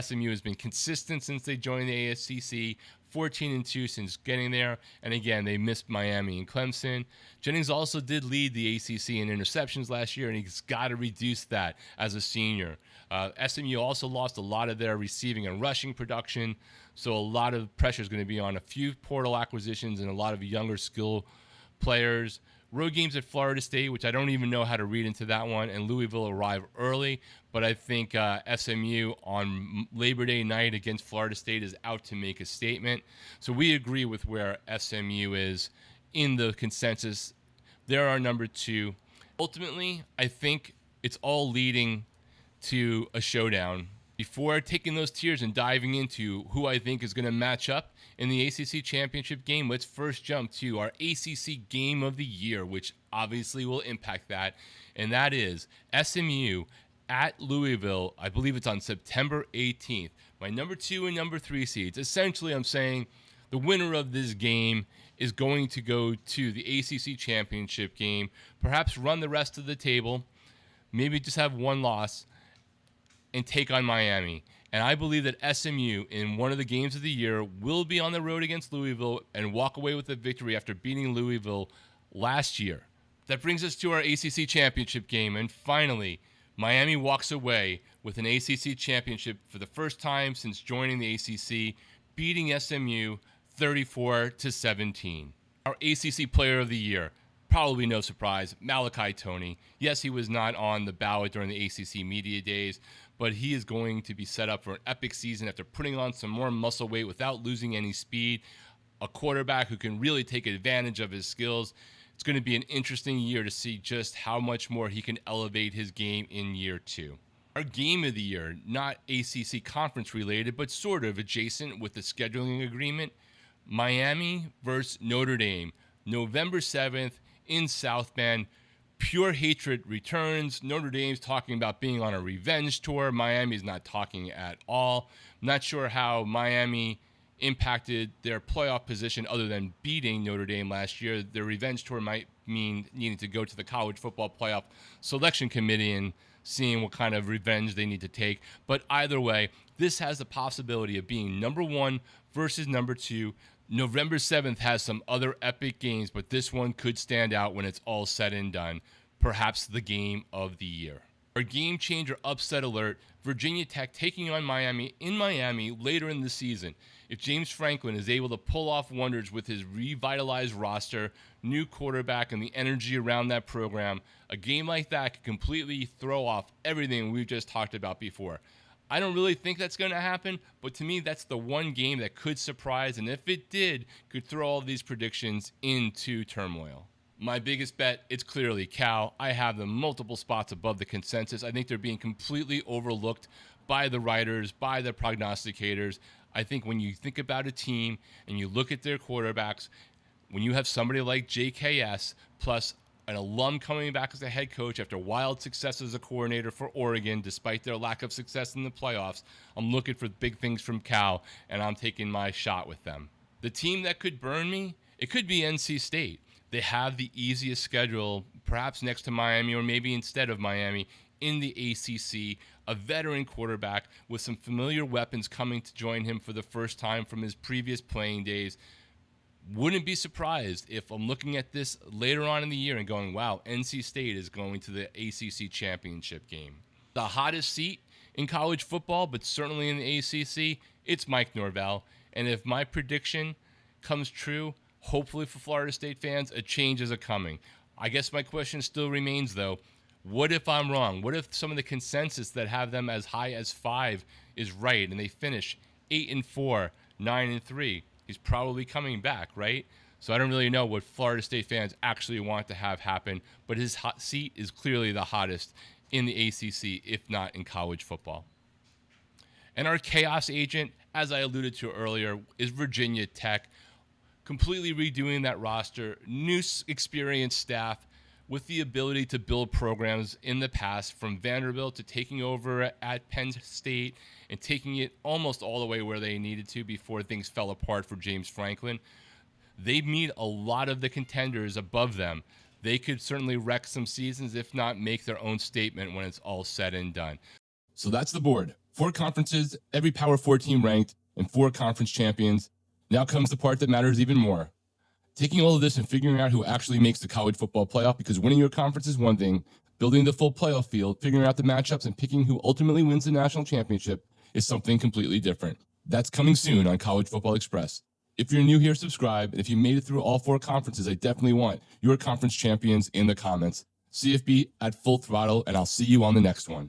SMU has been consistent since they joined the ACC, 14-2 since getting there, and again, they missed Miami and Clemson. Jennings also did lead the ACC in interceptions last year, and he's got to reduce that as a senior. SMU also lost a lot of their receiving and rushing production, so a lot of pressure is going to be on a few portal acquisitions and a lot of younger skill players. Road games at Florida State, which I don't even know how to read into that one, and Louisville arrive early, but I think SMU on Labor Day night against Florida State is out to make a statement. So we agree with where SMU is in the consensus. They're our number 2. Ultimately, I think it's all leading to a showdown. Before taking those tiers and diving into who I think is going to match up in the ACC championship game, let's first jump to our ACC game of the year, which obviously will impact that, and that is SMU at Louisville. I believe it's on September 18th. My number 2 and number 3 seeds. Essentially, I'm saying the winner of this game is going to go to the ACC championship game, perhaps run the rest of the table, maybe just have one loss, and take on Miami. And I believe that SMU, in one of the games of the year, will be on the road against Louisville and walk away with a victory after beating Louisville last year. That brings us to our ACC championship game. And finally, Miami walks away with an ACC championship for the first time since joining the ACC, beating SMU 34-17. Our ACC player of the year, probably no surprise, Malachi Toney. Yes, he was not on the ballot during the ACC media days, but he is going to be set up for an epic season after putting on some more muscle weight without losing any speed. A quarterback who can really take advantage of his skills. It's going to be an interesting year to see just how much more he can elevate his game in year 2. Our game of the year, not ACC conference related, but sort of adjacent with the scheduling agreement, Miami versus Notre Dame, November 7th in South Bend. Pure hatred returns. Notre Dame's talking about being on a revenge tour. Miami's not talking at all. Not sure how Miami impacted their playoff position other than beating Notre Dame last year. Their revenge tour might mean needing to go to the college football playoff selection committee and seeing what kind of revenge they need to take. But either way, this has the possibility of being number 1 versus number 2. November 7th has some other epic games, but this one could stand out when it's all said and done. Perhaps the game of the year. Our game changer upset alert, Virginia Tech taking on Miami in Miami later in the season. If James Franklin is able to pull off wonders with his revitalized roster, new quarterback, and the energy around that program, a game like that could completely throw off everything we've just talked about before. I don't really think that's going to happen, but to me, that's the one game that could surprise, and if it did, could throw all these predictions into turmoil. My biggest bet, it's clearly Cal. I have them multiple spots above the consensus. I think they're being completely overlooked by the writers, by the prognosticators. I think when you think about a team and you look at their quarterbacks, when you have somebody like JKS plus an alum coming back as a head coach after wild success as a coordinator for Oregon, despite their lack of success in the playoffs, I'm looking for big things from Cal, and I'm taking my shot with them. The team that could burn me, it could be NC State. They have the easiest schedule, perhaps next to Miami or maybe instead of Miami, in the ACC, a veteran quarterback with some familiar weapons coming to join him for the first time from his previous playing days. Wouldn't be surprised if I'm looking at this later on in the year and going, wow, NC State is going to the ACC championship game. The hottest seat in college football, but certainly in the ACC, it's Mike Norvell. And if my prediction comes true, hopefully for Florida State fans, a change is coming. I guess my question still remains, though, what if I'm wrong? What if some of the consensus that have them as high as 5 is right and they finish 8-4, 9-3? He's probably coming back, right? So I don't really know what Florida State fans actually want to have happen, but his hot seat is clearly the hottest in the ACC, if not in college football. And our chaos agent, as I alluded to earlier, is Virginia Tech, completely redoing that roster, new experienced staff with the ability to build programs in the past, from Vanderbilt to taking over at Penn State and taking it almost all the way where they needed to before things fell apart for James Franklin. They meet a lot of the contenders above them. They could certainly wreck some seasons, if not make their own statement when it's all said and done. So that's the board. 4 conferences, every Power 4 team ranked, and 4 conference champions. Now comes the part that matters even more. Taking all of this and figuring out who actually makes the college football playoff, because winning your conference is one thing, building the full playoff field, figuring out the matchups, and picking who ultimately wins the national championship is something completely different. That's coming soon on College Football Express. If you're new here, subscribe, and if you made it through all 4 conferences, I definitely want your conference champions in the comments. CFB at full throttle, and I'll see you on the next one.